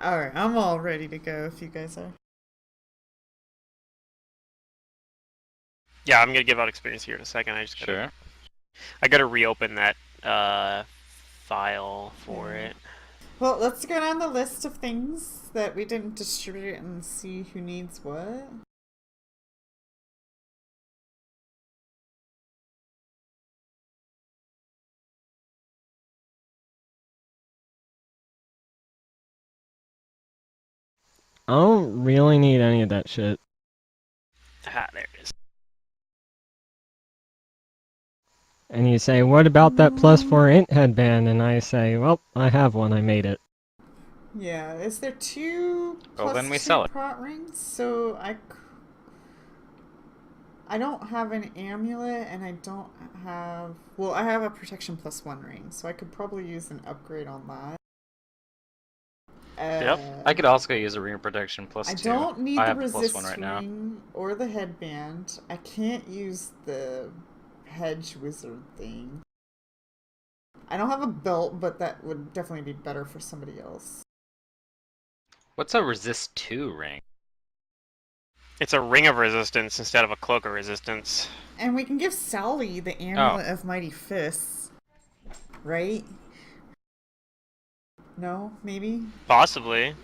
Alright, I'm all ready to go if you guys are. Yeah, I'm gonna give out experience here in a second. I gotta reopen that file for Yeah. it. Well, let's go down the list of things that we didn't distribute and see who needs what. I don't really need any of that shit. Ah, there it is. And you say, what about that +4 int headband? And I say, well, I have one, I made it. Yeah, is there two Well, plus then we two sell it. prot rings? So I don't have an amulet and I don't have... Well, I have a protection +1 ring, so I could probably use an upgrade on that. Yep. I could also use a ring of protection +2. I don't need I the have the resist +1 right now. ring or the headband. I can't use the hedge wizard thing. I don't have a belt, but that would definitely be better for somebody else. What's a resist 2 ring? It's a ring of resistance instead of a cloak of resistance. And we can give Sally the amulet of mighty fists, right? No, maybe. Possibly.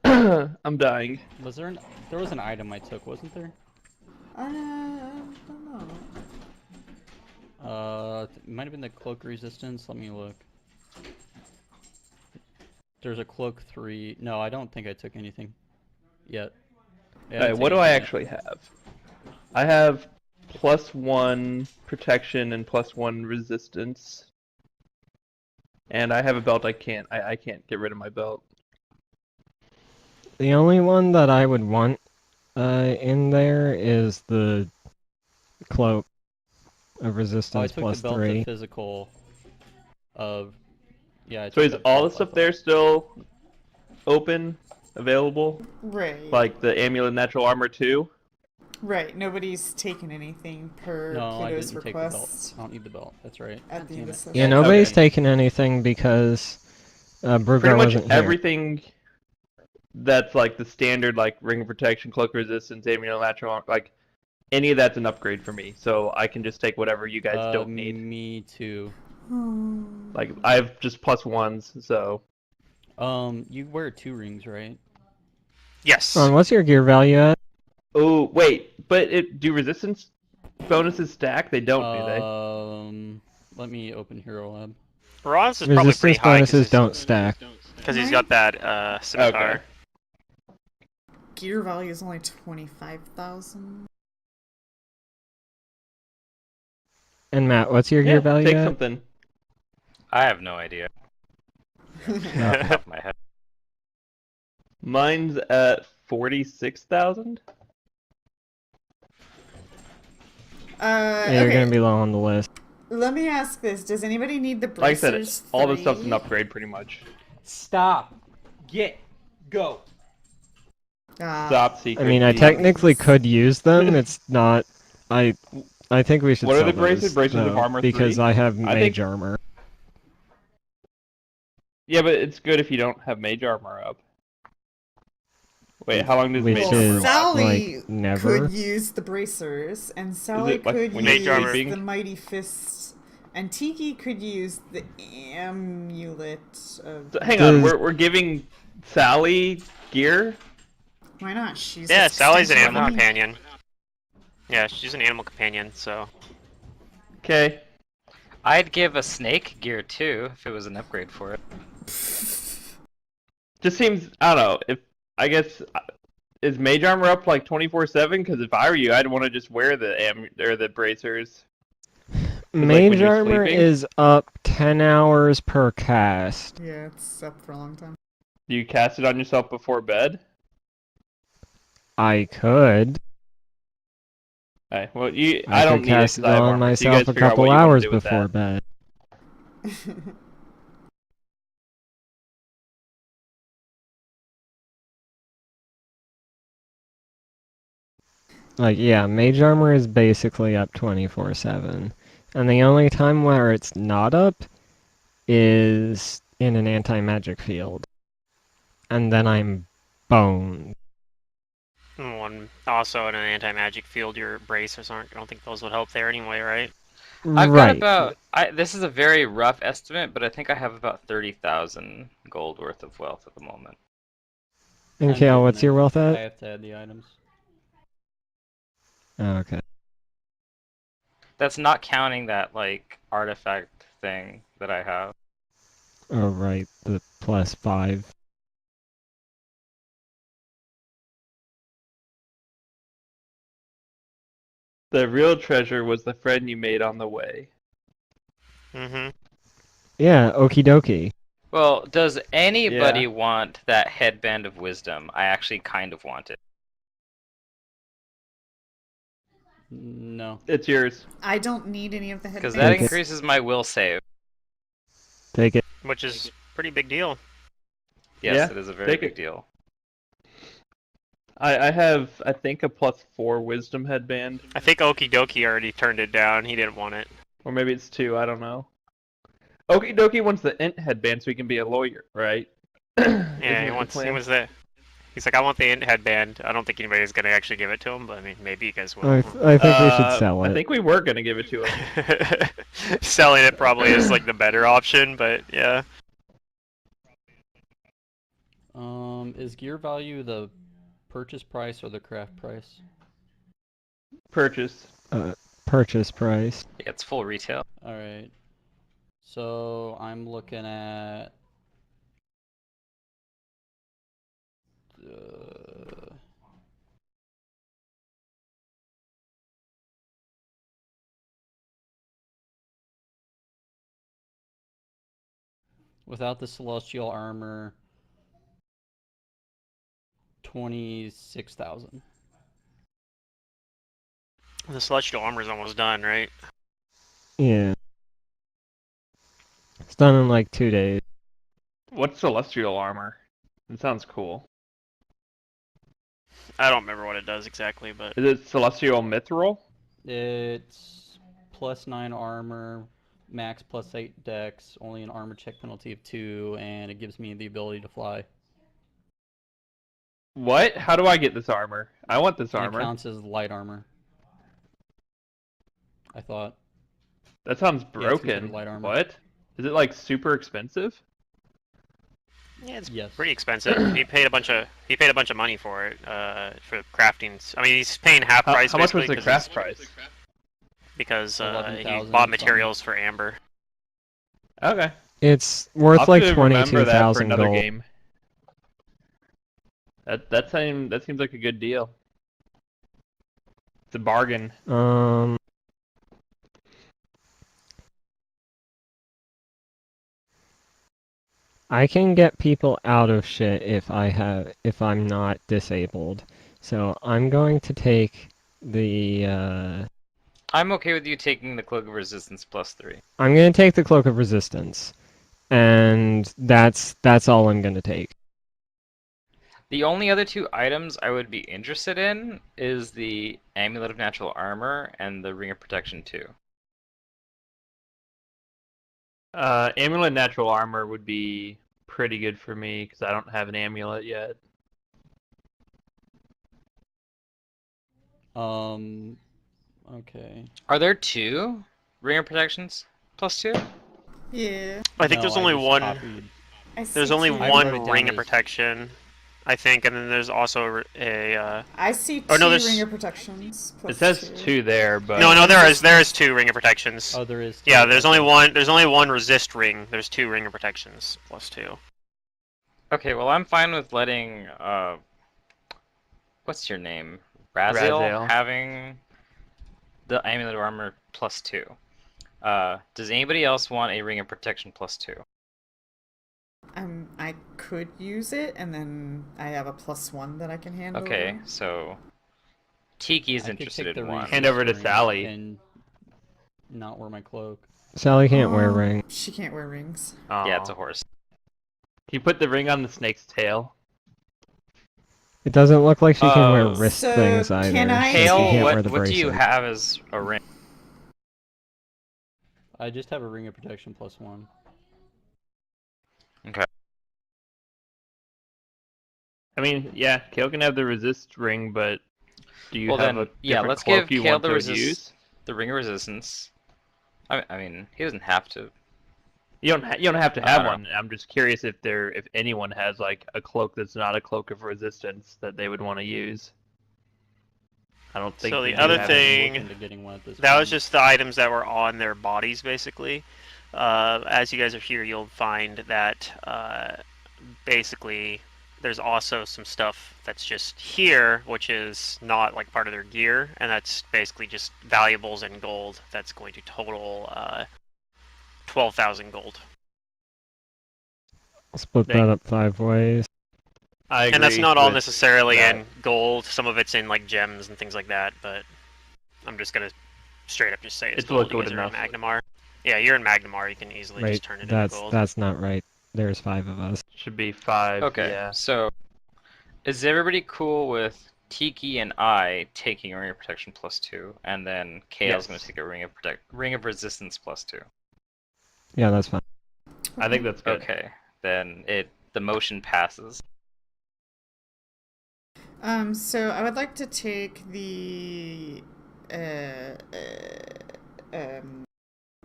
I'm dying. There was an item I took, wasn't there? I don't know. It might have been the cloak resistance. Let me look. There's a cloak 3. No, I don't think I took anything yet. Yeah, Alright, what do I actually have? I have +1 protection and +1 resistance. And I have a belt I can't get rid of my belt. The only one that I would want in there is the cloak of resistance I took the belt +3. to physical of... Yeah, So is all the stuff there still open, available? Right. Like the amulet natural armor 2? Right. Nobody's taken anything per Pluto's request. Take the belt. I don't need the belt. That's right. At the end of the session. Yeah, nobody's taken anything because Bruger Pretty much wasn't here. everything that's like the standard, like ring of protection, cloak resistance, amulet natural armor, like any of that's an upgrade for me. So I can just take whatever you guys don't need. Me too. Like I have just +1s, so. You wear 2 rings, right? Yes. What's your gear value at? Oh wait, but do resistance bonuses stack? They don't, do they? Let me open Hero Lab. Ron's is probably pretty Resistance high bonuses don't stack. because he's got that scimitar. Okay. Gear value is only 25,000. And Matt, what's your gear value take at? something. I have no idea. Off the top of my head. Mine's at 46,000. Yeah, you're okay. gonna be low on the list. Let me ask this: does anybody need the Like I bracers? said, all the 3? stuff's an upgrade pretty much. Stop. Go. Stop secret. I mean, I keys. technically could use them. It's not. I think we should. What are sell the braces? those, Braces of though, armor because 3? I have I mage think- armor. Yeah, but it's good if you don't have mage armor up. Wait, how long does Which mage Well, armor is, last? Sally like, never. could use the bracers, and Sally it, like, could when you're use sleeping? the mighty fists, and Tiki could use the amulet of... So, hang on, Does- we're giving Sally gear? Why not? She's Yeah, Sally's an extension animal of me. companion. Yeah, she's an animal companion, so. Okay. I'd give a snake gear too if it was an upgrade for it. Just seems, I don't know, I guess, is mage armor up like 24/7? Because if I were you, I'd want to just wear the bracers. when Mage you're armor sleeping? is up 10 hours per cast. Yeah, it's up for a long time. Do you cast it on yourself before bed? I could. Okay, well, I I don't could need cast it it 'cause I have on armor, so you myself guys a figure out couple what you wanna hours do with before that. bed. Like, yeah, mage armor is basically up 24/7. And the only time where it's not up is in an anti-magic field. And then I'm boned. One also in an anti-magic field, your braces aren't. I don't think those would help there anyway, right? I've got Right. about. This is a very rough estimate, but I think I have about 30,000 gold worth of wealth at the moment. And I'm Kael, good what's your now. wealth I at? have to add the items. Oh, okay. That's not counting that like artifact thing that I have. Oh, right. The +5. The real treasure was the friend you made on the way. Mm-hmm. Yeah, okie dokie. Well, does anybody Yeah. want that headband of wisdom? I actually kind of want it. No. It's yours. I don't need any of the Because headbands. that Take it. increases my will save. Take it. Which is pretty big deal. Yes, Yeah, it is a very take big it. deal. I have, I think, a +4 wisdom headband. I think Okie Dokie already turned it down. He didn't want it. Or maybe it's 2, I don't know. Okie dokie wants the int headband so he can be a lawyer, right? Yeah, he wants. He was the. He's like, I want the int headband. I don't think anybody's gonna actually give it to him, but I mean, maybe you guys will. I think we should sell it. I think we were gonna give it to him. Selling it probably is like the better option, but yeah. Is gear value the purchase price or the craft price? Purchase. Purchase price. Yeah, it's full retail. Alright. So I'm looking at without the celestial armor, 26,000. The celestial armor's almost done, right? Yeah. It's done in like 2 days. What's celestial armor? It sounds cool. I don't remember what it does exactly, but Is it celestial mithril? It's +9 armor, max +8 dex, only an armor check penalty of 2, and it gives me the ability to fly. What? How do I get this armor? I want this And armor. it counts as light armor. I thought. That sounds Yeah, it's considered broken. light armor. What? Is it like super expensive? yeah, it's Yes. pretty expensive. He paid a bunch of money for it, for crafting. I mean, he's paying half price How much was basically the craft price? because he 11,000 bought something. materials for Amber. Okay. It's worth I'll like have to remember that for 22,000 another gold. game. That seems like a good deal. It's a bargain. I can get people out of shit if I'm not disabled. So I'm going to take the I'm okay with you taking the Cloak of Resistance +3. I'm gonna take the Cloak of Resistance. And that's all I'm gonna take. The only other 2 items I would be interested in is the Amulet of Natural Armor and the Ring of Protection 2. Amulet natural armor would be pretty good for me because I don't have an amulet yet. Okay. Are there 2 Ring of Protections +2? Yeah. I think No, there's only just one. copied. I There's see only two. I one wrote it down ring of as- protection, I think, and then there's also a. I see two Oh, no, there's- ringer protections. It says 2 there, but No, there is 2 ring of protections. Oh, there is. Yeah, two. there's only one. There's only one resist ring. There's 2 ring of protections +2. Okay, well I'm fine with letting what's your name? Raziel Raziel. having the Amulet of Armor +2. Does anybody else want a Ring of Protection +2? I could use it, and then I have a +1 that I can handle. Okay, so Tiki's I could interested take the in one. Hand over to ring Sally. and not wear my cloak. Sally can't wear ring. She can't wear rings. Yeah, it's a Aw. horse. Can you put the ring on the snake's tail? It doesn't look like she can wear Oh. wrist So, things either. can I so she Hale, can't wear what the do you bracelet. have as a ring? I just have a ring of protection +1. I mean, yeah, Kael can have the resist ring, but do you Well have then, a yeah, different let's cloak give you Kael want the to resist, use? the ring of resistance. I mean, he doesn't have to. You don't have to I have don't one. I'm just curious if anyone has like a cloak that's not a cloak of resistance that they would want to use. I don't think So you the do other have I'm any. thing, looking to getting one at this that was point. just the items that were on their bodies, basically. As you guys are here, you'll find that basically there's also some stuff that's just here, which is not like part of their gear, and that's basically just valuables and gold. That's going to total 12,000 gold. Split that up 5 ways. I agree. And that's not all with necessarily that. in gold. Some of it's in like gems and things like that. But I'm just gonna straight up just say it's gold. You liquid guys are in enough. Magnamar. Yeah, you're in Magnamar. You can easily Right, just turn it into gold. that's not right. There's 5 of us. Should be 5. Okay, Yeah. so is everybody cool with Tiki and I taking a ring of protection +2, and then Kael's going Yes. to take a ring of resistance +2? Yeah, that's fine. I think that's good. Okay, then the motion passes. So I would like to take the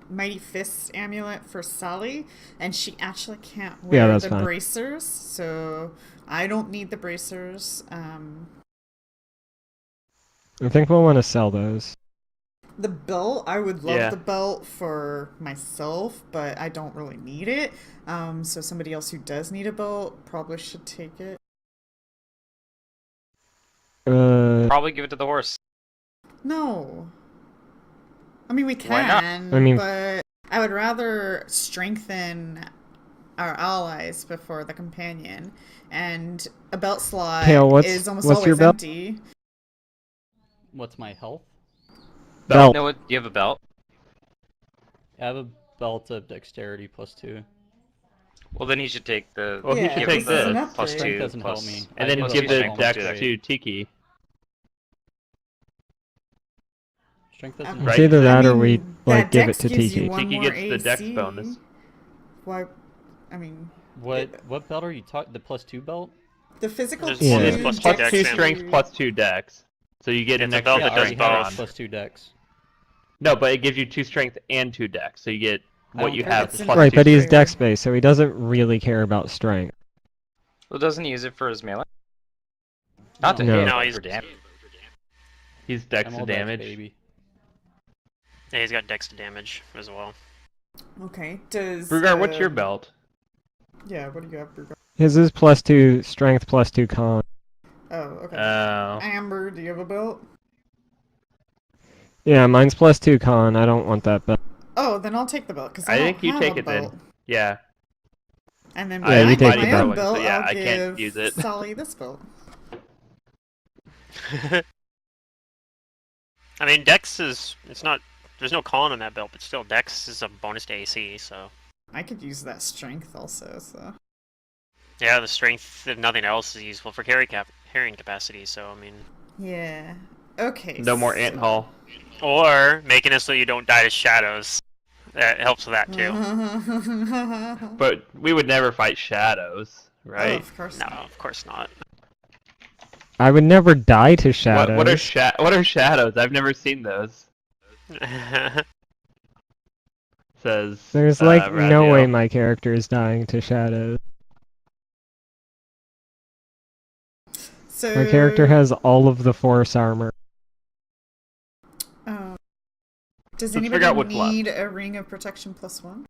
Mighty Fist amulet for Sally, and she actually can't wear that's the fine. bracers, so I don't need the bracers. I think we'll want to sell those. The belt, I would love Yeah. the belt for myself, but I don't really need it. So somebody else who does need a belt probably should take it. Probably give it to the horse. No. I mean, we Why not? can, I mean- but I would rather strengthen our allies before the companion. And a belt slot Kael, is almost what's your always belt? empty. What's my health? Belt. No, what? Do you have a belt? I have a belt of dexterity +2. Well, then he should take the. Well, he Yeah, should give him take this is this. an upgrade. +2 Strength doesn't help plus- me. And I then plus give two the strength dex upgrade. to Tiki. Strength doesn't It's It's help me. either that or mean, we like that give it dex to gives Tiki. you one Tiki more gets the dex AC. bonus. Why? I mean, What belt are you talking? The +2 belt? the physical There's two one It's that's plus plus two two dex strength and- plus 2 dex. So you get It's an a extra belt Yeah, that I does already have both. a +2 dex. No, but it gives you 2 strength and 2 dex. So you get I what don't you care have about the plus Right, 2 but he's strength. dex based, so he doesn't really care about strength. Well, doesn't he use it for his melee? Not to No. hit, No, but he's- for damage. He's dex I'm to all dex, damage. baby. Yeah, he's got dex to damage as well. Okay. Does Brugar, what's your belt? Yeah. What do you have, Brugar? His is +2 strength, +2 con. Oh, okay. Oh. Amber, do you have a belt? Yeah, mine's +2 con. I don't want that belt. Oh, then I'll take the belt because I I don't think you have take a it belt. then. Yeah. And then Yeah, when you I take get the my belt. own belt, So, yeah, I'll I give can't use it. Sally this belt. I mean, dex is it's not. There's no con on that belt, but still, dex is a bonus to AC. So I could use that strength also. So yeah, the strength, if nothing else, is useful for carrying capacity. So I mean, yeah. Okay. No more so- ant hall. or making it so you don't die to shadows. That helps with that too. But we would never fight shadows, right? Oh, of course No, not. of course not. I would never die to shadows. What are shadows? I've never seen those. Says There's like no Raziel. way my character is dying to shadows. So My character has all of the force armor. Does Let's anybody figure out what's need a ring of protection +1?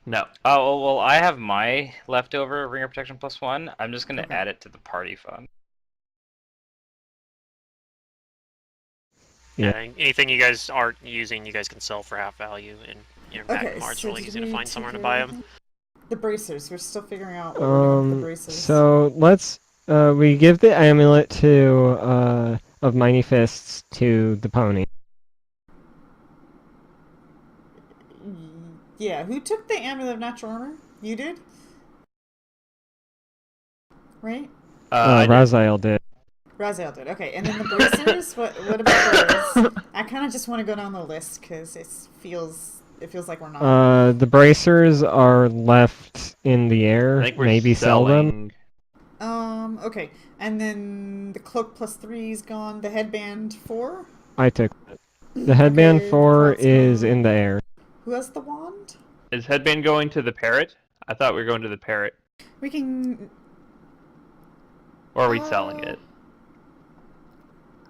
No. Oh, well, I have my leftover ring of protection +1. I'm just gonna Okay. add it to the party fund. Yeah. Anything you guys aren't using, you guys can sell for half value, and you know, Okay. Magnamar, it's so really did easy to we find take somewhere to care buy of them. The bracers. We're still figuring out what we're doing with the bracers. So let's we give the amulet to of Mighty Fists to the pony. Yeah, who took the amulet of natural armor? You did? Right? I did. Raziel did. Raziel did. Okay, and then the bracers? What about those? I kind of just want to go down the list because it feels it feels like we're not. The bracers are left in the air. I think we're Maybe sell them. selling. Okay. And then the cloak +3 is gone. The headband 4? I took it. The headband Okay, 4 cloak's is gone. in the air. Who has the wand? Is headband going to the parrot? I thought we were going to the parrot. We can... Or are we selling it?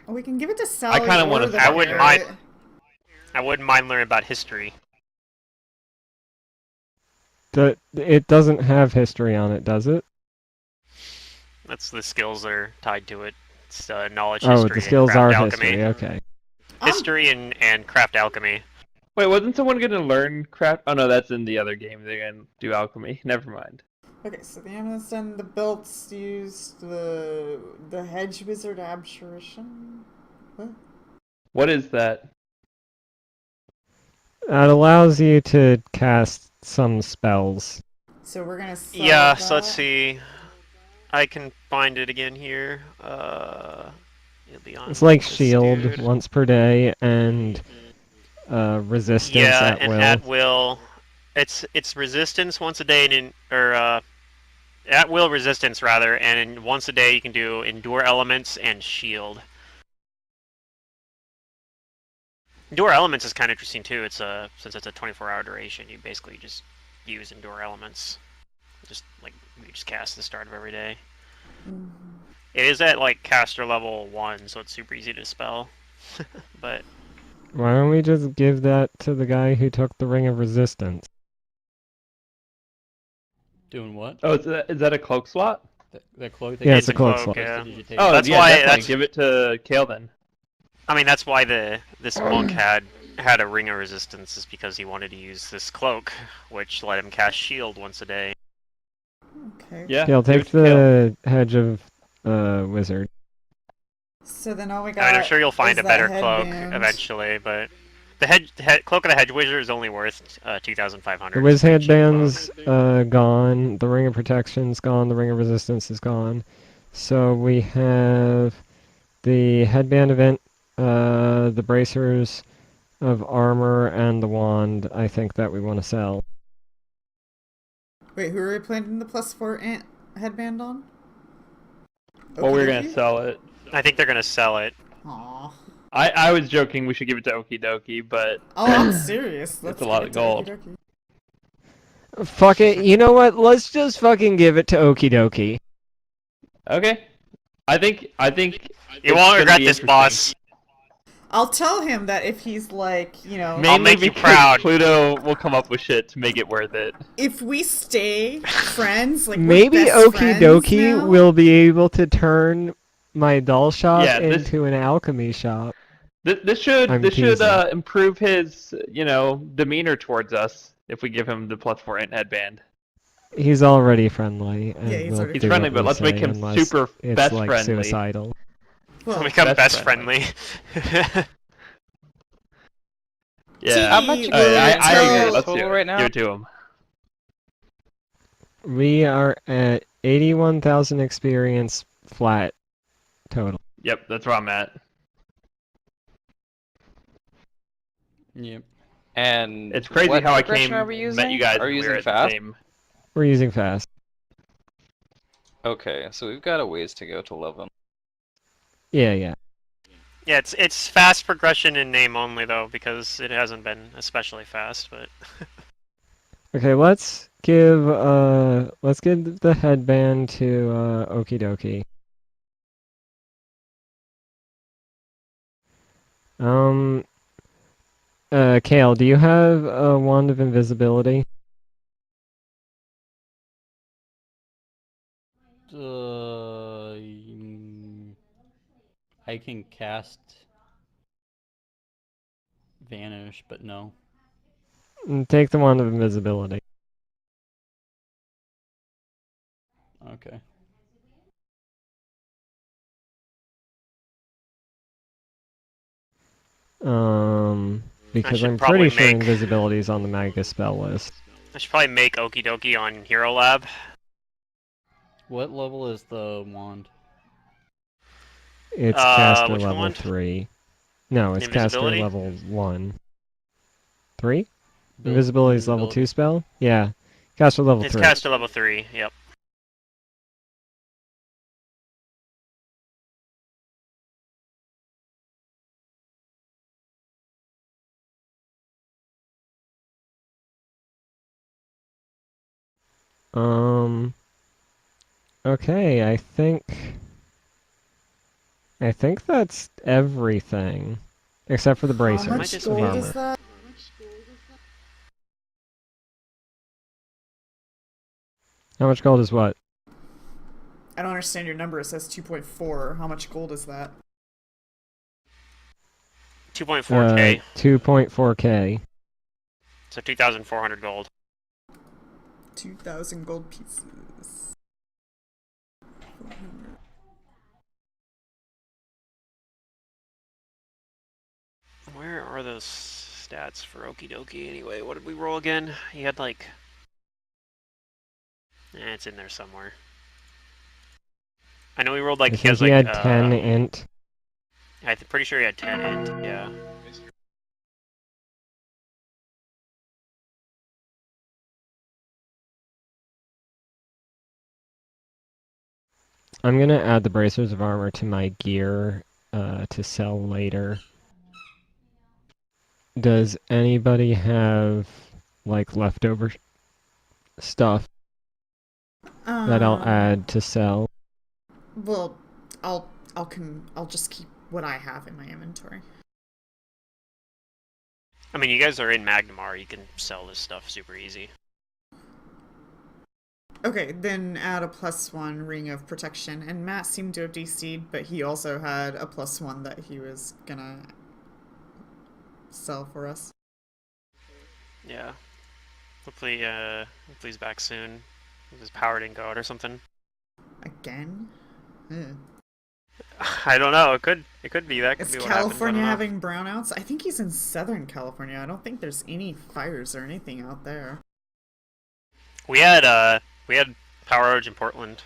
We can give it to Sally. kinda wanna or the sell I wouldn't parrot. mind. I wouldn't mind learning about history. It doesn't have history on it, does it? That's the skills that are tied to it. It's knowledge, Oh, history, the skills and are craft alchemy. history. Okay. History and craft alchemy. Wait, wasn't someone gonna learn craft? Oh no, that's in the other game. They're gonna do alchemy. Never mind. Okay, so the amulet's done. The belts used. The hedge wizard abjuration. What? What is that? It allows you to cast some spells. So we're gonna sell Yeah, that. so let's see. I can find it again here. It'll be on It's like this shield dude. once per day and resistance Yeah, at and will. at will. It's resistance once a day, at will resistance rather, and once a day you can do endure elements and shield. Endure elements is kind of interesting too. Since it's a 24-hour duration, you basically just use endure elements. Just like you just cast at the start of every day. Mhm. It is at like caster level 1, so it's super easy to spell. But Why don't we just give that to the guy who took the Ring of Resistance? Doing what? Oh, is that a cloak slot? That cloak. Yeah, it's it's a cloak slot. yeah. Oh, That's yeah, why- definitely. that's- Give it to Kael then. I mean, that's why this monk had a ring of resistance, is because he wanted to use this cloak, which let him cast shield once a day. Okay. Yeah. He'll give take it to Kael. the Hedge of Wizard. So then all we I got. mean, I'm sure you'll find is a better that cloak headband. eventually, but the cloak of the hedge wizard is only worth 2,500. The Wiz It's a pretty cheap headband's cloak. gone. The Ring of Protection's gone. The Ring of Resistance is gone. So we have the headband event, the bracers of armor, and the wand. I think that we want to sell. Wait, who are we planting the +4 headband on? Well, we're Okie gonna dokie? sell it. I think they're gonna sell it. Aw. I was joking. We should give it to Okie Dokie, but Oh, I'm serious. Let's a lot give of it to gold. Okie dokie. Fuck it. You know what? Let's just fucking give it to Okie Dokie. okay. I think You it's won't gonna regret be this, interesting. boss. I'll tell him that if he's like, Mainly make you because proud. Pluto will come up with shit to make it worth it. if we stay friends, like Maybe we're best Okie friends Dokie now, will be able to turn my doll shop Yeah, this- into an alchemy shop. This should I'm should teasing. improve his demeanor towards us if we give him the +4 int headband. He's already friendly. And Yeah, he's will already He's do friendly, what but we let's make say him unless super it's best like friendly. suicidal. well, Become best best friendly. friendly. Yeah. How much you Will I tell- agree. Let's do total it. right now? Give it to him. We are at 81,000 experience flat total. Yep, that's where I'm at. Yep. And It's crazy what how I progression came are we using? met you guys. Are and we we were using at the fast? same. We're using fast. Okay, so we've got a ways to go to level. Yeah, yeah. Yeah, it's fast progression in name only though, because it hasn't been especially fast. But Okay, let's give the headband to Okie Dokie. Kale, do you have a wand of invisibility? I can cast vanish, but no. Take the wand of invisibility. Okay. Because should I'm probably pretty sure make- invisibility is on the Maga spell list. I should probably make Okie Dokie on Hero Lab. What level is the wand? It's caster which level wand? 3. No, it's caster Invisibility? level 1. 3? Built Invisibility is level 2 spell? Yeah. Caster level It's 3. cast to level 3. Yep. Okay, I think that's everything. Except for the How bracers Might much just of be- gold armor. is that? How much gold is what? I don't understand your number. It says 2.4. How much gold is that? 2.4k. 2.4k. So 2,400 gold. 2,000 gold pieces. 400. Where are those stats for Okie Dokie anyway? What did we roll again? He had like... it's in there somewhere. I know he rolled like... I He think has he like... had 10 int. I'm pretty sure he had 10 int, yeah. I'm gonna add the bracers of armor to my gear to sell later. Does anybody have like leftover stuff that I'll add to sell? Well, I'll just keep what I have in my inventory. I mean, you guys are in Magnamar. You can sell this stuff super easy. Okay, then add a +1 ring of protection. And Matt seemed to have DC'd, but he also had a +1 that he was gonna sell for us. Yeah. Hopefully he's back soon. His power didn't go out or something. Again? Ugh. I don't know. It could be that. Could Is be what California happens. having brownouts? I think he's in Southern California. I don't think there's any fires or anything out there. We had power outage in Portland.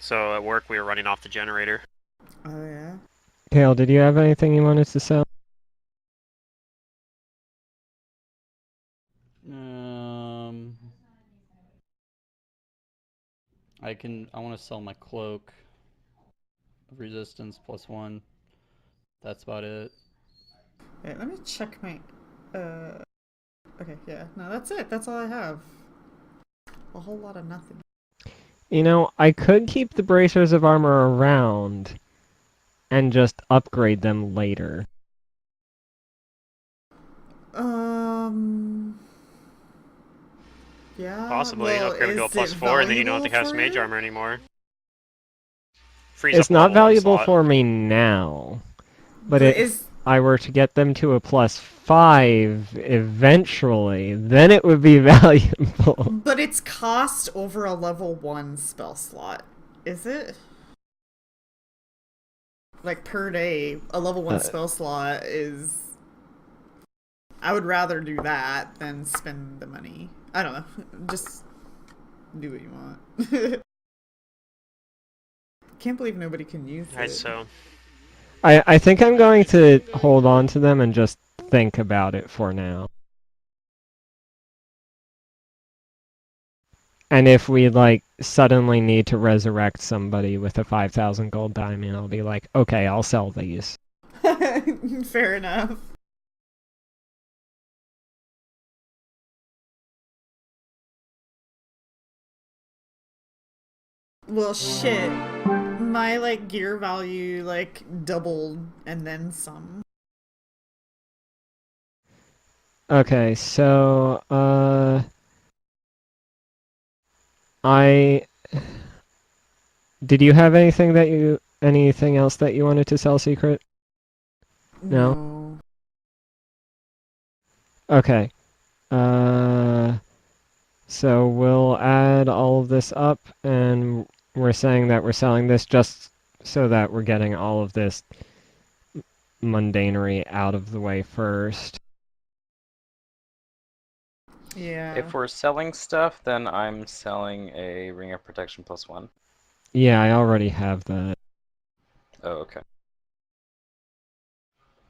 So at work we were running off the generator. Oh yeah. Kale, did you have anything you wanted to sell? I want to sell my cloak of resistance +1. That's about it. Wait, let me check my. Okay, yeah. No, that's it. That's all I have. A whole lot of nothing. You know, I could keep the bracers of armor around and just upgrade them later. Yeah. Possibly Well, upgrade to a is it +4, and then you don't have to valuable cast for mage you? armor anymore. Frees It's up a not level 1 valuable slot. for me now, but But if I were to get them to a +5 eventually, then it would be valuable. But it's cost over a level 1 spell slot, is it? Like per day, a level 1 spell slot is. I would rather do that than spend the money. I don't know. Just do what you want. Can't believe nobody can use it. Alright, so I think I'm going to hold on to them and just think about it for now. And if we, like, suddenly need to resurrect somebody with a 5,000 gold diamond, I'll be like, okay, I'll sell these. Fair enough. Well, shit. My, like, gear value, like, doubled and then some. Okay, so, Did you have anything else that you wanted to sell, Secret? No? Okay. So we'll add all of this up, and we're saying that we're selling this just so that we're getting all of this mundanery out of the way first. Yeah. If we're selling stuff, then I'm selling a Ring of Protection +1. Yeah, I already have that. Oh, okay.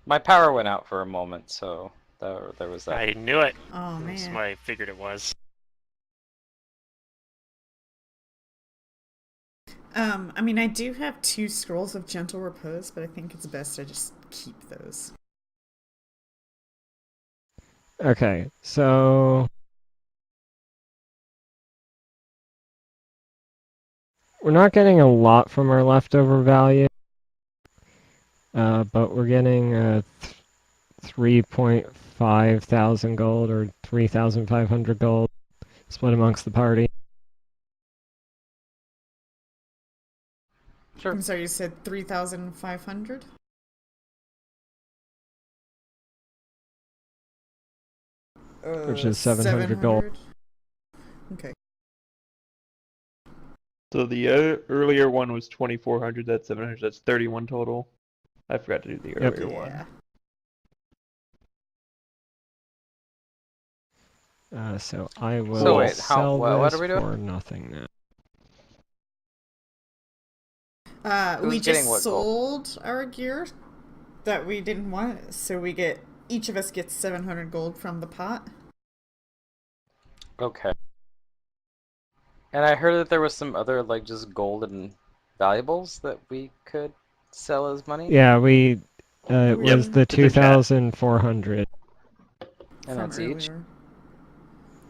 My power went out for a moment, so There was that. I knew it. Oh That's man. what I figured it was. I mean, I do have 2 scrolls of gentle repose, but I think it's best I just keep those. Okay, so we're not getting a lot from our leftover value, but we're getting 3.5 thousand gold or 3,500 gold split amongst the party. Sure. I'm sorry, you said 3,500? Which is 700 gold. Okay. So the earlier one was 2,400. That's 700. That's 31 total. I forgot to do the Yep. earlier Yeah. one. So I will So wait, sell what this are we doing? for nothing now. We Who's getting just what gold? sold our gear that we didn't want, so each of us gets 700 gold from the pot. Okay. And I heard that there was some other like just golden valuables that we could sell as money. Yeah, it was the It's in chat. 2,400. And that's from each. earlier.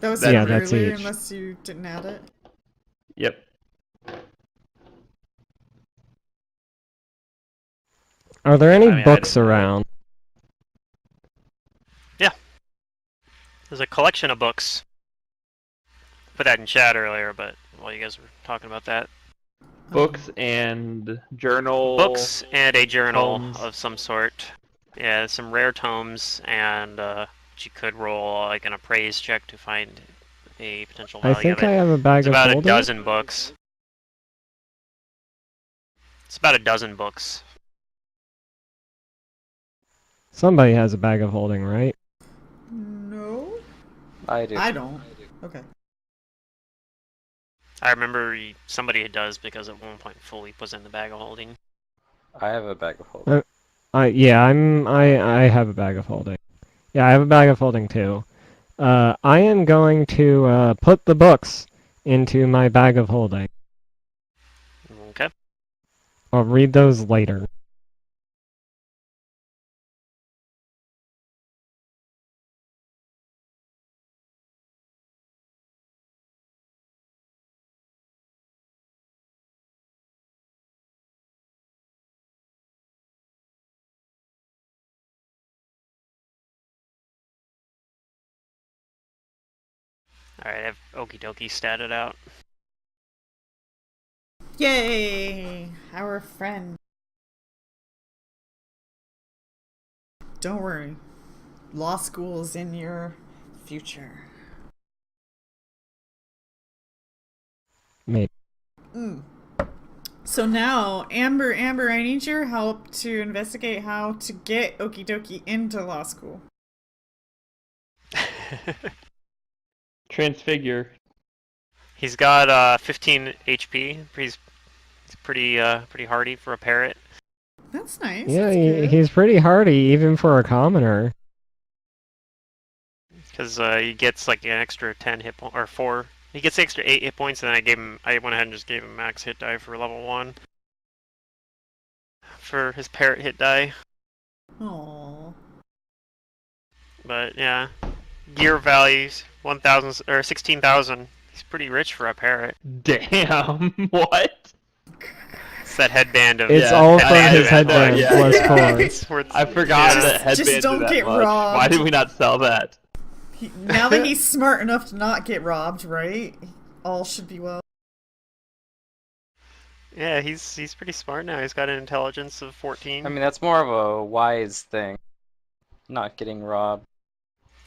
That was Yeah, from that's earlier, each. unless you didn't add it. Yep. Are there any I mean, I books didn't add it. around? There's a collection of books. Put that in chat earlier, but while you guys were talking about that. Books and journal. Books and a journal tomes. of some sort. Yeah, some rare tomes, and you could roll like an appraise check to find a potential I value think of I it. have a bag It's of about a holding. dozen books. It's about a dozen books. Somebody has a bag of holding, right? No, I do. I don't. Okay. I remember somebody does because at one point Philippe was in the bag of holding. I have a bag of holding. Yeah, I have a bag of holding. Yeah, I have a bag of holding too. I am going to put the books into my bag of holding. Okay. I'll read those later. Alright, I have Okie Dokie statted out. Yay! Our friend. Don't worry. Law school is in your future. Maybe. So now, Amber, I need your help to investigate how to get Okie Dokie into law school. Transfigure. He's got 15 HP. He's pretty hardy for a parrot. That's nice. Yeah, That's good. he's pretty hardy even for a commoner. Because he gets like an extra 10 hit points, or 4. He gets the extra 8 hit points, and then I went ahead and just gave him max hit die for level 1. For his parrot hit die. Aww. But yeah. Gear values 1,000 or 16,000. He's pretty rich for a parrot. Damn. What? It's that headband of It's Yeah, all from headband, his headband yeah, plus yeah. 4. It's worth, I forgot yeah. that headbands Just don't are that get much. robbed. Why did we not sell that? Now that he's smart enough to not get robbed, right? All should be well. Yeah, he's pretty smart now. He's got an intelligence of 14. I mean, that's more of a wise thing. Not getting robbed.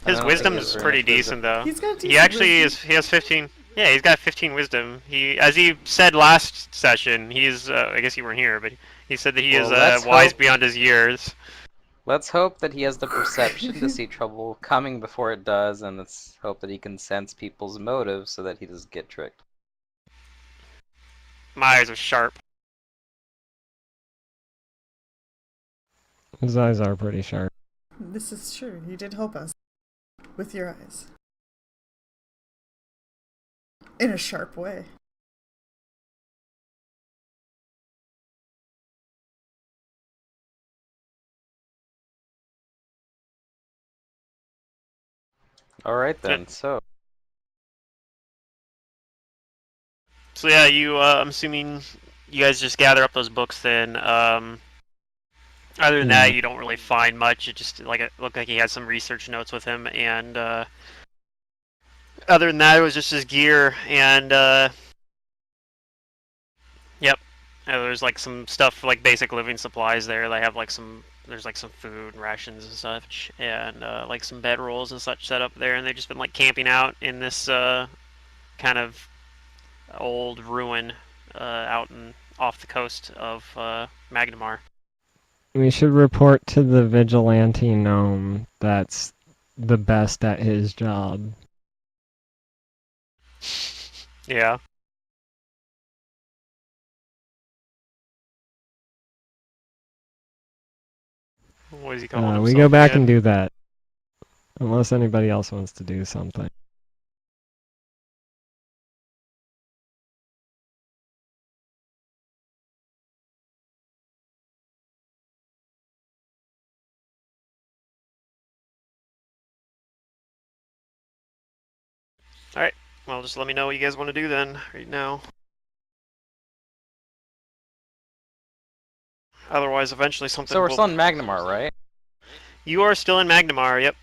I His don't think wisdom's very pretty much wisdom. decent though. He's got He decent actually wisdom. he has 15. Yeah, he's got 15 wisdom. As he said last session, he's I guess you weren't here, but he said that he Well, is let's wise hope- beyond his years. Let's hope that he has the perception to see trouble coming before it does, and let's hope that he can sense people's motives so that he doesn't get tricked. My eyes are sharp. His eyes are pretty sharp. This is true. You did help us. With your eyes. In a sharp way. All right then. So So yeah, I'm assuming you guys just gather up those books then. Other than Yeah. that, you don't really find much. It just it looked like he had some research notes with him, and other than that, it was just his gear and yep. There's like some stuff like basic living supplies there. They have like there's like some food and rations and such, and like some bedrolls and such set up there. And they've just been like camping out in this kind of old ruin out off the coast of Magnamar. We should report to the vigilante gnome that's the best at his job. Yeah. What is he calling himself? We go back again? and do that. Unless anybody else wants to do something. All right. Well, just let me know what you guys want to do then, right now. Otherwise, eventually something. so we're still in Magnamar, right? You are still in Magnamar. Yep.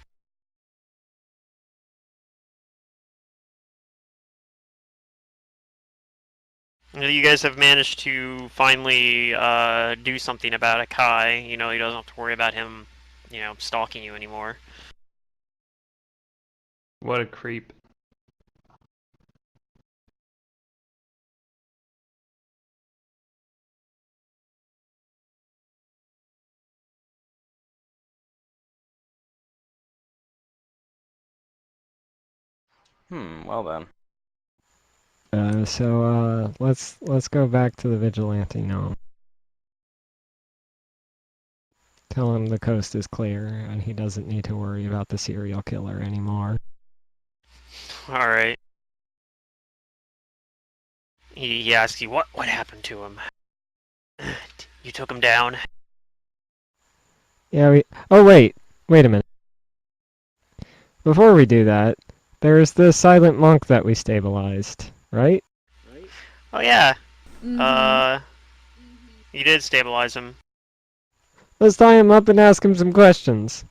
You guys have managed to finally do something about Akai. You don't have to worry about him, stalking you anymore. What a creep. Well then. Let's go back to the vigilante gnome. Tell him the coast is clear and he doesn't need to worry about the serial killer anymore. All right. He asks you what happened to him. You took him down. Yeah, oh wait a minute. Before we do that, there's the silent monk that we stabilized, right? Oh yeah. Mm-hmm. You did stabilize him. Let's tie him up and ask him some questions.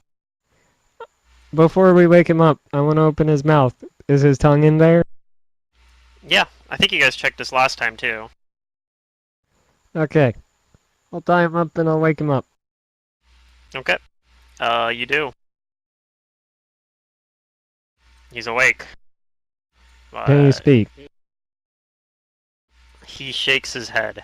Before we wake him up, I want to open his mouth. Is his tongue in there? Yeah, I think you guys checked this last time too. Okay. I'll tie him up and I'll wake him up. Okay. You do. He's awake. Can you speak? He shakes his head.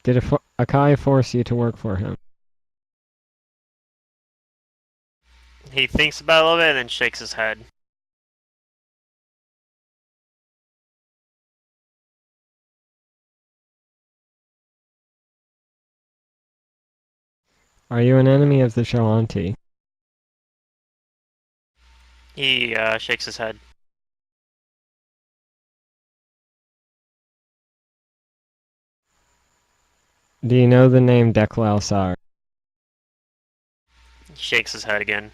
Did Akai force you to work for him? He thinks about it a little bit and then shakes his head. Are you an enemy of the Shalanti? He shakes his head. Do you know the name Deklal Sar? He shakes his head again.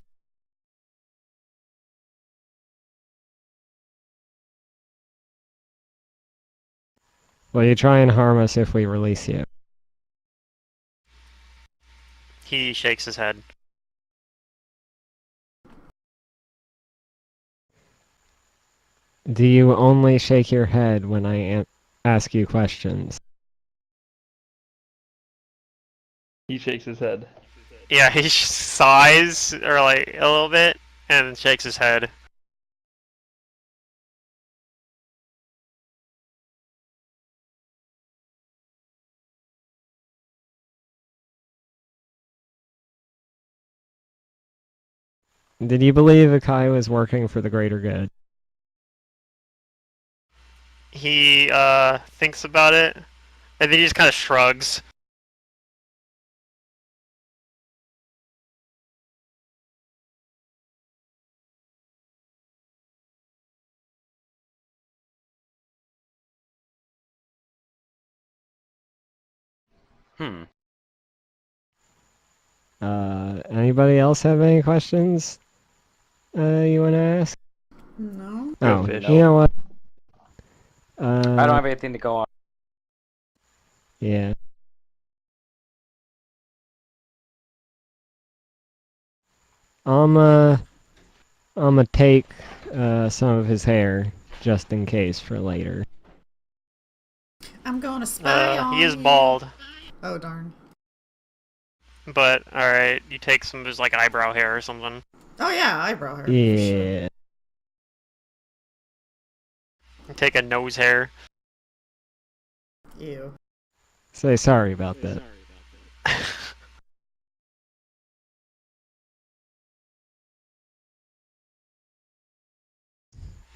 Will you try and harm us if we release you? He shakes his head. Do you only shake your head when I ask you questions? He shakes his head. Yeah, he sighs or like a little bit and shakes his head. Did you believe Akai was working for the greater good? He thinks about it, and then he just kind of shrugs. Anybody else have any questions you want to ask? No. Oh, fish. you know what? I don't have anything to go on. Yeah. I'ma take some of his hair just in case for later. I'm going to spy on He is you. bald, Oh darn. but alright, you take some of his like eyebrow hair or something. Oh yeah, eyebrow hair. For sure. Yeah. You take a nose hair. Ew. Say sorry about that.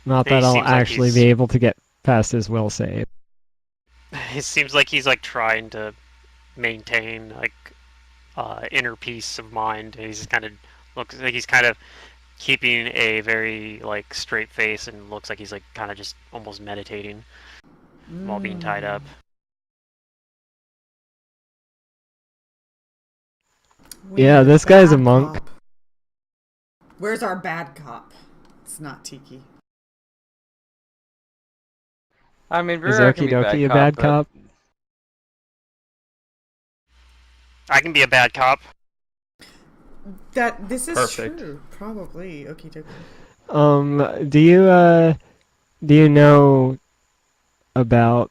Not He that I'll seems like actually he's- be able to get past his will save. It seems like he's like trying to maintain like inner peace of mind. He's kind of looks like he's kind of keeping a very like straight face and looks like he's like kind of just almost meditating while being tied up. We Yeah, need this guy's a bad monk. cop. Where's our bad cop? It's not Tiki. I mean, Is Bruger can Okie be Dokie a cop, bad but cop? I can be a bad cop. This is Perfect. true. Probably. Okie dokie. Do you know about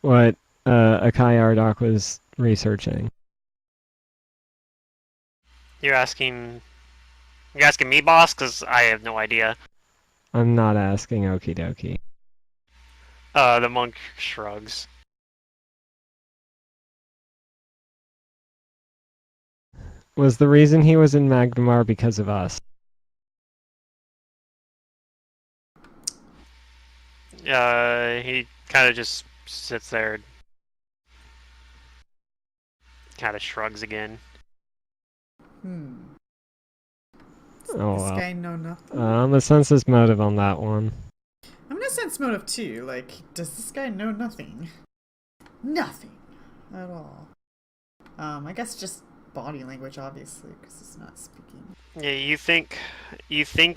what Akai Ardok was researching? You're asking me, boss, because I have no idea. I'm not asking Okie Dokie. The monk shrugs. Was the reason he was in Magdamar because of us? He kind of just sits there, kind of shrugs again. Does Oh this well. guy know nothing? I'm gonna sense his motive on that one. I'm gonna sense motive too. Like, does this guy know nothing? Nothing at all. I guess just body language, obviously, because he's not speaking. Yeah, you think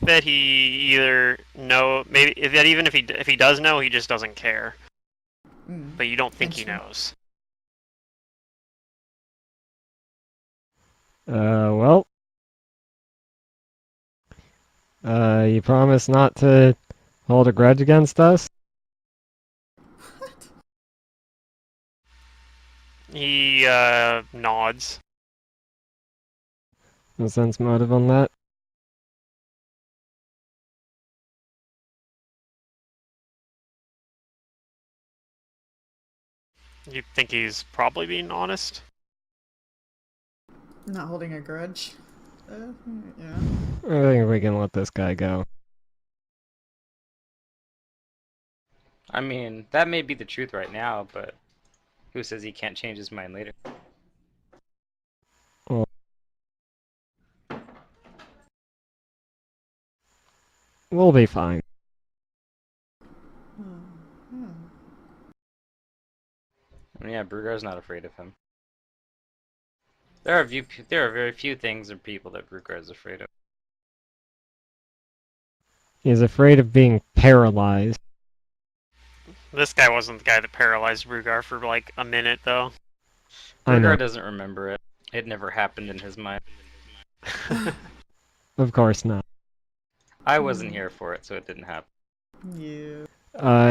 that he either maybe that even if he does know, he just doesn't care. But you don't think he knows. Well. You promise not to hold a grudge against us? What? He nods. No sense motive on that? You think he's probably being honest? Not holding a grudge. Yeah. I think we can let this guy go. I mean, that may be the truth right now, but who says he can't change his mind later? Well, we'll be fine. I mean, yeah, Brugar's not afraid of him. There are very few things or people that Brugar is afraid of. He's afraid of being paralyzed. This guy wasn't the guy that paralyzed Rugar for like a minute, though. I know. Brugar doesn't remember it. It never happened in his mind. Of course not. I wasn't here for it, so it didn't happen. Yeah.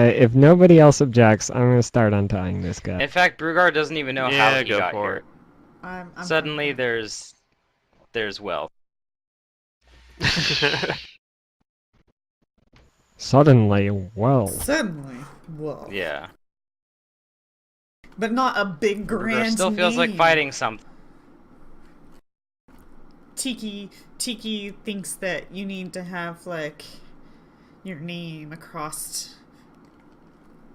If nobody else objects, I'm gonna start untying this guy. In fact, Brugar doesn't even know how Yeah, he go got for here. it. I'm Suddenly, fine. there's wealth. Suddenly, well. Suddenly. Whoa. Yeah. But not a big Brugar grand still feels like name. fighting something. Tiki thinks that you need to have like your name across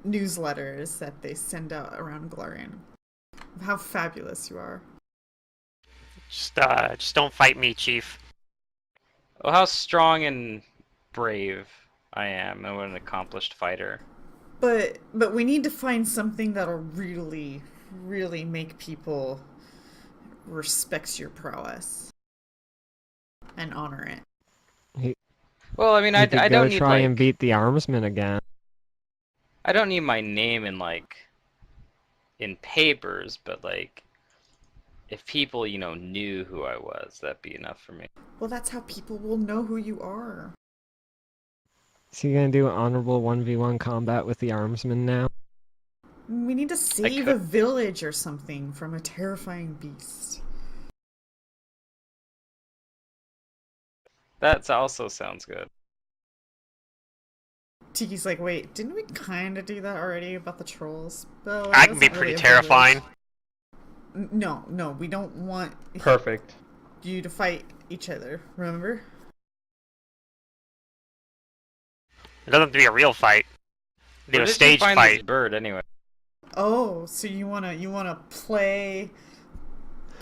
newsletters that they send out around Glorian of how fabulous you are. Just don't fight me, Chief. Well, how strong and brave I am, and what an accomplished fighter. But we need to find something that'll really, really make people respect your prowess and honor it. Well, I mean, I You could go don't need try like and beat the armsman again. I don't need my name in like in papers, but like if people, you know, knew who I was, that'd be enough for me. Well, that's how people will know who you are. So you gonna do honorable 1v1 combat with the armsman now? We need to save a village or something from a terrifying beast. That also sounds good. Tiki's like, wait, didn't we kind of do that already about the trolls? But I can be pretty terrifying. No, we don't want Perfect. you to fight each other, remember? It doesn't have to be a real fight. Do Where a did you stage find this fight. bird anyway? Oh, so you wanna play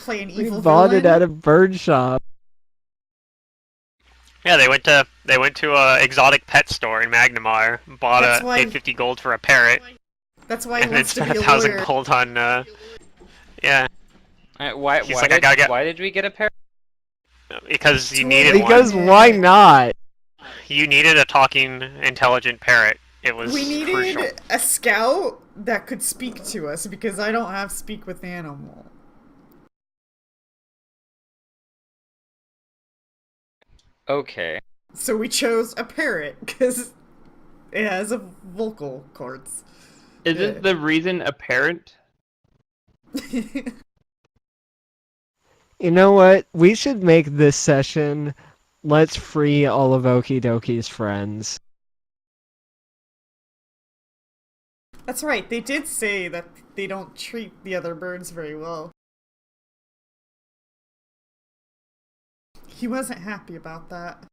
an We evil bought villain? it at a bird shop. Yeah, they went to a exotic pet store in Magnamar, bought That's a why- 850 gold for a parrot, That's why he and then wants to spent be a 1,000 lawyer. gold on. Yeah, Why He's like, "I gotta get-" why did we get a pair? because you Totally. needed Because one. why not? You needed a talking, intelligent parrot. It was We needed crucial. a scout that could speak to us because I don't have speak with animal. Okay. So we chose a parrot because it has a vocal cords. Isn't the reason apparent? You know what? We should make this session let's free all of Okie Dokie's friends. That's right. They did say that they don't treat the other birds very well. He wasn't happy about that.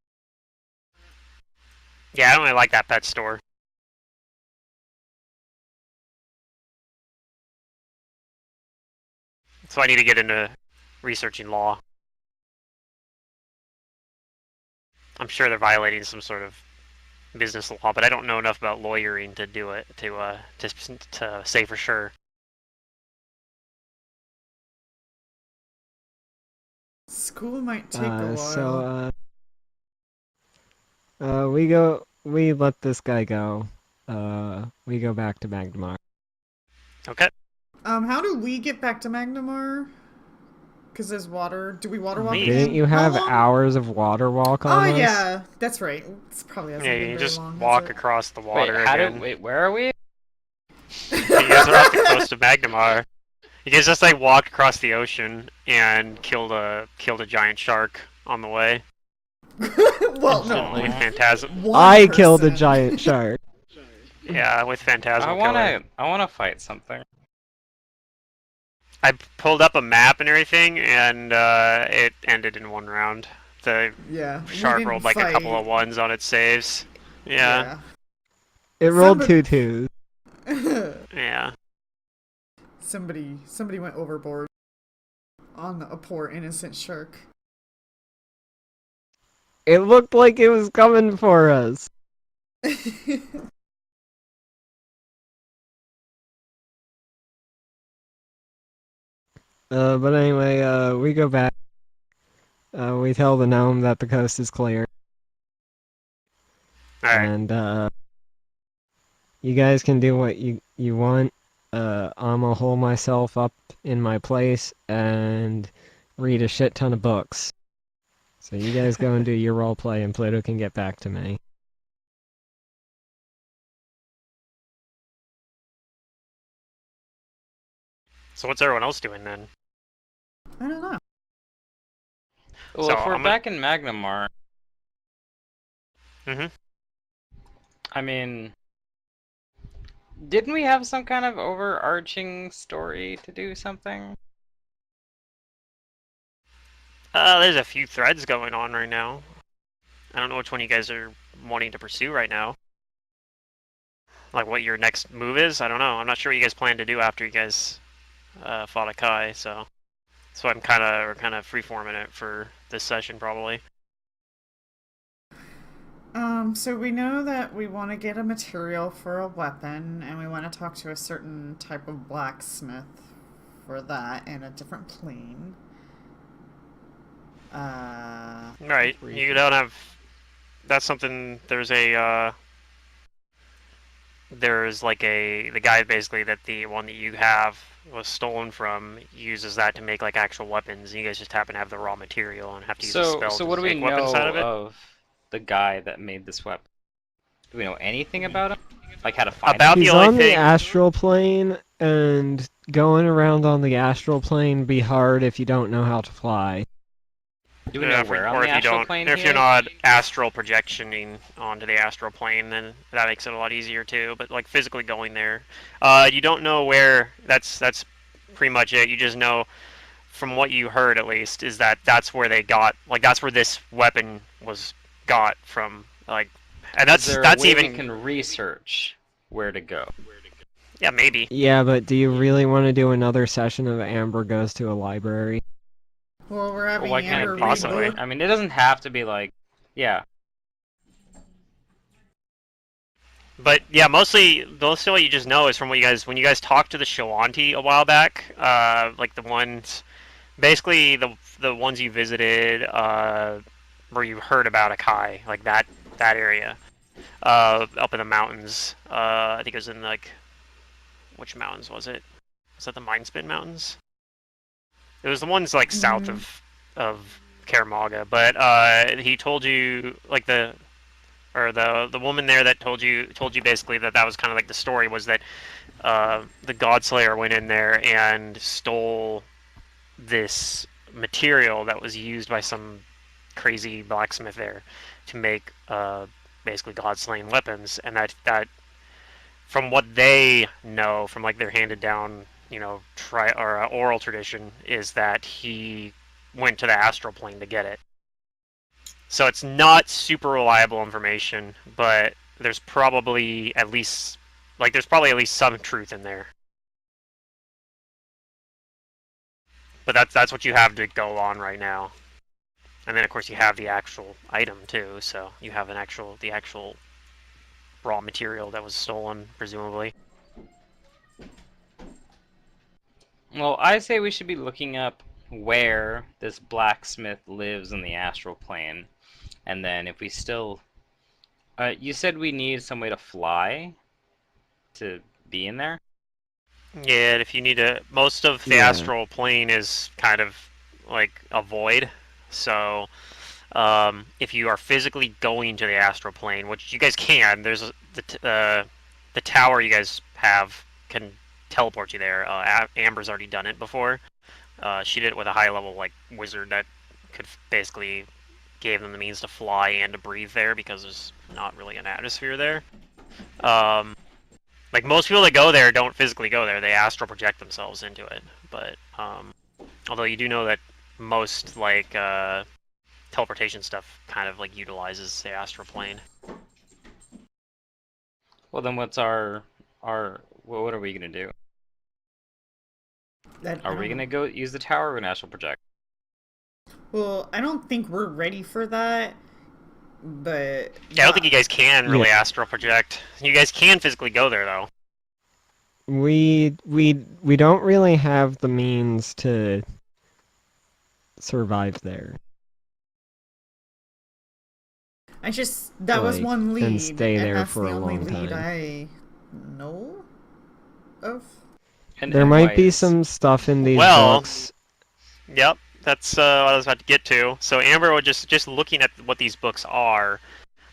Yeah, I don't really like that pet store. So I need to get into researching law. I'm sure they're violating some sort of business law, but I don't know enough about lawyering to do it to say for sure. School might take a while. We let this guy go. We go back to Magdamar. Okay. How do we get back to Magnamar? Because there's water. Do we water walk Me. again? Didn't you How have long? hours of water walk on Oh us? yeah, that's right. It's probably hasn't Yeah, been you very just long, has walk it? across the water again. Wait, where are we? You guys are off the coast of Magnamar. You guys just like walked across the ocean and killed a giant shark on the way. Well, With no. Phantasm. One I killed a person. giant shark. Yeah, with Phantasm. I wanna fight something. I pulled up a map and everything, and it ended in one round. The Yeah. we shark didn't rolled like a couple fight. of ones on its saves. Yeah. It rolled Somebody- 2 2s. Yeah. Somebody went overboard on a poor innocent shark. It looked like it was coming for us. But anyway, we go back. We tell the gnome that the coast is clear. Alright. And, you guys can do what you want. I'ma hole myself up in my place and read a shit ton of books. So you guys go and do your roleplay, and Pluto can get back to me. So what's everyone else doing then? I don't know. Well, So if we're I'm back in Magnamar, Mhm. I mean, didn't we have some kind of overarching story to do something? There's a few threads going on right now. I don't know which one you guys are wanting to pursue right now. like what your next move is. I don't know. I'm not sure what you guys plan to do after you guys fought a Kai. So I'm kind of freeforming it for this session probably. So we know that we want to get a material for a weapon, and we want to talk to a certain type of blacksmith for that in a different plane. Right. You don't have. That's something. There's like the guy basically that the one that you have was stolen from uses that to make like actual weapons. You guys just happen to have the raw material and have to use a spell So to what do we make weapons out know of it. of the guy that made this weapon? Do we know anything about him? Like how to find About him? the He's only on the thing. astral plane, and going around on the astral plane be hard if you don't know how to fly. Do we know where on the if you astral don't, plane if he you're is? not astral projectioning onto the astral plane, then that makes it a lot easier too. But like physically going there, you don't know where. That's pretty much it. You just know from what you heard at least is that that's where they got, like that's where this weapon was got from, like, and Is there a that's way even we can research where to go? yeah, maybe. Yeah, but do you really want to do another session of Amber goes to a library? Well, we're having Why can't Amber it be read possibly? book. I mean, it doesn't have to be like, yeah. But yeah, mostly what you just know is from what you guys, when you guys talked to the Shawanti a while back, like the ones, basically the ones you visited, where you heard about Akai, like that area, up in the mountains. I think it was in like, which mountains was it? Was that the Mindspin Mountains? It was the ones like south of Kaer Maga, but he told you like the woman there that told you basically that was kind of like the story was that the Godslayer went in there and stole this material that was used by some crazy blacksmith there to make basically God-slaying weapons, and that from what they know from like their handed down oral tradition is that he went to the astral plane to get it. So it's not super reliable information, but there's probably at least some truth in there. But that's what you have to go on right now. And then of course you have the actual item too, so you have the actual raw material that was stolen, presumably. Well, I say we should be looking up where this blacksmith lives in the astral plane. And then if we still... you said we need some way to fly to be in there? Yeah, if you need to, most of the Yeah. astral plane is kind of like a void. So, if you are physically going to the astral plane, which you guys can, there's the tower you guys have can teleport you there. Amber's already done it before. She did it with a high level like wizard that could basically gave them the means to fly and to breathe there because there's not really an atmosphere there. Like most people that go there don't physically go there; they astral project themselves into it. But although you do know that most like teleportation stuff kind of like utilizes the astral plane. Well, then what's our what are we gonna do? Are we gonna go use the tower or an astral project? Well, I don't think we're ready for that, but Yeah, I don't think you guys can really astral project. You guys can physically go there though. We don't really have the means to survive there. that was Like, one lead, and stay there that's for the a only long lead time. I know of. And There might be why is- some stuff in these Well, books. Yep, that's what I was about to get to. So Amber would just looking at what these books are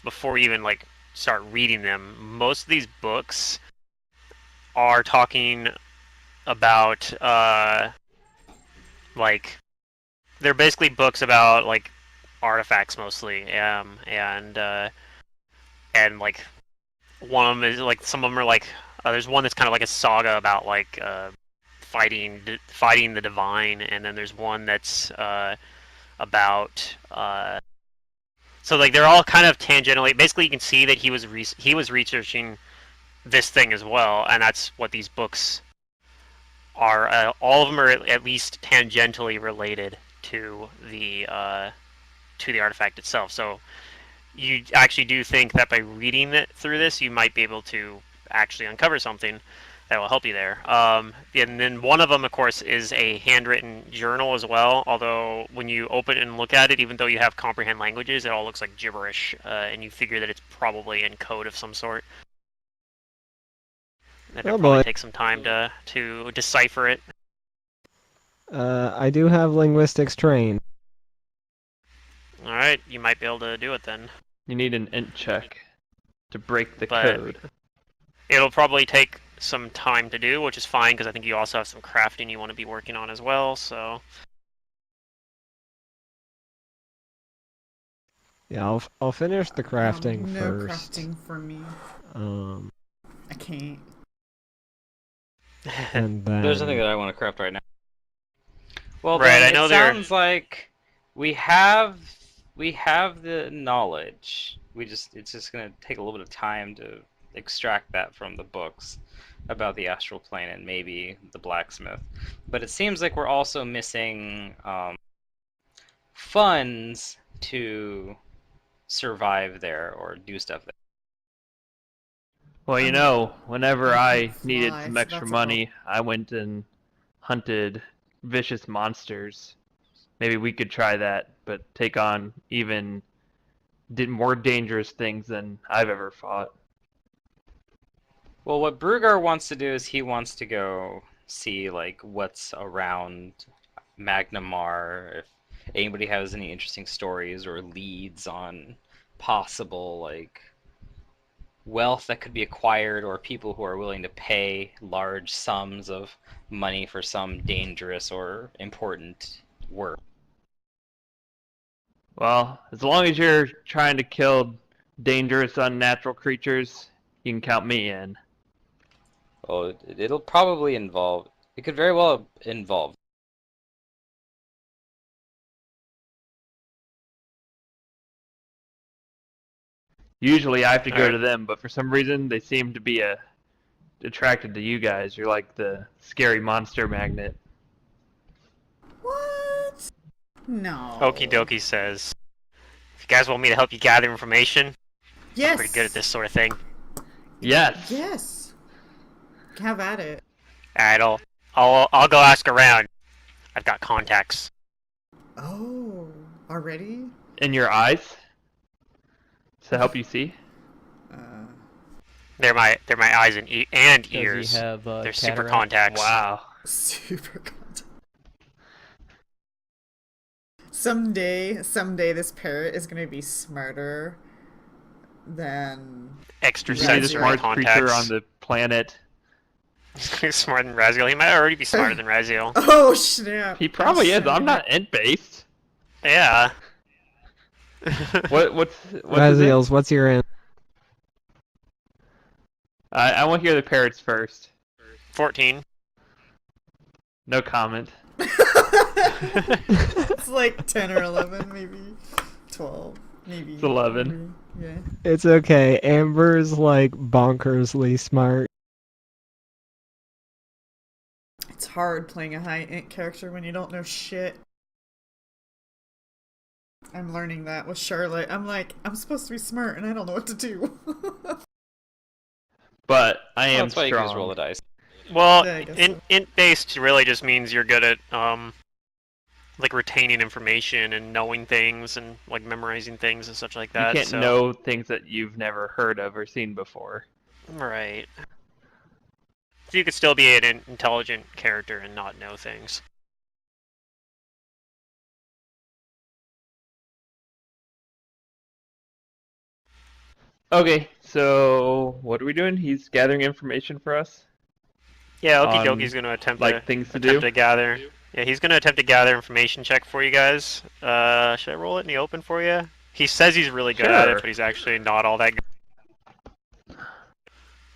before we even like start reading them. Most of these books are talking about like they're basically books about like artifacts mostly, and like one of them is like some of them are like there's one that's kind of like a saga about like fighting the divine, and then there's one that's about so like they're all kind of tangentially. Basically, you can see that he was researching this thing as well, and that's what these books are. All of them are at least tangentially related to the artifact itself. So you actually do think that by reading it through this, you might be able to actually uncover something that will help you there. And then one of them, of course, is a handwritten journal as well. Although when you open it and look at it, even though you have comprehend languages, it all looks like gibberish, and you figure that it's probably in code of some sort. And it'll probably take some time to decipher it. I do have linguistics trained. All right, you might be able to do it then. You need an int check to break the But- code. It'll probably take some time to do, which is fine because I think you also have some crafting you want to be working on as well. So Yeah, I'll finish the crafting no first. crafting for me. I can't. And then There's nothing that I want to craft right now. Well, Right, then I know it there- sounds like we have the knowledge. It's just gonna take a little bit of time to extract that from the books about the astral plane and maybe the blacksmith. But it seems like we're also missing funds to survive there or do stuff there. Well, you know, whenever I fly, needed so some extra that's a money, I went and hunted vicious monsters. Maybe we could try that, but take on even more dangerous things than I've ever fought. Well, what Brugar wants to do is he wants to go see like what's around Magnamar, if anybody has any interesting stories or leads on possible like wealth that could be acquired or people who are willing to pay large sums of money for some dangerous or important work. Well, as long as you're trying to kill dangerous, unnatural creatures, you can count me in. Oh, it'll probably involve. It could very well involve. Usually I have to go Alright. to them, but for some reason they seem to be attracted to you guys. You're like the scary monster magnet. What? No. Okie dokie says, if you guys want me to help you gather information, Yes. I'm pretty good at this sort of thing. Yes. Yes. Have at it. Alright, I'll go ask around. I've got contacts. Oh, already? In your eyes? To help you see? They're my eyes and Does ears. he have They're super cataract? contacts. Wow. Super content. Someday, this parrot is gonna be smarter than. Extrasensory He's the smartest contacts. creature on the planet. He's smarter than Raziel. He might already be smarter than Raziel. Oh snap! He probably is. I'm Snap. not int-based. Yeah. What's his int? Raziels, what's your end? I want to hear the parrots first. 14. No comment. It's like 10 or 11, maybe 12, maybe. It's 11. Yeah. It's okay. Amber's like bonkersly smart. It's hard playing a high int character when you don't know shit. I'm learning that with Charlotte. I'm like, I'm supposed to be smart and I don't know what to do. But I Well, am that's why you can just strong. roll the dice. Well, Yeah, I guess so. int-based really just means you're good at like retaining information and knowing things and like memorizing things and such like You that. can't so... know things that you've never heard of or seen before. Right. So you could still be an intelligent character and not know things. Okay, so what are we doing? He's gathering information for us? Yeah, Okie On, Dokie's going to attempt things to attempt do? to gather. Yeah, he's going to attempt to gather information check for you guys. Should I roll it in the open for you? He says he's really good at it, Sure. but he's actually not all that good.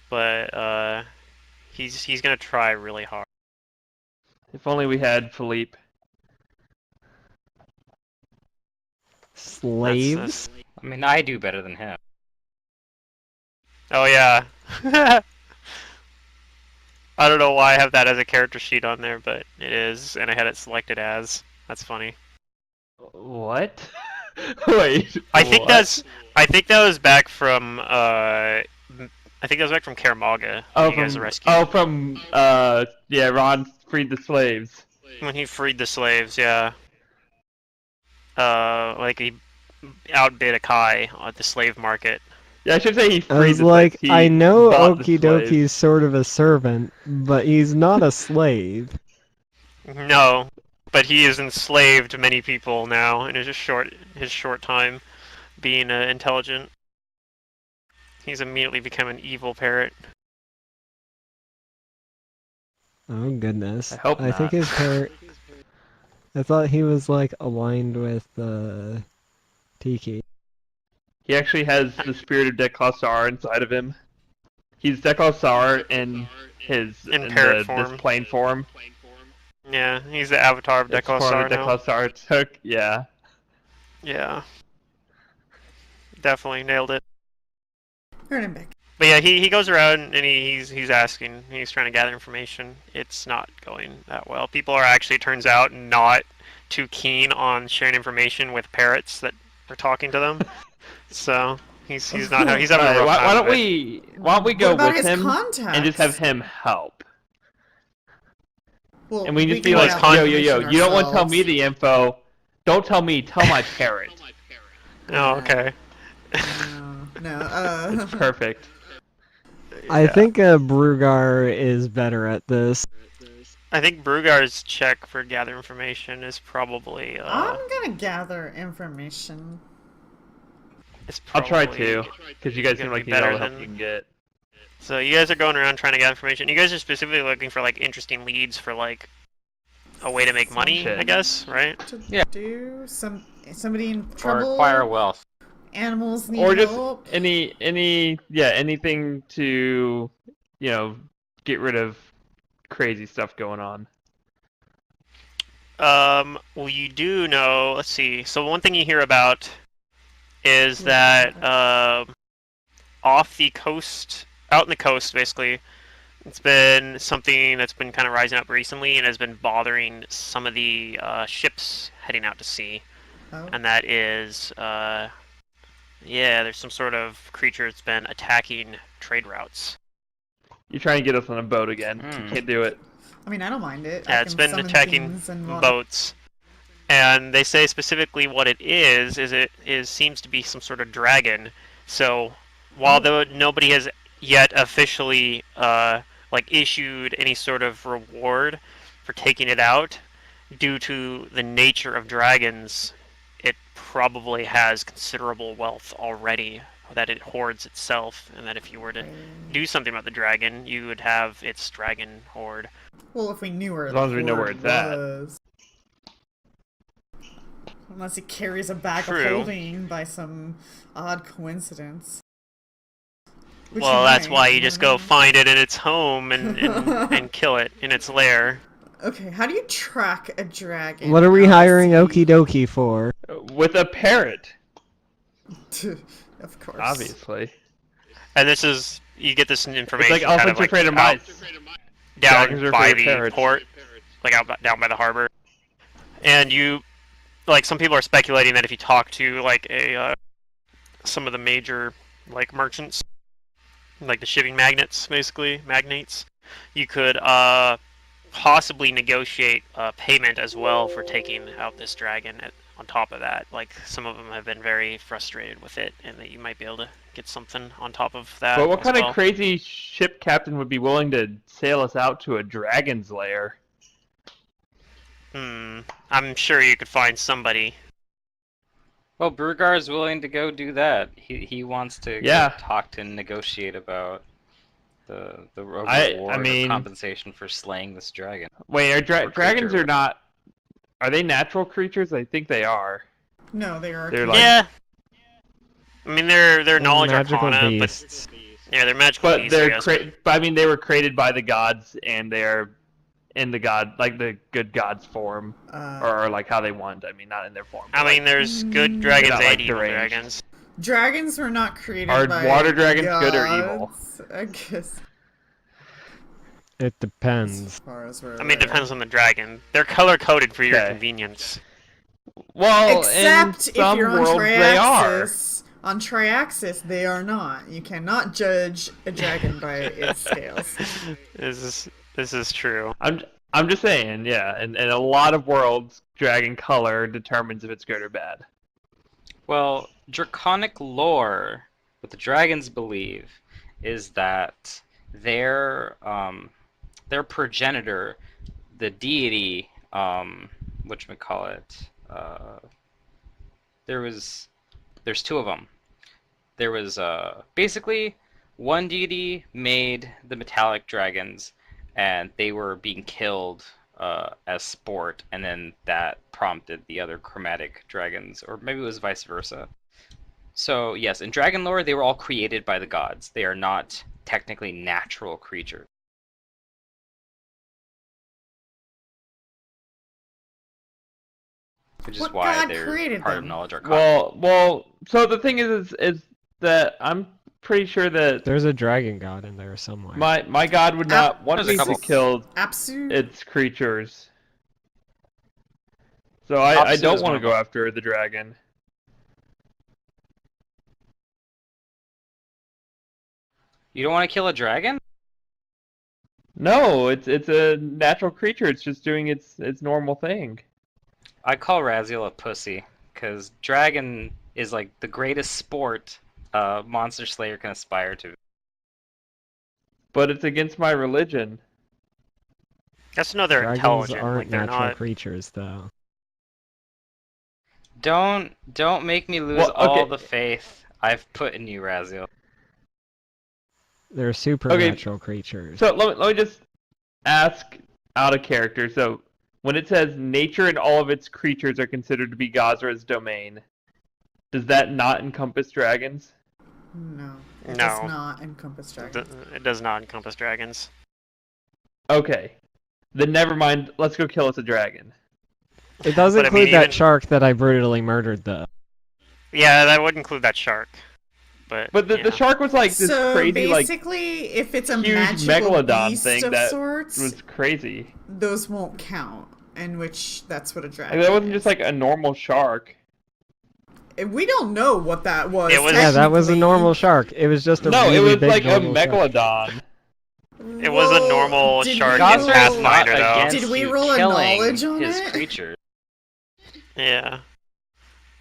But he's going to try really hard. If only we had Philippe. Slaves? I mean, I do better than him. Oh yeah. I don't know why I have that as a character sheet on there, but it is, and I had it selected as. That's funny. What? Wait. I think what? that was back from I think that was back from Kaer Maga when you guys rescued. Yeah, Ron freed the slaves. When he freed the slaves, yeah. Like he outbid a Kai at the slave market. Yeah, I should say he I freed was the like, slaves. He I know bought the Okie slaves. Dokie's sort of a servant, but he's not a slave. No, but he has enslaved many people now in his short time being intelligent. He's immediately become an evil parrot. Oh goodness. I hope I think not. his parent. I thought he was like aligned with Tiki. He actually has the spirit of Deklasar inside of him. He's Deklasar in Parrot form. this plane form. Yeah, he's the avatar of It's form Deklasar that now. Deklasar took. Yeah. Yeah. Definitely nailed it. Turn him back. But yeah, he goes around and he's asking, he's trying to gather information. It's not going that well. People are actually, turns out, not too keen on sharing information with parrots that are talking to them. So he's having a rough time. Why don't of it. we go What about with his him contacts? and just have him help? Well, And we just can be like, gather yo, information you don't want to tell ourselves. me the info. Don't tell me, tell my parrot. Oh, okay. No. It's perfect. I think Brugar is better at this. I think Brugar's check for gather information is probably. I'm gonna gather information. I'll try to, because you guys seem gonna like be you need all better the help than- you can get. So you guys are going around trying to gather information. You guys are specifically looking for like interesting leads for like a way to make money, Shit. I guess, right? To Yeah. do somebody in Or trouble. acquire wealth. Animals need Or just help. anything to, get rid of crazy stuff going on. Well, you do know. Let's see. So one thing you hear about is that off the coast, out in the coast, basically, it's been something that's been kind of rising up recently and has been bothering some of the ships heading out to sea, Oh. and that is, there's some sort of creature that's been attacking trade routes. You're trying to get us on a boat again. Hmm. You can't do it. I mean, I don't mind it. Yeah, I it's can been summon attacking things and boats. And they say specifically what it is seems to be some sort of dragon. So while nobody has yet officially issued any sort of reward for taking it out, due to the nature of dragons, it probably has considerable wealth already that it hoards itself, and that if you were to do something about the dragon, you would have its dragon hoard. Well, if we knew where As long as we know where it's at. was. Unless he carries a bag True. of holding by some odd coincidence. Which Well, he that's might, why you just go know. find it in its home and kill it in its lair. Okay, how do you track a dragon? What are we out at hiring sea? Okie Dokie for? With a parrot, Of course. obviously. And this is, you get this It's information like kind elephants of are like afraid of out mice. down Dragons are by afraid of the parrots. port, like down by the harbor. And you, like, some people are speculating that if you talk to like some of the major like merchants, like the shipping magnates, you could possibly negotiate payment as well for taking out this dragon. On top of that, like, some of them have been very frustrated with it, and that you might be able to get something on top of that. But what as kind well. of crazy ship captain would be willing to sail us out to a dragon's lair? I'm sure you could find somebody. Well, Brugar is willing to go do that. He wants to Yeah. go talk to and negotiate about the reward I mean- or compensation for slaying this dragon. Wait, are Or dragons creature. are not? Are they natural creatures? I think they are. No, they are. They're like- Yeah. I mean, they're knowledge Magical arcana, beasts. but yeah, they're magical But beasts. I they're guess, but I mean, they were created by the gods, and they're in the the good gods form, or like how they want. I mean, not in their form. I mean, there's good dragons not, like, and evil deranged. dragons. Dragons were not created Are by water dragons good or evil? gods, I guess. It As depends. far as we're I mean, it aware. depends on the dragon. They're color coded for your Okay. convenience. Well, Except in if some you're on worlds they are. Triaxis. On Triaxis, they are not. You cannot judge a dragon by its scales. This is true. I'm just saying, yeah. In a lot of worlds, dragon color determines if it's good or bad. Well, draconic lore, what the dragons believe, is that their progenitor, the deity, whatchamacallit, there's two of them. There was basically one deity made the metallic dragons, and they were being killed as sport, and then that prompted the other chromatic dragons, or maybe it was vice versa. So yes, in dragon lore, they were all created by the gods. They are not technically natural creatures. Which is What why god they're created part of them? knowledge arcana. Well. So the thing is that I'm pretty sure that There's a dragon god in there somewhere. my god would not want There's a me to couple. kill Apsu? its creatures. So I Apsu don't is want one to of go them. after the dragon. You don't want to kill a dragon? No, it's a natural creature. It's just doing its normal thing. I call Raziel a pussy, because dragon is like the greatest sport a monster slayer can aspire to. But it's against my religion. Just know they're Dragons intelligent. aren't Like they're natural not. creatures, though. Don't make me lose Well, all okay. the faith I've put in you, Raziel. They're supernatural creatures. So let me just ask out of character. So when it says nature and all of its creatures are considered to be Gazra's domain, does that not encompass dragons? No. It No. does not encompass dragons. It does not encompass dragons. Okay. Then never mind. Let's go kill us a dragon. It does But I include mean, that even- shark that I brutally murdered, though. Yeah, that would include that shark. But But the yeah. shark was like this So crazy, like basically, if it's a huge magical megalodon beast thing of that sorts, was crazy. those won't count. In which that's what a dragon. Like, that wasn't is. just like a normal shark. We don't know what that was. It was- Yeah, that was a technically. normal shark. It was just a No, really it was big like a normal shark. megalodon. It was a normal did shark we in roll- Pathfinder, though. Against Did we you roll a killing knowledge on his it? creatures. Yeah.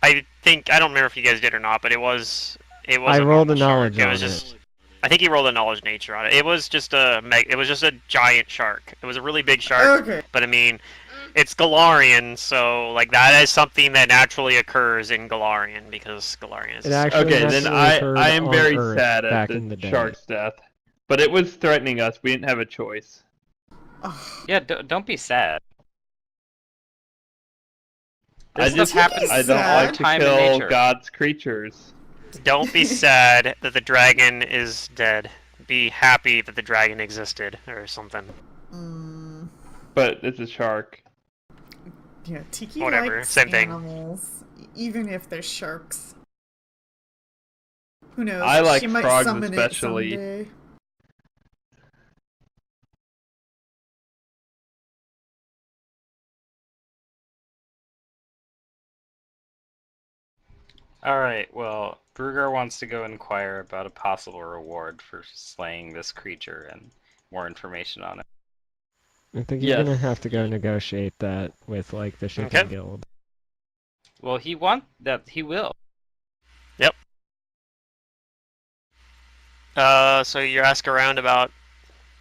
I don't remember if you guys did or not, but it was I a rolled a normal shark. knowledge It on was it. just I think he rolled a knowledge nature on it. It was just a giant shark. It was a really big shark, Okay. but I mean, it's Galarian, so like that is something that naturally occurs in Galarian because Galarian is It actually Okay, then naturally occurred I am on very Earth sad at back in the the day. shark's death. But it was threatening us. We didn't have a choice. Ugh. Yeah, don't be sad. I This just stuff happens I don't sad. like to time in kill nature. God's creatures. Don't be sad that the dragon is dead. Be happy that the dragon existed or something. But it's a shark. Yeah, Tiki Whatever, likes same thing. animals, even if they're sharks. Who knows? I like she might frogs summon especially. It someday. Alright, well, Bruger wants to go inquire about a possible reward for slaying this creature and more information on it. I think you're gonna Yes. have to go negotiate that with like the shipping Okay. guild. Well, he will. So you ask around about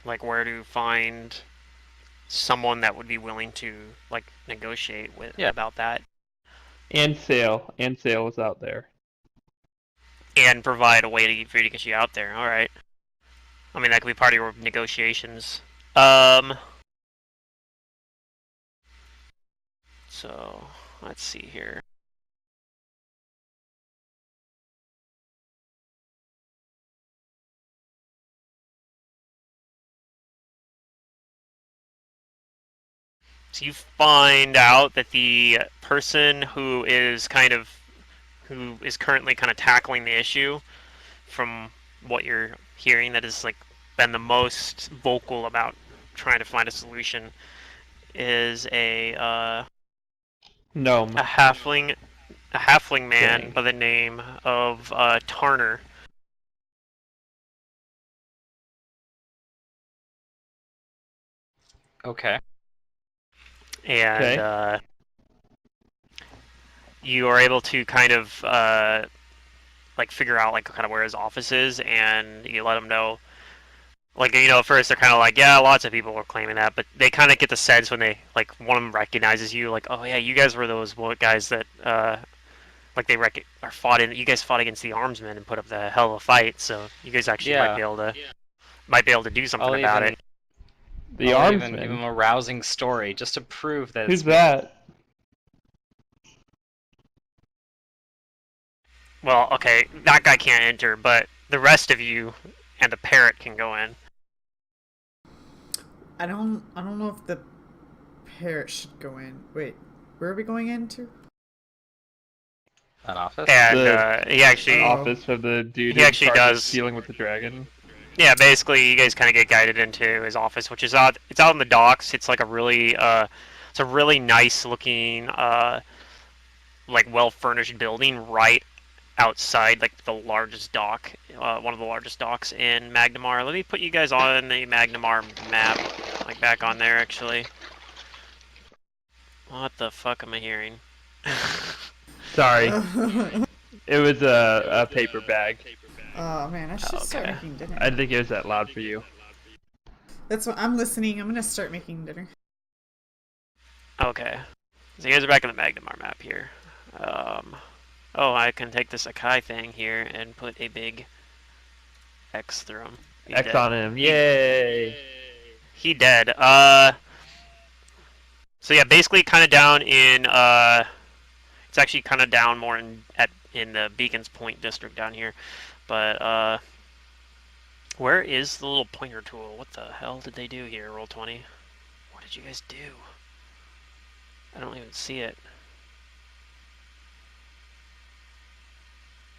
like where to find someone that would be willing to like negotiate with Yeah. about that And Sail. And Sail is out there. and provide a way for you to get you out there. All right. I mean that could be part of your negotiations. So let's see here. So you find out that the person who is currently kind of tackling the issue, from what you're hearing, that has like been the most vocal about trying to find a solution, is Gnome. a halfling man Dang. by the name of Tarner. Okay. And Okay. you are able to kind of like figure out like kind of where his office is, and you let him know. Like, you know, at first they're kind of like, yeah, lots of people were claiming that, but they kind of get the sense when they like one of them recognizes you, like, oh yeah, you guys were those guys that like they or fought in. You guys fought against the armsmen and put up the hell of a fight, so you guys actually Yeah. might be able to do something about it. The I'll even give him Armsman. a rousing story just to prove that Who's it's that? Well, okay, that guy can't enter, but the rest of you and the parrot can go in. I don't know if the parrot should go in. Wait, where are we going into? an office. And The he actually, office of the dude He in actually charge of does. dealing with the dragon. yeah, basically you guys kind of get guided into his office, which is out. It's out in the docks. It's like a really, it's a really nice looking, like well furnished building right outside like the largest dock, one of the largest docks in Magnamar. Let me put you guys on the Magnamar map, like back on there actually. What the fuck am I hearing? Sorry, it was a paper bag. Oh man, I should start Okay. making dinner. I didn't think it was that loud for you. That's what I'm listening. I'm gonna start making dinner. Okay, so you guys are back on the Magnamar map here. Oh, I can take this Akai thing here and put a big X through him. He's X dead. on him. Yay! He dead. So yeah, basically kind of down in it's actually kind of down more in the Beacons Point district down here, but where is the little pointer tool? What the hell did they do here? Roll20. What did you guys do? I don't even see it.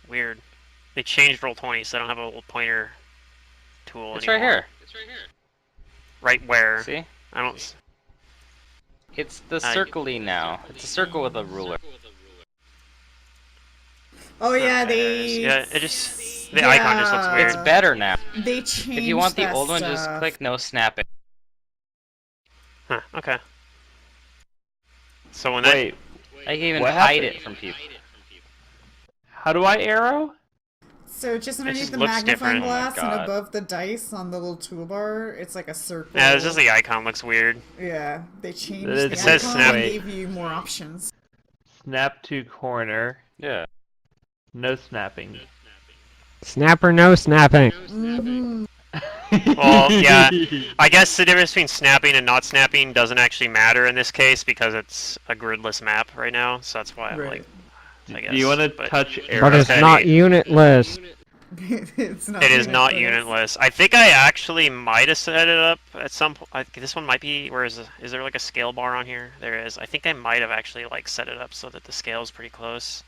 Weird. They changed Roll20, so I don't have a little pointer tool It's anymore. right here. Right where? See? I don't. It's the circle-y now. It's a circle with a ruler. Oh yeah, Okay, they. yeah, it just the icon just looks weird. It's better now. They changed. If you want the that old one, just stuff. click no snapping. Huh, okay. So when that Wait, I can even What hide happened? it from people. how do I arrow? So just underneath just the looks magnifying different. glass Oh my and God. above the dice on the little toolbar, it's like a circle. Yeah, it's just the icon looks weird. Yeah, they changed It the says icon snap. and gave you more options. Snap to corner. Yeah. No snapping. Snapper, no snapping. Mm-hmm. Well, yeah. I guess the difference between snapping and not snapping doesn't actually matter in this case because it's a gridless map right now, so that's why I'm Right. like, I guess. Do you want to but touch arrow? But it's Okay. not unitless. It's not. It is not unitless. unitless. I think I actually might have set it up at some point. This one might be. Where is there like a scale bar on here? There is. I think I might have actually like set it up so that the scale is pretty close.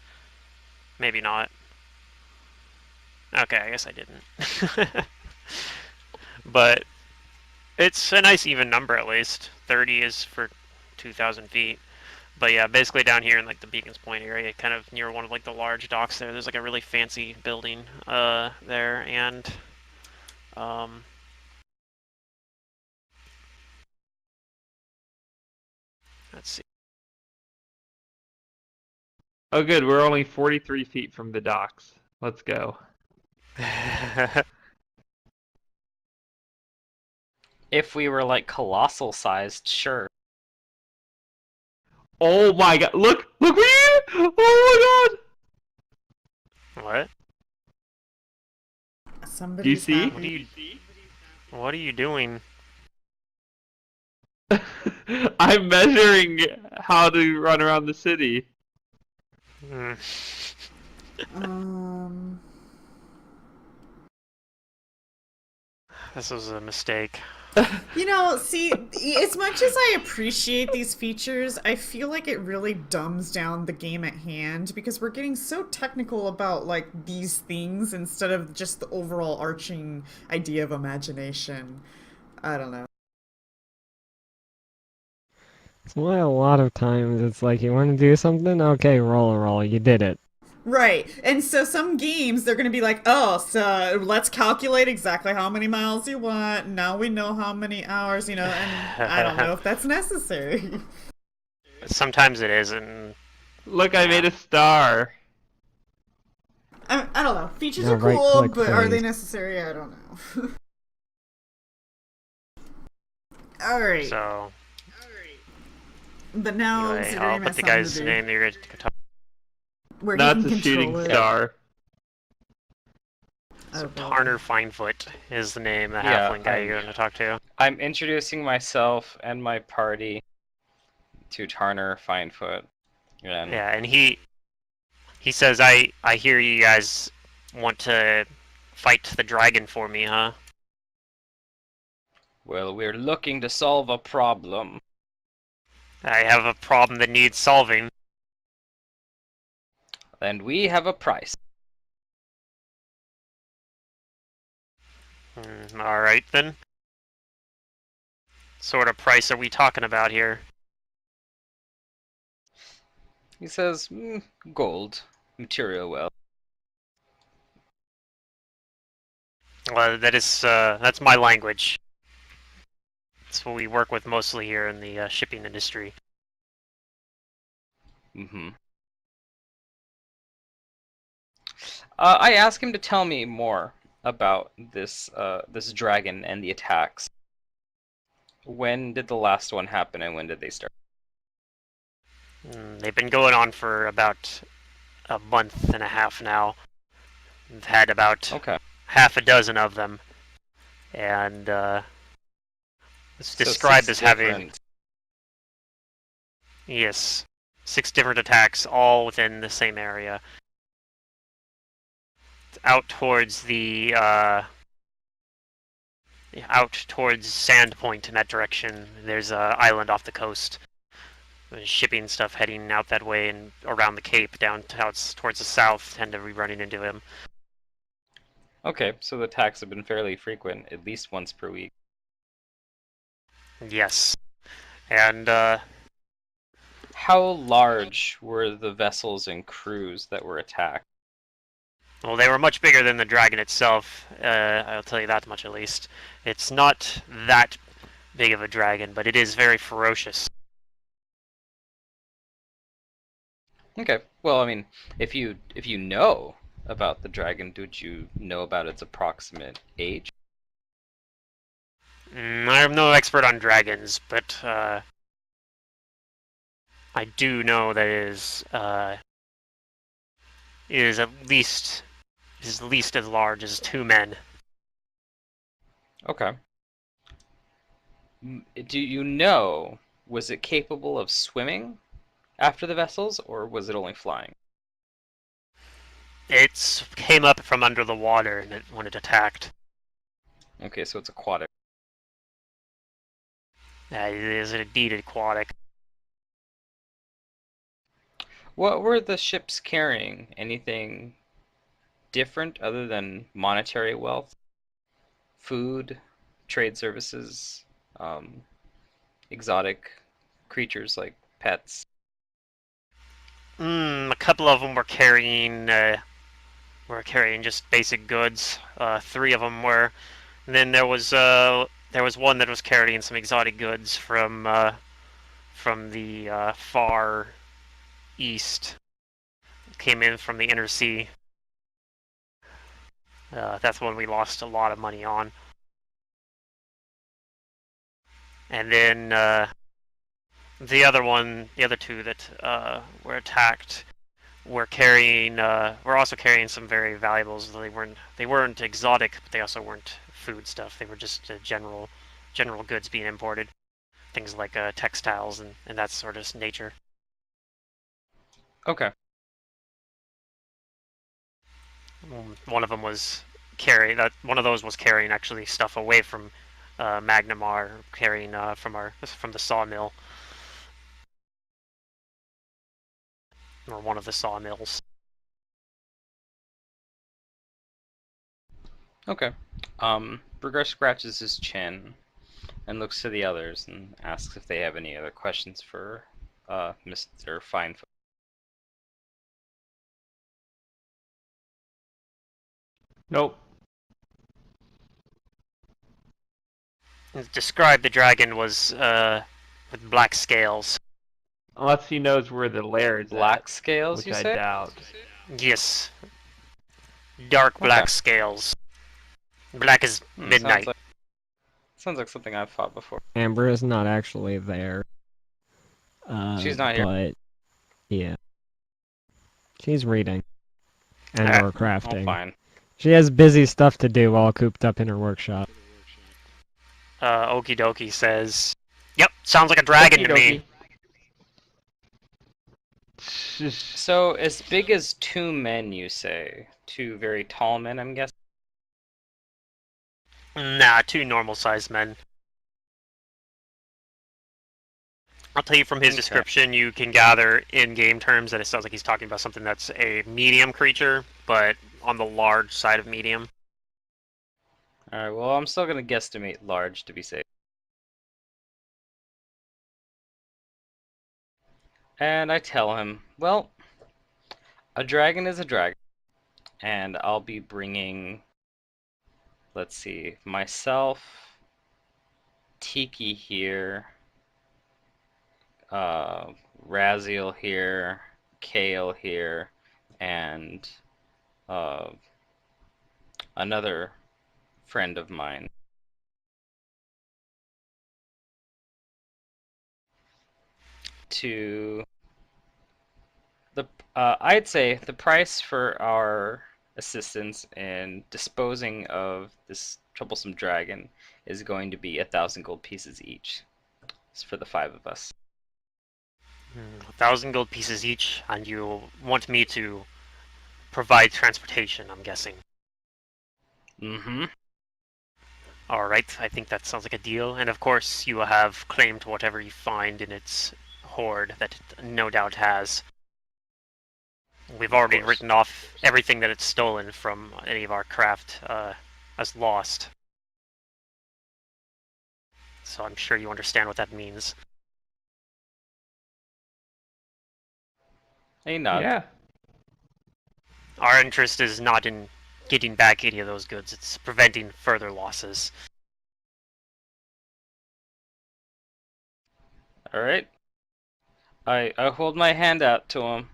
Maybe not. Okay, I guess I didn't. But it's a nice even number at least. 30 is for 2,000 feet. But yeah, basically down here in like the Beacons Point area, kind of near one of like the large docks there's like a really fancy building there, and let's see. Oh, good. We're only 43 feet from the docks. Let's go. If we were like colossal sized, sure. Oh my god! Look! Look where you! Oh What? Somebody's see? happy. What are you doing? my god! I'm measuring how to run around the city. Hmm. This was a mistake. You know, see, as much as I appreciate these features, I feel like it really dumbs down the game at hand because we're getting so technical about like these things instead of just the overall arching idea of imagination. I don't know. That's why a lot of times it's like you want to do something, okay, roll a roll, you did it. Right. And so some games, they're going to be like, oh, so let's calculate exactly how many miles you want. Now we know how many hours, and I don't know if that's necessary. Sometimes it is, and Look, I made a star. I don't know. Features Now are cool, right-click, but are they please. necessary? I don't know. All right. so But now anyway, Zagreem I'll has put the something guy's to do name that you're going to talk. where Now he it's can a shooting control it. star. So Oh, boy. Tarner Finefoot is the name, the Yeah, halfling guy I'm- you're going to talk to. I'm introducing myself and my party to Tarner Finefoot. And Yeah, and he says, I hear you guys want to fight the dragon for me, huh? well, we're looking to solve a problem. I have a problem that needs solving. And we have a price. Alright then. Sort of price are we talking about here? He says, gold. Material well. Well, that's my language. That's what we work with mostly here in the shipping industry. Mm-hmm. I ask him to tell me more about this dragon and the attacks. When did the last one happen, and when did they start? They've been going on for about a month and a half now. We've had about Okay. half a dozen of them, and it's So described 6 as having, different. yes, 6 different attacks, all within the same area. Out towards the out towards Sandpoint in that direction. There's a island off the coast. There's shipping stuff heading out that way and around the Cape down towards the south tend to be running into him. Okay, so the attacks have been fairly frequent, at least once per week. Yes, and How large were the vessels and crews that were attacked? well, they were much bigger than the dragon itself. I'll tell you that much at least. It's not that big of a dragon, but it is very ferocious. Okay. Well, I mean, if you know about the dragon, did you know about its approximate age? I'm no expert on dragons, but I do know that it is at least as large as 2 men. Okay. Do you know, was it capable of swimming after the vessels, or was it only flying? It came up from under the water when it attacked. Okay, so it's aquatic. It is indeed aquatic. What were the ships carrying? Anything different other than monetary wealth? Food, trade services, exotic creatures like pets? A couple of them were carrying just basic goods. 3 of them were. And then there was one that was carrying some exotic goods from the far east. Came in from the inner sea. That's one we lost a lot of money on. And then the other 2 that were attacked were also carrying some very valuables. They weren't exotic, but they also weren't food stuff. They were just general goods being imported, things like textiles and that sort of nature. Okay. One of them was one of those was carrying actually stuff away from Magnamar, carrying from the sawmill, or one of the sawmills. Okay. Burgar scratches his chin and looks to the others and asks if they have any other questions for Mr. Finefoot. Nope. Describe the dragon was with black scales. Unless he knows where the lair is Black at, scales, which you I say? doubt. Yes. Dark black Okay. scales. Black as midnight. Sounds like something I've fought before. Amber is not actually there. She's not here. But yeah, she's reading and Ah, or Oh, crafting. fine. She has busy stuff to do while cooped up in her workshop. Okie dokie says, "Yep, sounds like a dragon to me." So, as big as 2 men, you say? 2 very tall men, I'm guessing? Nah, 2 normal-sized men. I'll tell you from his Okay. description, you can gather in game terms that it sounds like he's talking about something that's a medium creature, but on the large side of medium. Alright, well, I'm still gonna guesstimate large to be safe. And I tell him, well, a dragon is a dragon. And I'll be bringing, let's see, myself, Tiki here, Raziel here, Kael here, and another friend of mine. To the I'd say the price for our assistance in disposing of this troublesome dragon is going to be 1,000 gold pieces each. It's for the 5 of us. 1,000 gold pieces each, and you want me to provide transportation, I'm guessing. Mm-hmm. Alright, I think that sounds like a deal. And of course, you will have claim to whatever you find in its hoard that it no doubt has. We've already course. written off everything that it's stolen from any of our craft as lost. So I'm sure you understand what that means. Hey, nod. Yeah. Our interest is not in getting back any of those goods, it's preventing further losses. Alright. I hold my hand out to him.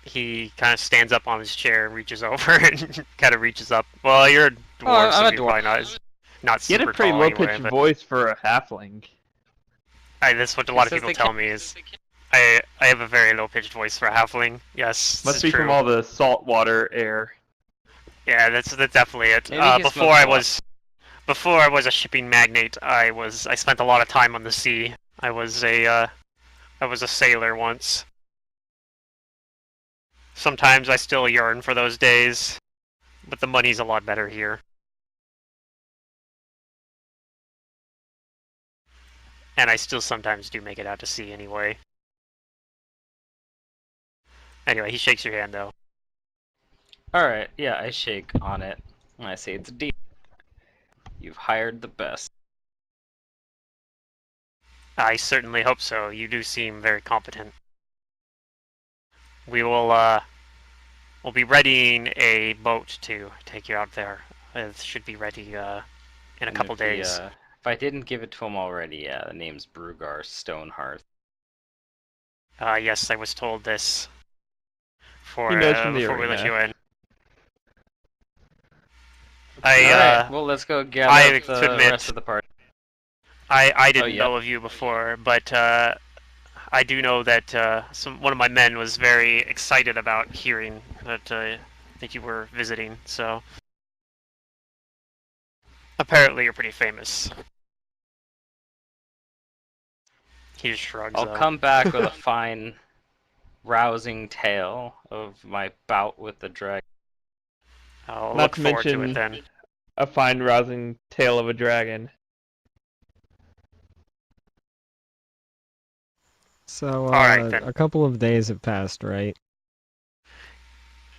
He kind of stands up on his chair and reaches over and kind of reaches up. Well, you're a dwarf, so I'm a you're dwarf. probably not He had super a pretty tall low-pitched anyway, but voice for a halfling. that's what a lot of says people they tell can't- me is I have a very low-pitched voice for a halfling. Yes, this Must is be true. from all the saltwater air. Yeah, that's definitely it. Maybe he Before smokes I a lot. was a shipping magnate, I spent a lot of time on the sea. I was a sailor once. Sometimes I still yearn for those days, but the money's a lot better here. And I still sometimes do make it out to sea anyway. Anyway, he shakes your hand though. Alright, yeah, I shake on it. And I say it's a deal. You've hired the best. I certainly hope so. You do seem very competent. We'll be readying a boat to take you out there. It should be ready in a And couple days. If I didn't give it to him already, yeah, the name's Brugar Stonehearth. Yes, I was told this for He knows from the before we let arena. you in. Alright, well, let's go gather I up the to admit- rest of the party. I didn't yeah. know of you before, but I do know that one of my men was very excited about hearing that you were visiting. So apparently you're pretty famous. He just shrugs. I'll though. come back with a fine, rousing tale of my bout with the dragon. I'll Not look to forward to it mention- then. A fine, rousing tale of a dragon. So, Alright, then. a couple of days have passed, right?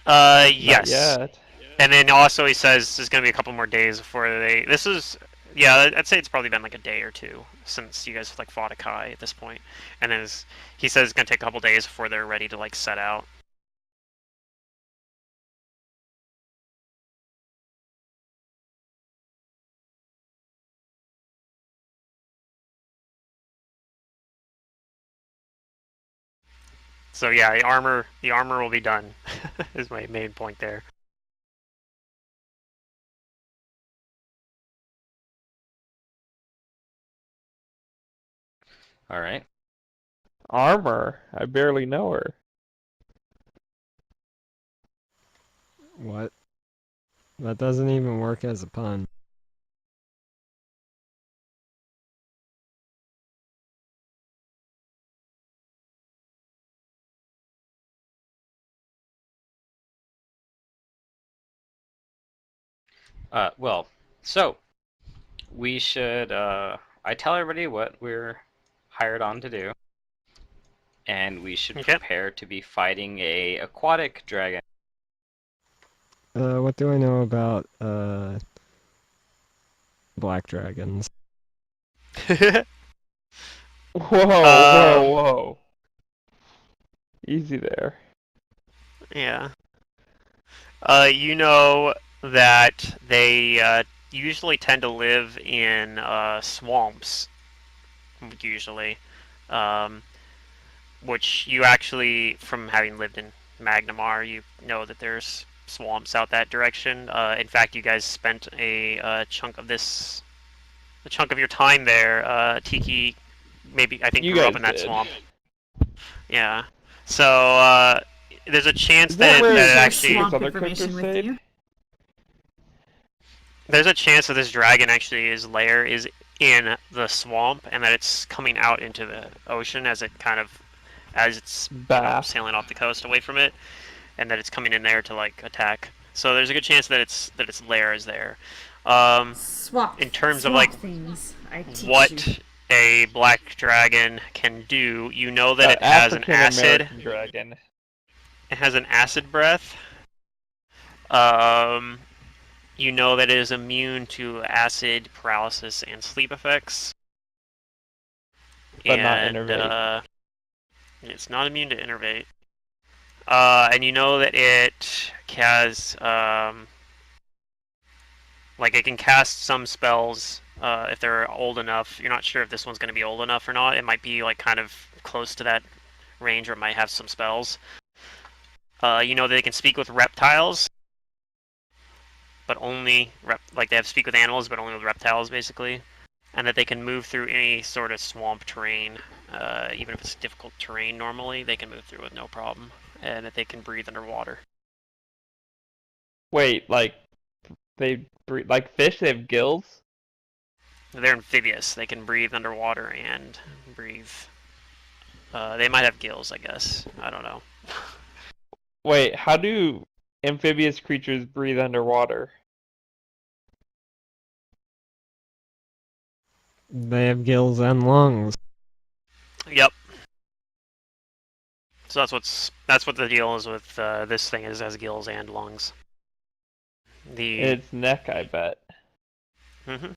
Not Yes. yet. And then also he says there's gonna be a couple more days before they. This is, yeah, I'd say it's probably been like a day or two since you guys like fought a Kai at this point. And then he says it's gonna take a couple days before they're ready to like set out. So yeah, the armor will be done. Is my main point there. All right. Armor. I barely know her. What? That doesn't even work as a pun. Well, so we should. I tell everybody what we're hired on to do, and we should Okay. prepare to be fighting a aquatic dragon. What do I know about black dragons? Whoa, Um, whoa. Easy there. Yeah. You know that they usually tend to live in swamps, usually. Um, which you actually, from having lived in Magnamar, you know that there's swamps out that direction. In fact, you guys spent a chunk of your time there. Tiki, maybe I think You grew up guys in that did. swamp. Yeah. So there's a chance Is that that where that it Share actually swamp other information characters with stayed? you. there's a chance that this dragon actually his lair is in the swamp and that it's coming out into the ocean as it's Bath. sailing off the coast away from it, and that it's coming in there to like attack. So there's a good chance that its lair is there. In terms of like things. I teach you. what a black dragon can do, you know that it has an African acid. American dragon. It has an acid breath. Um, you know that it is immune to acid, paralysis, and sleep effects. But not And innervate. it's not immune to innervate. And you know that it has like it can cast some spells if they're old enough. You're not sure if this one's going to be old enough or not. It might be like kind of close to that range, or it might have some spells. You know that they can speak with reptiles, but only like they have speak with animals, but only with reptiles, basically. And that they can move through any sort of swamp terrain, even if it's difficult terrain. Normally, they can move through with no problem, and that they can breathe underwater. Wait, like they breathe like fish? They have gills? They're amphibious. They can breathe underwater and breathe. They might have gills, I guess. I don't know. Wait, how do amphibious creatures breathe underwater? They have gills and lungs. Yep. So that's what the deal is with this thing is has gills and lungs. Its neck, I bet. Mhm.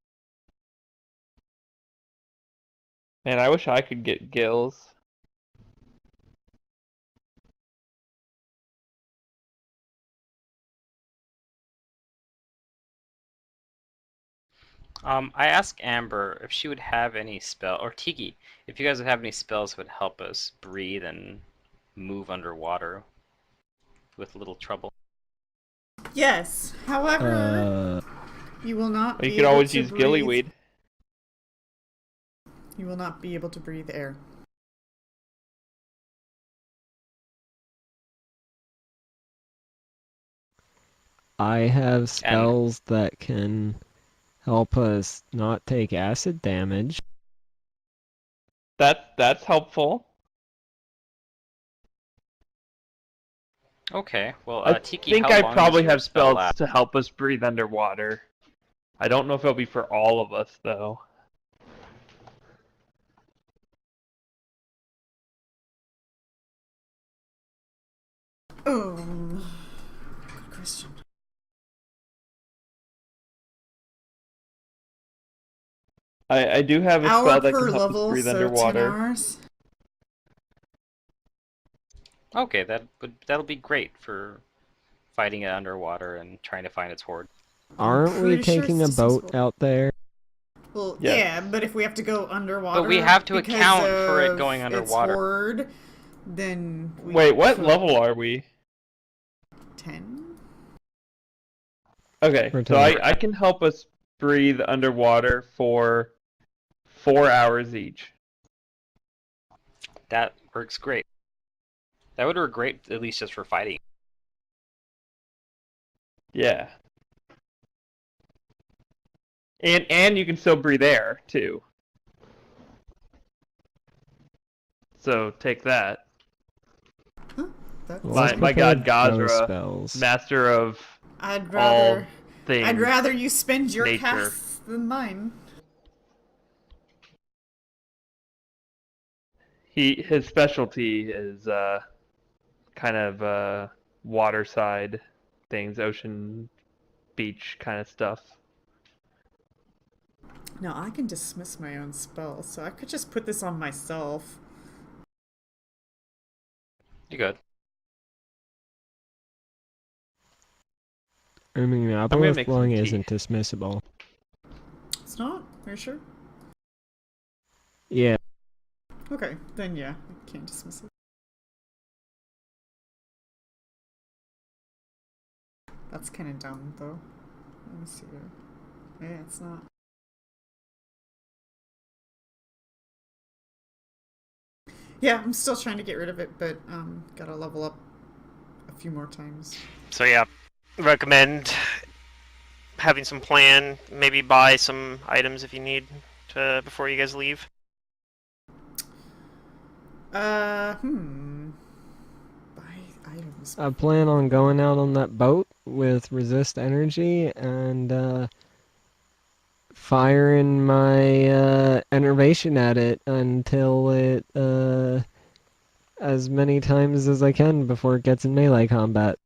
Man, I wish I could get gills. I asked Amber if she would have any spell, or Tiki, if you guys would have any spells that would help us breathe and move underwater with little trouble. Yes. However, you will not You be could able always to use breathe. gillyweed. You will not be able to breathe air. I have spells that can help us not take acid damage. That's helpful. Okay, well, I Tiki, think how I long does probably your have spell spells last? to help us breathe underwater. I don't know if it'll be for all of us though. Good question. I do have a Hour spell that per can help us level, breathe so 10 underwater. hours. Okay, that'll be great for fighting it underwater and trying to find its hoard. Aren't we pretty sure taking it's a boat dismissible. out there? Well, Yes. yeah, but if we have to go underwater, But we have to because account for it of going its underwater. hoard, then we Wait, what could- level are we? 10? Okay, We're so ten. I can help us breathe underwater for 4 hours each. That works great. That would work great, at least just for fighting. Yeah. And you can still breathe air too. So take that. That's Well, let's My god, prepare those Gazra, spells. master of I'd all rather things. I'd rather you spend your nature. casts than mine. His specialty is kind of waterside things, ocean, beach kind of stuff. No, I can dismiss my own spell, so I could just put this on myself. You good? I mean, gonna Aboleth make some Lung tea. isn't dismissible. It's not? Are you sure? Yeah. Okay, then yeah, I can't dismiss it. That's kind of dumb, though. Let me see. Yeah, it's not. Yeah, I'm still trying to get rid of it, but gotta level up a few more times. So yeah, recommend having some plan. Maybe buy some items if you need to before you guys leave. Buy items. I plan on going out on that boat with resist energy and firing my enervation at it until it as many times as I can before it gets in melee combat.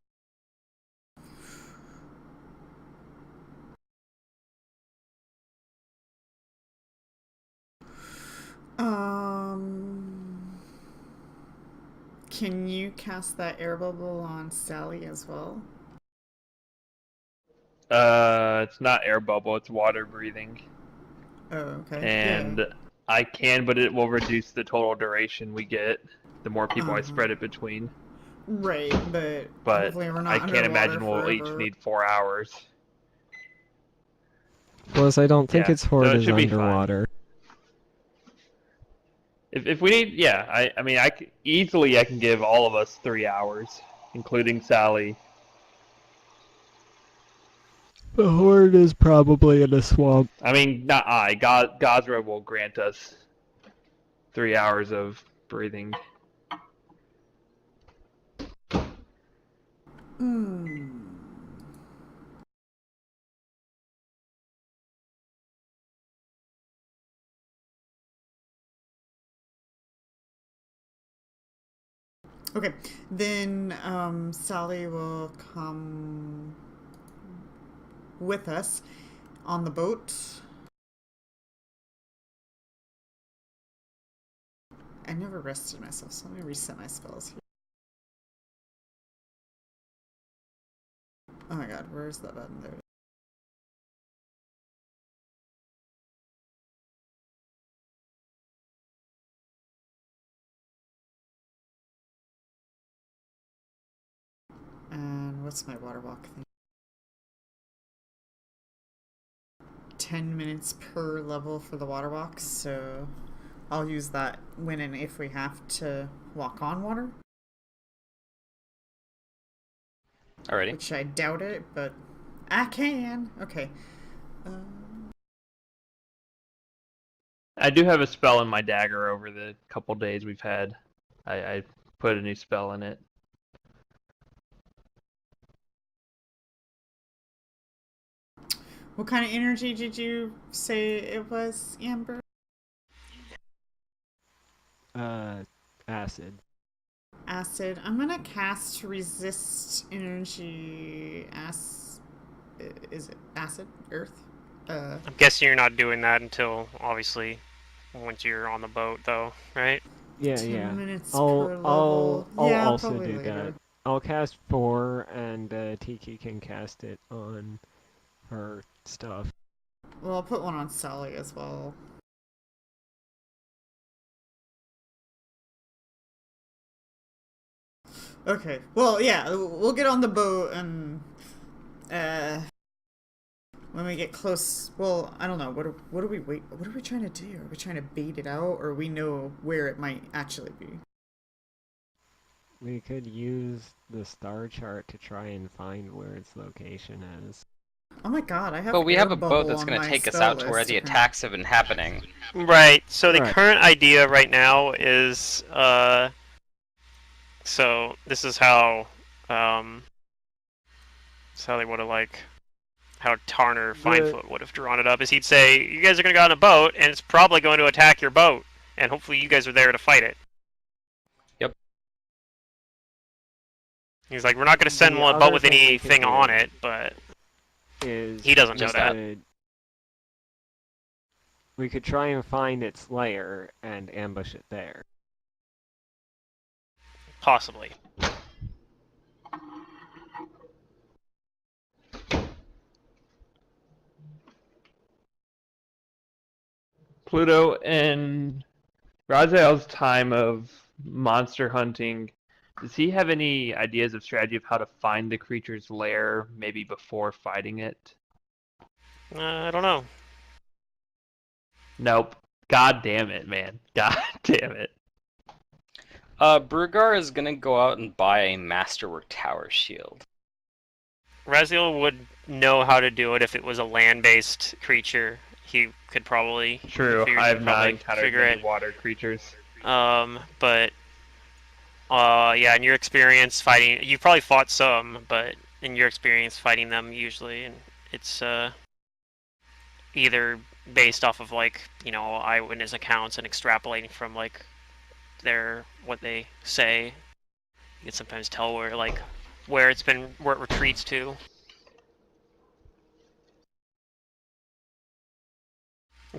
Can you cast that air bubble on Sally as well? It's not air bubble, it's water breathing. Oh, okay. And yeah. I can, but it will reduce the total duration we get the more people I spread it between. Right, but hopefully we're I not can't imagine underwater we'll each forever. need 4 hours. Plus, I don't think Yeah, its horde so it is should be fine. underwater. If we need, yeah, I mean, easily I can give all of us 3 hours, including Sally. The horde is probably in a swamp. I mean, not I. Gazra will grant us 3 hours of breathing. Okay, then Sally will come with us on the boat. I never rested myself, so let me reset my spells here. Oh my god, where's that button? There it is. And what's my water walk thing? 10 minutes per level for the water walk, so I'll use that when and if we have to walk on water. Alrighty. Which I doubt it, but I can. Okay. I do have a spell in my dagger over the couple days we've had. I put a new spell in it. What kind of energy did you say it was, Amber? Acid. Acid. I'm gonna cast resist energy. Is it acid? Earth? I'm guessing you're not doing that until, obviously, once you're on the boat, though, right? Yeah, 10 yeah. minutes per I'll level. Yeah, also probably do later. that. I'll cast 4, and Tiki can cast it on her stuff. Well, I'll put one on Sally as well. Okay. Well, yeah, we'll get on the boat and when we get close. Well, I don't know. What are we wait? What are we trying to do? Are we trying to bait it out, or we know where it might actually be? We could use the star chart to try and find where its location is. Oh my god, I have. But we air have a boat bubble that's on going to my take us spell out to where list, the apparently. attacks have been happening. Right. So the Right. current idea right now is, so this is how, this is how they would have how Tarner Finefoot would have drawn it up. Is he'd say, you guys are going to go on a boat, and it's probably going to attack your boat, and hopefully you guys are there to fight it. Yep. He's like, we're not going to send The one other boat with thing we anything could on do it, but is he doesn't know just that. We could try and find its lair and ambush it there. Possibly. Pluto, in Raziel's time of monster hunting, does he have any ideas of strategy of how to find the creature's lair, maybe before fighting it? I don't know. Nope. God damn it, man. God damn it. Brugar is going to go out and buy a Masterwork Tower Shield. Raziel would know how to do it if it was a land-based creature. He could probably. True, I have not encountered figure many it. water creatures. But yeah, in your experience fighting, you've probably fought some, but in your experience fighting them, usually, and it's either based off of eyewitness accounts and extrapolating from what they say. You can sometimes tell where it retreats to.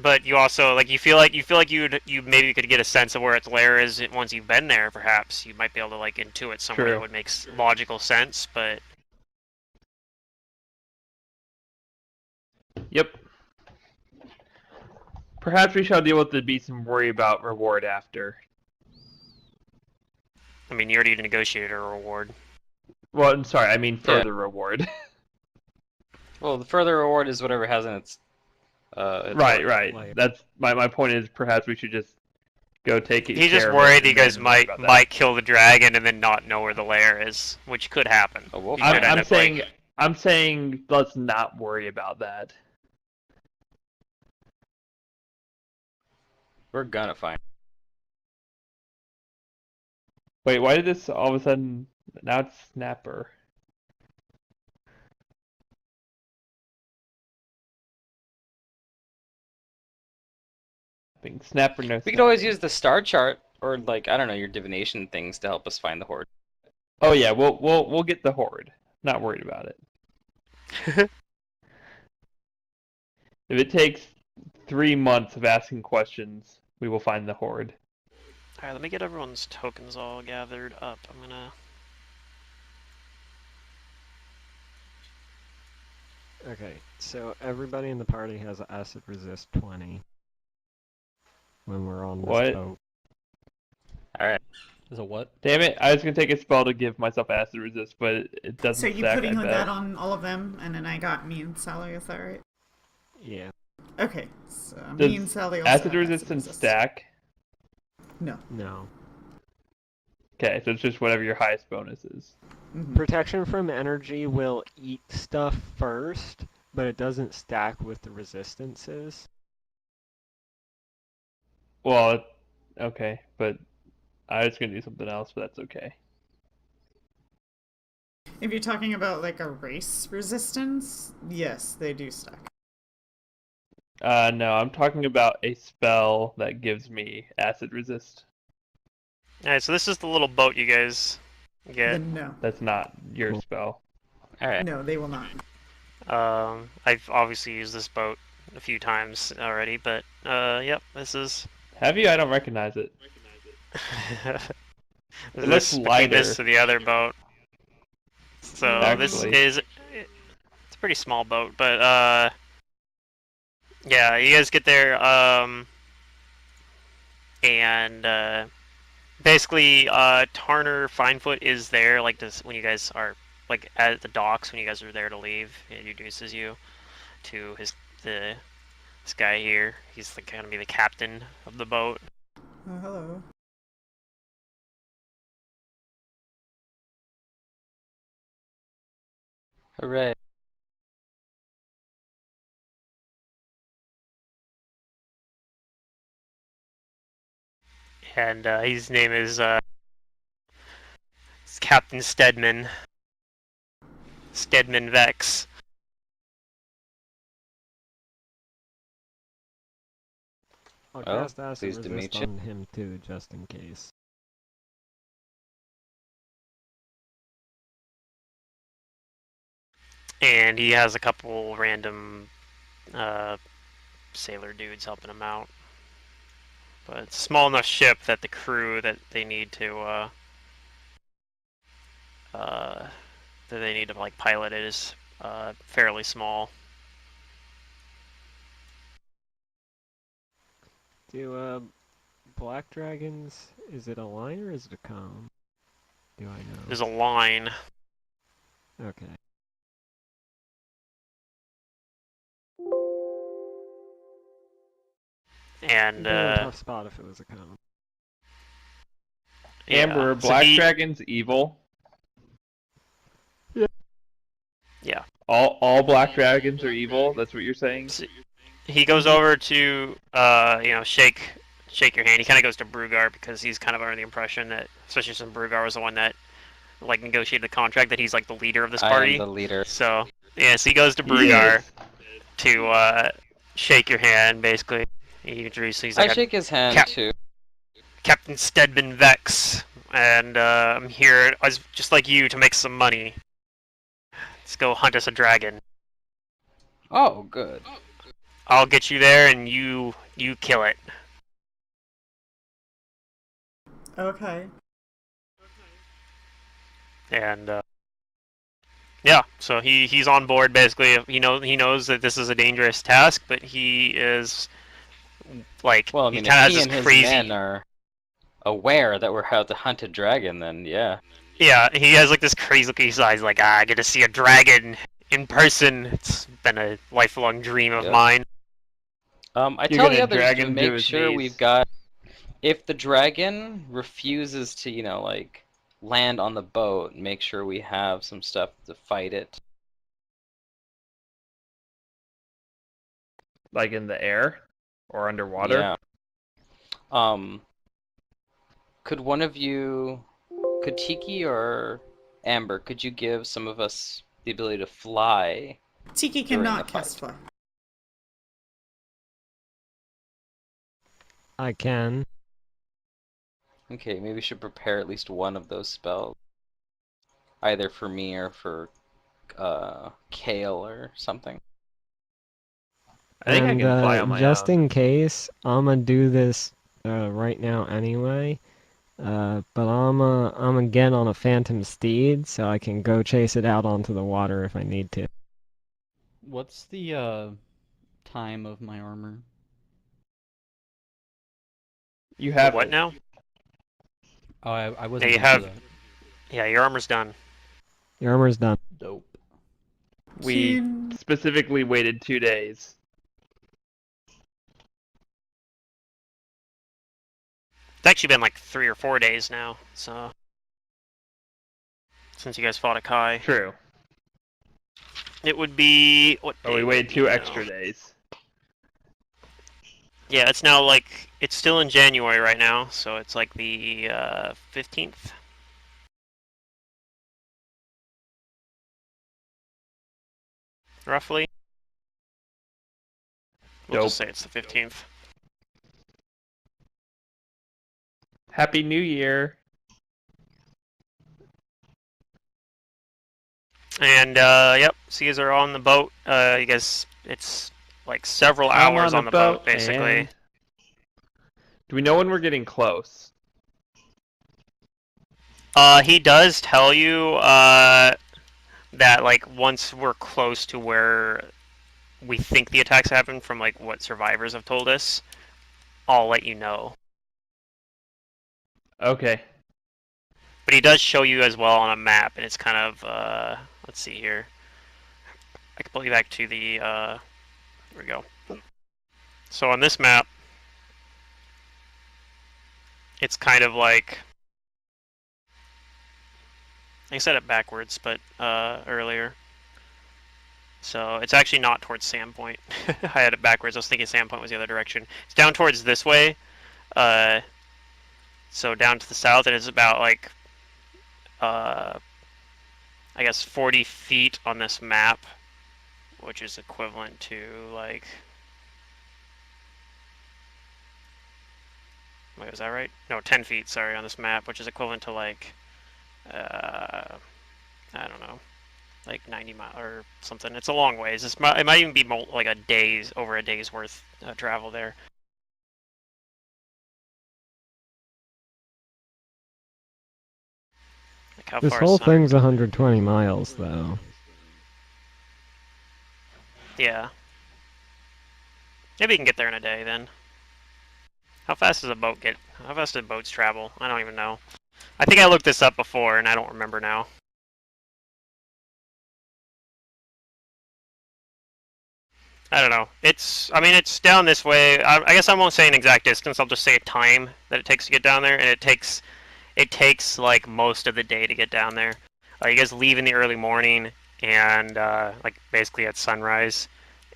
But you also you feel like you maybe could get a sense of where its lair is once you've been there. Perhaps you might be able to intuit somewhere that would make logical sense. But Yep. Perhaps we shall deal with the beast and worry about reward after. I mean, you already negotiated a reward. Well, I'm sorry, I mean further reward. Well, the further reward is whatever has in its right. lair. That's my point is perhaps we should just go take it. He's just worried you guys might kill the dragon and then not know where the lair is, which could happen. Oh, we'll I'm saying let's not worry about that. We're gonna find. Wait, why did this all of a sudden? Now it's Snapper. Snapper no. We could always use the star chart or I don't know, your divination things to help us find the horde. Oh yeah, we'll get the horde. Not worried about it. If it takes 3 months of asking questions, we will find the horde. Alright, let me get everyone's tokens all gathered up. I'm gonna. Okay, so everybody in the party has acid resist 20 when we're on this boat. Alright. Is a what? Damn it, I was going to take a spell to give myself acid resist, but it doesn't So you stack, putting I bet. that on all of them, and then I got me and Sally. Is that right? Yeah. Okay, so Does me and Sally also acid have resistance stack? No. No. Okay, so it's just whatever your highest bonus is. Mm-hmm. Protection from energy will eat stuff first, but it doesn't stack with the resistances. Well, okay, but I was going to do something else, but that's okay. If you're talking about a race resistance, yes, they do stack. No, I'm talking about a spell that gives me acid resist. Alright, so this is the little boat you guys get. Then no. That's not your spell. Alright. No, they will not. I've obviously used this boat a few times already, but yep, this is Have you? I don't recognize it. It looks this between this lighter. to the other boat. So this Actually. is it's a pretty small boat, but yeah, you guys get there and basically Tarner Finefoot is there like this when you guys are like at the docks when you guys are there to leave. He introduces you to this guy here. He's like gonna be the captain of the boat. Oh, hello. Hooray. And his name is Captain Stedman. Stedman Vex. I'll Well, cast acid pleased to resist meet you. on him too, just in case. And he has a couple random sailor dudes helping him out. But it's a small enough ship that the crew that they need to like pilot it is fairly small. Do black dragons, is it a line or is it a cone? Do I know? There's a line. Okay. And You'd be in a tough spot if it was a cone. yeah. Amber, So Black Dragon's evil. Yeah. All Black Dragons are evil. That's what you're saying. So he goes over to shake your hand. He kind of goes to Brugar because he's kind of under the impression that, especially since Brugar was the one that like negotiated the contract, that he's like the leader of this I party. am the leader. So yeah, so he goes to He Brugar is. to shake your hand. Basically, he introduces. He's like, I shake his hand Cap- too. Captain Stedman Vex, and I'm here as just like you to make some money. Let's go hunt us a dragon. Oh, good. I'll get you there, and you kill it. Okay. And yeah, so he's on board basically. He knows that this is a dangerous task, but he is like Well, I he mean, kind of if has he this and his crazy. men are aware that we're out to hunt a dragon, then yeah. Yeah, he has like this crazy looking eyes. Like I get to see a dragon in person. It's been a lifelong dream of Yep. mine. I You're tell the gonna others drag to him to make his sure knees. we've got. If the dragon refuses to, like land on the boat, make sure we have some stuff to fight it. Like in the air or underwater. Yeah. Could one of you, could Tiki or Amber, could you give some of us the ability to fly? Tiki During cannot the cast fight. fire. I can. Okay, maybe we should prepare at least one of those spells. Either for me or for Kael or something. I think I And can fly on my just own. in case, I'm gonna do this right now anyway. But I'm gonna get on a phantom steed so I can go chase it out onto the water if I need to. What's the time of my armor? You have What it. now? Oh, I wasn't you here for have- that. Yeah, your armor's done. Your armor's done. Dope. We Chin. specifically waited 2 days. It's actually been like 3 or 4 days now. So since you guys fought a Kai, True. it would be what? But day we would waited it be 2 now? extra days. Yeah, it's now like it's still in January right now, so it's like the 15th. Roughly. We'll just say Dope. it's the 15th. Happy New Year. And yep, so you guys are on the boat. You guys, it's like several I'm hours on the the boat, basically. and do we know when we're getting close? He does tell you that like once we're close to where we think the attacks happen from like what survivors have told us, I'll let you know. Okay. But he does show you as well on a map, and it's kind of let's see here. I can pull you back to the there we go. So on this map, it's kind of like I said it backwards, but earlier. So it's actually not towards Sandpoint. I had it backwards. I was thinking Sandpoint was the other direction. It's down towards this way. So down to the south, and it's about like I guess 40 feet on this map, which is equivalent to like. Wait, was that right? No, 10 feet. Sorry, on this map, which is equivalent to like I don't know, like 90 miles or something. It's a long ways. It might even be like over a day's worth travel there. Like how This far whole is Sun? thing's 120 miles, though. Yeah. Maybe you can get there in a day then. How fast does a boat get? How fast do boats travel? I don't even know. I think I looked this up before and I don't remember now. I don't know. I mean, it's down this way. I guess I won't say an exact distance. I'll just say a time that it takes to get down there, and it takes like most of the day to get down there. You guys leave in the early morning, and like basically at sunrise,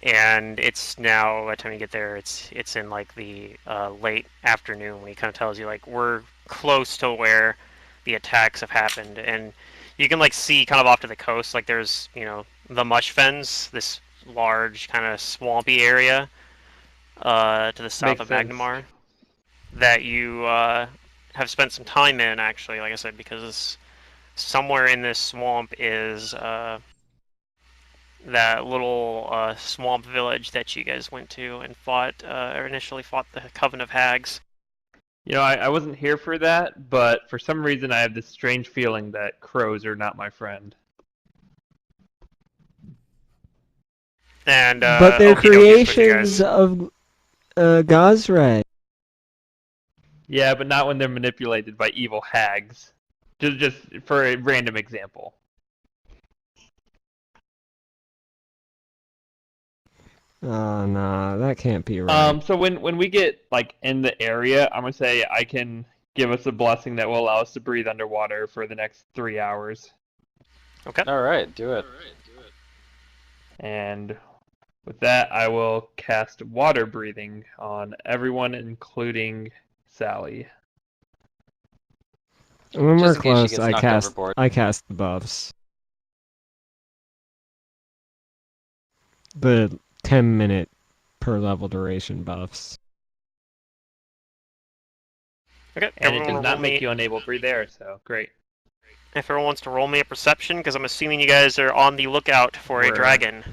and it's now by the time you get there, it's in like the late afternoon when he kind of tells you like we're close to where the attacks have happened, and you can like see kind of off to the coast, like there's the Mush Fens, this large kind of swampy area to the south Makes of sense. Magnamar that you have spent some time in, actually, like I said, because somewhere in this swamp is that little swamp village that you guys went to and initially fought the Coven of Hags. I wasn't here for that, but for some reason I have this strange feeling that crows are not my friend. And But they're okie dokies with you guys. creations of Gazray. Yeah, but not when they're manipulated by evil hags. Just for a random example. Oh, nah, that can't be right. So when we get like in the area, I'm gonna say I can give us a blessing that will allow us to breathe underwater for the next 3 hours. Okay. All right, do it. And with that, I will cast water breathing on everyone, including Sally. When we're Just in case she close, gets I knocked cast overboard. I cast the buffs. The 10-minute per level duration buffs. Okay. And it Everyone does roll not me. make you unable to breathe air, so great. If everyone wants to roll me a perception, because I'm assuming you guys are on the lookout for a We're dragon.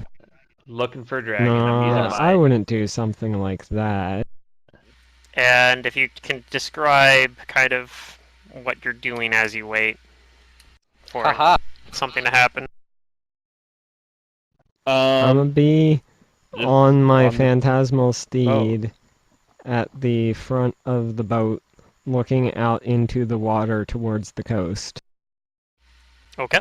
Looking for a dragon. No, I'm using I my wouldn't do something like that. And if you can describe kind of what you're doing as you wait for Haha. something to happen. I'm gonna be just on my on the phantasmal steed at the front of the boat, looking out into the water towards the coast. Okay.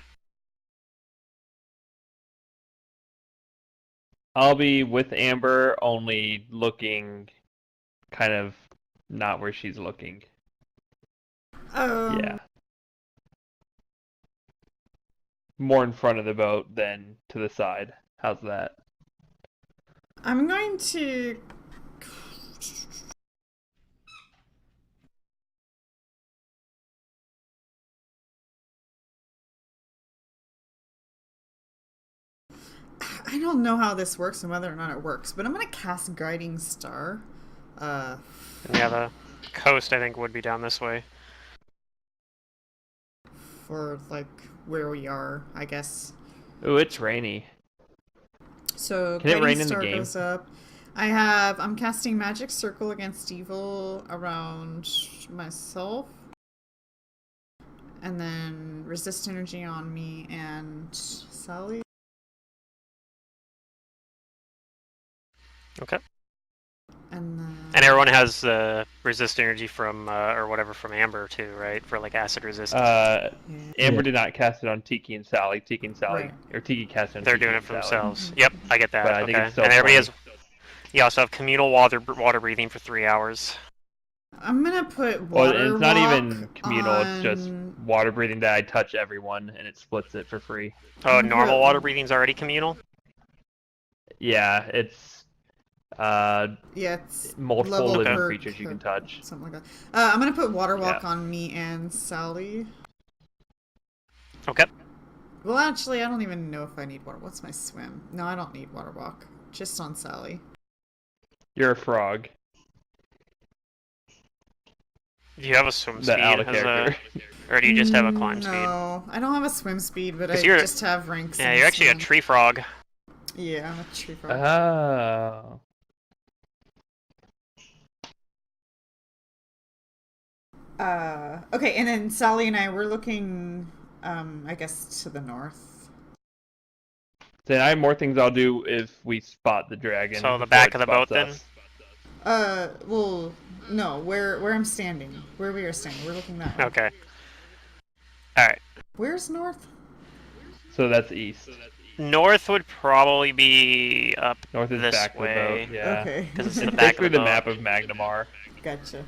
I'll be with Amber, only looking kind of not where she's looking. Yeah. More in front of the boat than to the side. How's that? I'm going to. I don't know how this works and whether or not it works, but I'm going to cast Guiding Star. And yeah, the coast I think would be down this way. For like where we are, I guess. Ooh, it's rainy. So Can it Guiding rain in the Star game? goes up. I'm casting Magic Circle against evil around myself. And then Resist Energy on me and Sally. Okay. And then... And everyone has resist energy from or whatever from Amber too, right? For like acid resistance. Amber Yeah. did not cast it on Tiki and Sally. Tiki and Sally, Right. or Tiki cast it on They're Tiki doing it and for Sally. themselves. Yep, I get that. But I okay. think it's still And everybody 20. has. You also have communal water breathing for 3 hours. I'm gonna put Well, water it's not walk even communal. It's just on- water breathing that I touch everyone, and it splits it for free. Oh, I'm normal put- water breathing's already communal. Yeah, it's Yeah, it's multiple level living per creatures you can touch. something like that. I'm gonna put water walk Yeah. on me and Sally. Okay. Well, actually, I don't even know if I need water. What's my swim? No, I don't need water walk. Just on Sally. You're a frog. Do you have a swim That speed out of as character. or do you just have a climb speed? No, I don't have a swim speed, but I 'Cause you're- just have ranks. Yeah, in you're actually a swim. tree frog. Yeah, I'm a tree frog. Oh. Okay, and then Sally and I were looking, I guess to the north. Then I have more things I'll do if we spot the dragon. So the before back it of the boat spots then? us. Well, no, where I'm standing, where we are standing, we're looking that way. Okay. All right. Where's north? So that's east. North would probably be up North is this back way. of the boat. Yeah. Okay. Because it's in the back Basically of the the boat. map of Magnamar. Gotcha.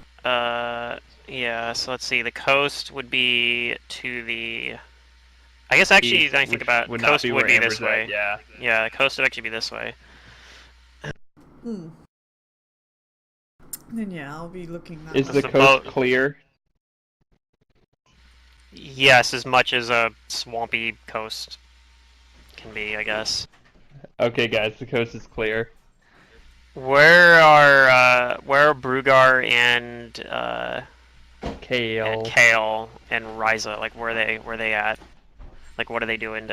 Yeah, so let's see. The coast would be to the... I guess actually, East, now I think which about it, would not coast be would where be Amber's this way. at, yeah. Yeah, the coast would actually be this way. Then yeah, I'll be looking that Is way. the That's coast about- clear? Yes, as much as a swampy coast can be, I guess. Okay, guys, the coast is clear. Where are Brugar and Kale. Kael and Ryza? Like, where they at? Like, what are they doing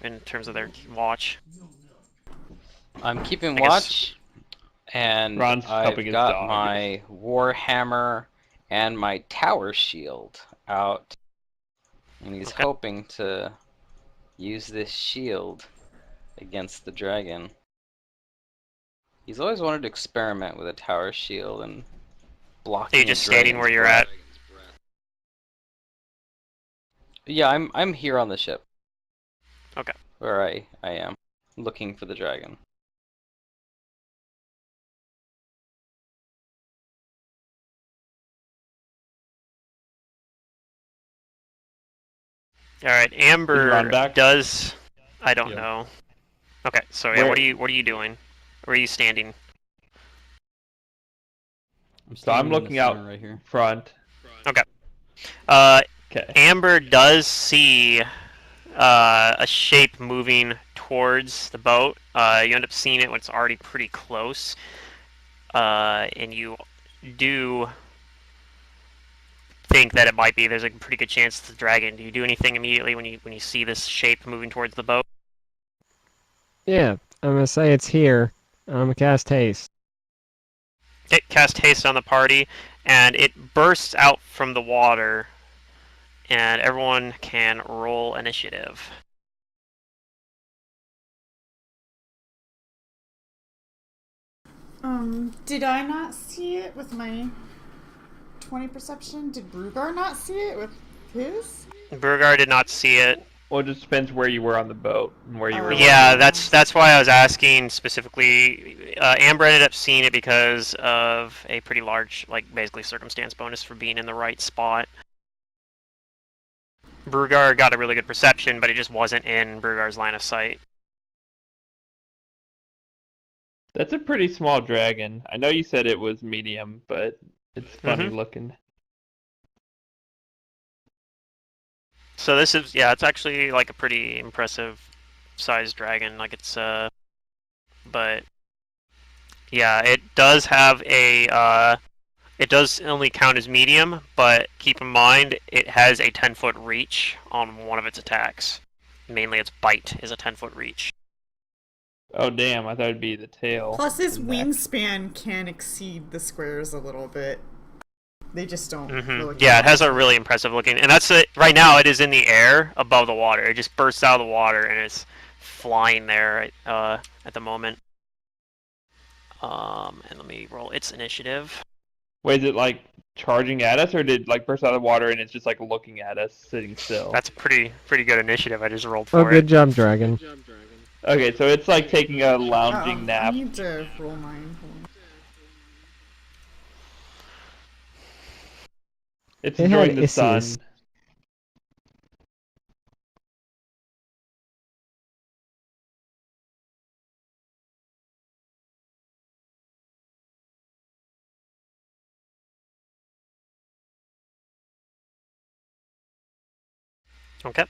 in terms of their watch? I'm keeping I guess- watch, and Ron's I've helping his got dog. my warhammer and my tower shield out, and he's Okay. hoping to use this shield against the dragon. He's always wanted to experiment with a tower shield and blocking. Are you a just stating dragon's where you're breath. at? Yeah, I'm here on the ship. Okay. Where I am, looking for the dragon. All right, Amber Ron back? does. I don't Yeah. know. Okay, so yeah, Where- what are you doing? Where are you standing? I'm So I'm standing in the looking out center right here. front. Okay. Amber does see a shape moving towards the boat. You end up seeing it when it's already pretty close, and you do think that it might be. There's a pretty good chance it's a dragon. Do you do anything immediately when you see this shape moving towards the boat? Yeah, I'm gonna say it's here. I'm gonna cast haste. Okay, cast haste on the party, and it bursts out from the water, and everyone can roll initiative. Did I not see it with my 20 perception? Did Brugar not see it with his? Brugar did not see it. Well, it just depends where you were on the boat and where you were. Yeah, that's why I was asking specifically. Amber ended up seeing it because of a pretty large, like, basically circumstance bonus for being in the right spot. Brugar got a really good perception, but it just wasn't in Brugar's line of sight. That's a pretty small dragon. I know you said it was medium, but it's funny looking. So this is, yeah, it's actually like a pretty impressive sized dragon. Like it's, but yeah, it does have a, it does only count as medium, but keep in mind it has a 10-foot reach on one of its attacks. Mainly its bite is a 10-foot reach. Oh damn! I thought it'd be the tail. Plus, his the neck. wingspan can exceed the squares a little bit. They just don't really Yeah, it has a compensate. really impressive looking, and that's it. Right now, it is in the air above the water. It just bursts out of the water and it's flying there at the moment. And let me roll its initiative. Wait, is it like charging at us, or did it like burst out of the water and it's just like looking at us, sitting still? That's a pretty good initiative I just rolled Oh, for good it. job, Dragon. Okay, so it's like taking a lounging I nap. need to roll mine. Hold on. It's It had enjoying the sun. issues. Okay.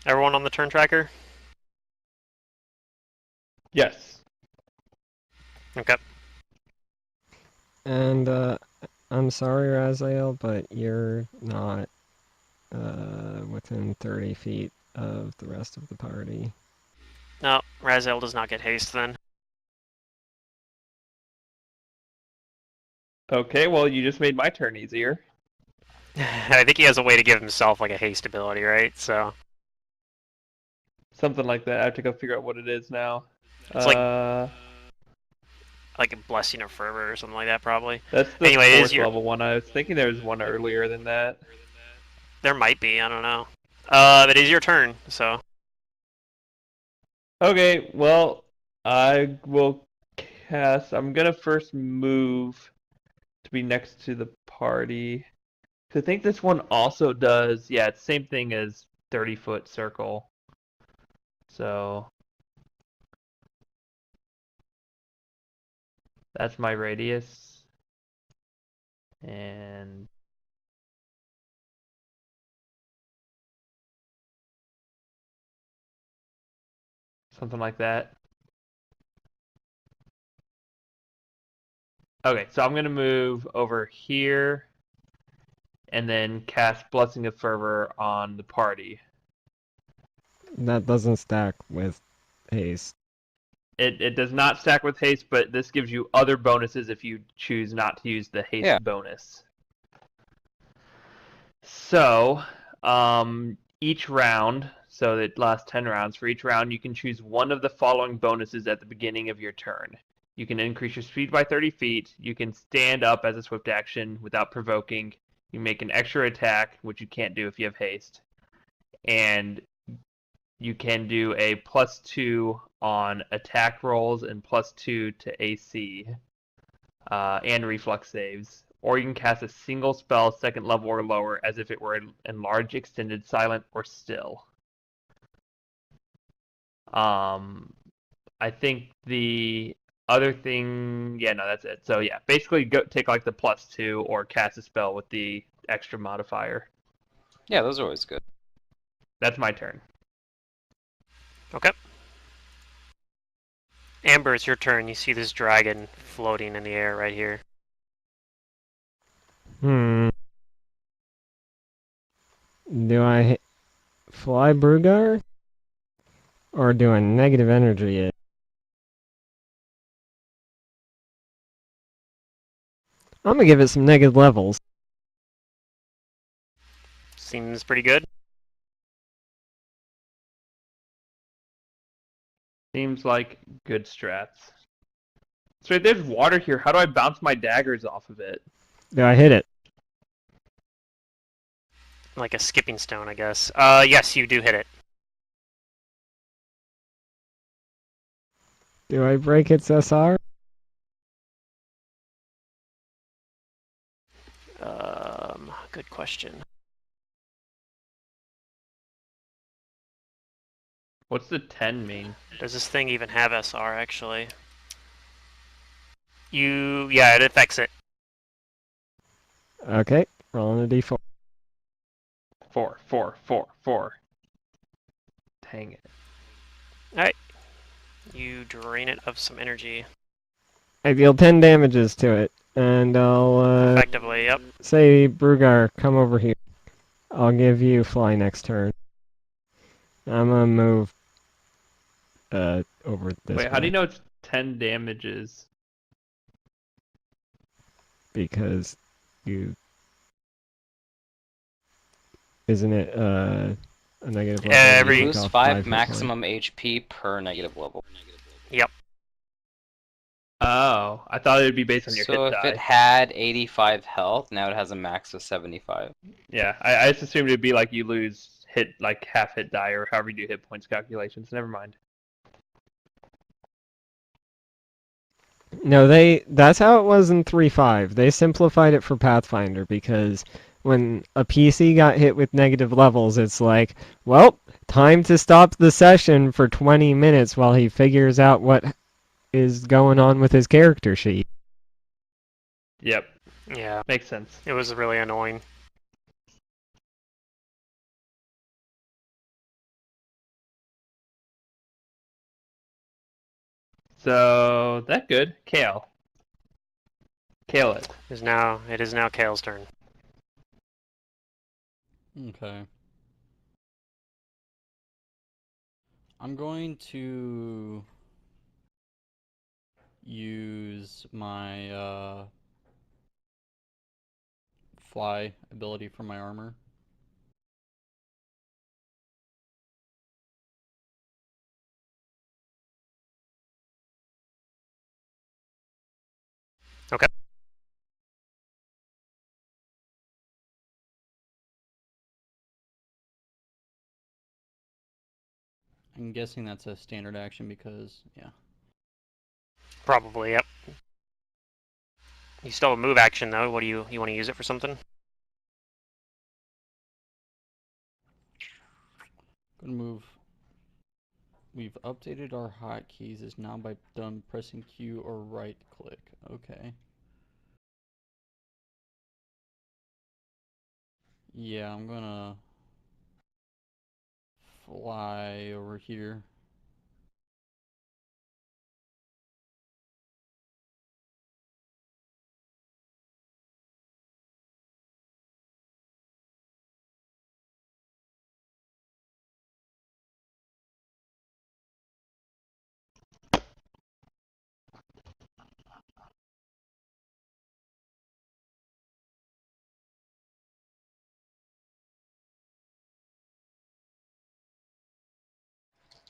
Everyone on the turn tracker? Yes. Okay. And I'm sorry, Raziel, but you're not within 30 feet of the rest of the party. No, Raziel does not get haste then. Okay, well you just made my turn easier. I think he has a way to give himself like a haste ability, right? So Something like that. I have to go figure out what it is now. It's like a blessing of fervor or something like that, probably. That's the Anyway, it is fourth your... level one. I was thinking there was one earlier than that. There might be, I don't know. It is your turn, so. Okay, well, I will cast. I'm gonna first move to be next to the party. 'Cause I think this one also does. Yeah, it's same thing as 30-foot circle. So that's my radius. And something like that. Okay, so I'm gonna move over here and then cast Blessing of Fervor on the party. That doesn't stack with haste. It does not stack with haste, but this gives you other bonuses if you choose not to use the haste bonus. So, each round, so it lasts 10 rounds, for each round you can choose one of the following bonuses at the beginning of your turn. You can increase your speed by 30 feet, you can stand up as a swift action without provoking, you make an extra attack, which you can't do if you have haste, and you can do a +2 on attack rolls and +2 to AC and reflex saves. Or you can cast a single spell, second level or lower, as if it were enlarged, extended, silent, or still. I think the other thing, yeah, no, that's it. So yeah, basically go take like the +2 or cast a spell with the extra modifier. Yeah, those are always good. That's my turn. Okay. Amber, it's your turn. You see this dragon floating in the air right here. Do I fly Brugar? Or do I negative energy it? I'm gonna give it some negative levels. Seems pretty good. Seems like good strats. So there's water here. How do I bounce my daggers off of it? Do I hit it? Like a skipping stone, I guess. Yes, you do hit it. Do I break its SR? Good question. What's the 10 mean? Does this thing even have SR, actually? Yeah, it affects it. Okay, rolling a d4. 4, 4, 4, 4. Dang it. Alright. You drain it of some energy. I deal 10 damages to it. and I'll Effectively, yep. say, Brugar, come over here. I'll give you fly next turn. I'm gonna move over this Wait, way. how do you know it's 10 damages? Because you... Isn't it a negative level? Every- You Boost take off 5 hit points. maximum HP per negative level. Yep. Oh, I thought it would be based on your So hit if die. it had 85 health, now it has a max of 75. Yeah, I just assumed it'd be like you lose hit, like half hit die, or however you do hit points calculations. Never mind. No, that's how it was in 3.5. They simplified it for Pathfinder because when a PC got hit with negative levels, it's like, well, time to stop the session for 20 minutes while he figures out what is going on with his character sheet. Yep, Yeah, makes sense. it was really annoying. So that good. Kale. Kale it. It is now Kale's turn. Okay. I'm going to use my fly ability for my armor. Okay. I'm guessing that's a standard action because, yeah. Probably, yep. You still have a move action though. What do you want to use it for something? Gonna move. We've updated our hotkeys. Is now by done pressing Q or right click. Okay. Yeah, I'm gonna fly over here.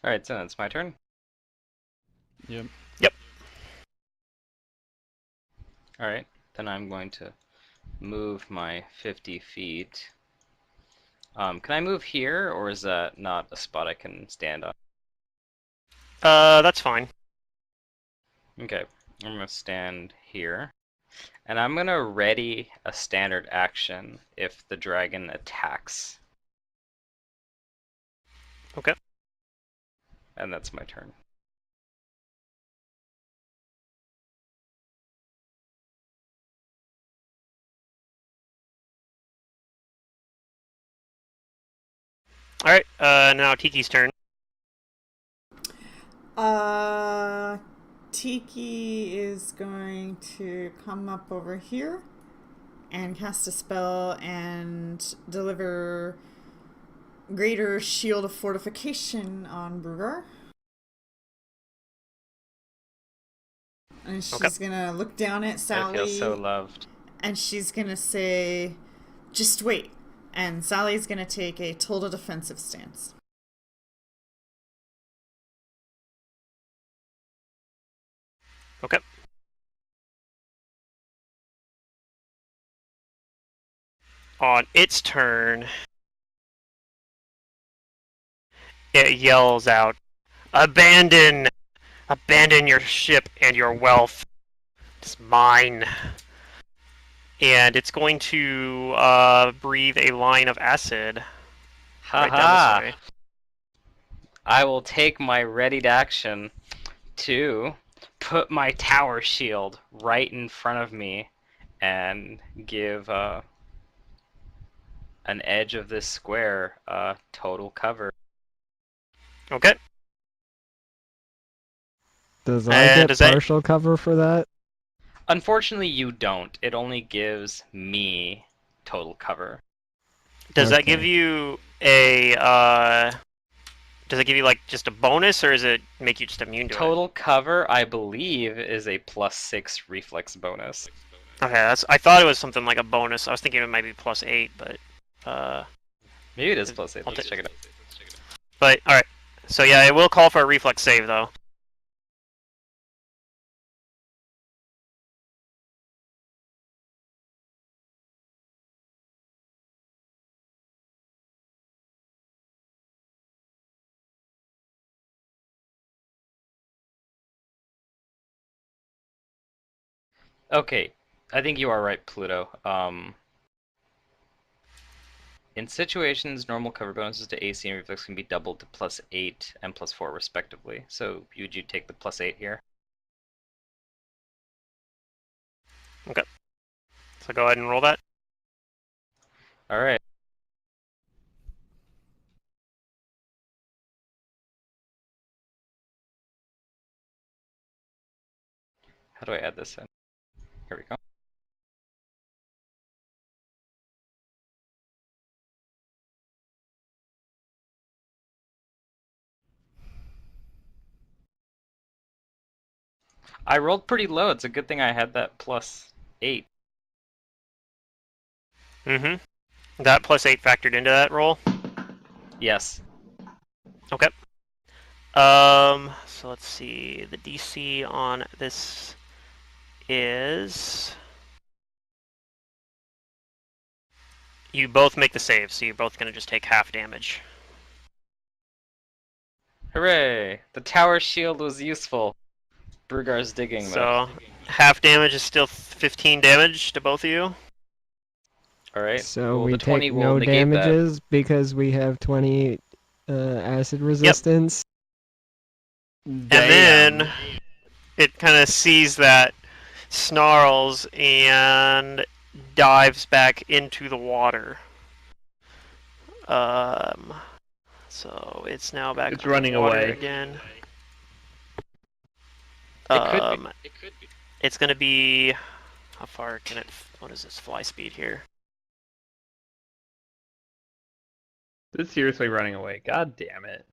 Alright, so it's my turn. Yep. Alright, then I'm going to move my 50 feet. Can I move here, or is that not a spot I can stand on? That's fine. Okay, I'm gonna stand here. And I'm gonna ready a standard action if the dragon attacks. Okay. And that's my turn. Alright, now Tiki's turn. Tiki is going to come up over here and cast a spell and deliver Greater Shield of Fortification on Brugar. And she's gonna look down at Sally. I feel so loved. And she's gonna say, "Just wait." And Sally's gonna take a total defensive stance. Okay. On its turn, it yells out, "Abandon! Abandon your ship and your wealth. It's mine." And it's going to breathe a line of acid right down Haha! this way. I will take my readied action to put my tower shield right in front of me and give an edge of this square total cover. Okay. Does I And get does that- partial cover for that? Unfortunately, you don't. It only gives me total cover. Does that give Okay. you a does it give you like just a bonus, or does it make you just immune to it? Total cover, I believe, is a +6 reflex bonus. Okay, I thought it was something like a bonus. I was thinking it might be +8, but Maybe it is +8. I'll Let's check it out. but all right. So yeah, it will call for a reflex save though. Okay, I think you are right, Pluto. In situations, normal cover bonuses to AC and reflex can be doubled to +8 and +4 respectively. So would you take the +8 here? Okay. So go ahead and roll that. All right. How do I add this in? Here we go. I rolled pretty low. It's a good thing I had that +8. Mm-hmm. That +8 factored into that roll. Yes. Okay. So let's see. The DC on this is you both make the save, so you're both gonna just take half damage. Hooray! The tower shield was useful. Brugar's digging, though. So half damage is still 15 damage to both of you. Alright. So Well, we the 20 take will no negate that. damages because we have 20 acid resistance. And then it kind of sees that, snarls, and dives back into the water. So it's now back It's on running the water away. again. It could be. It's gonna be. How far can it? What is this fly speed here? It's seriously running away. God damn it.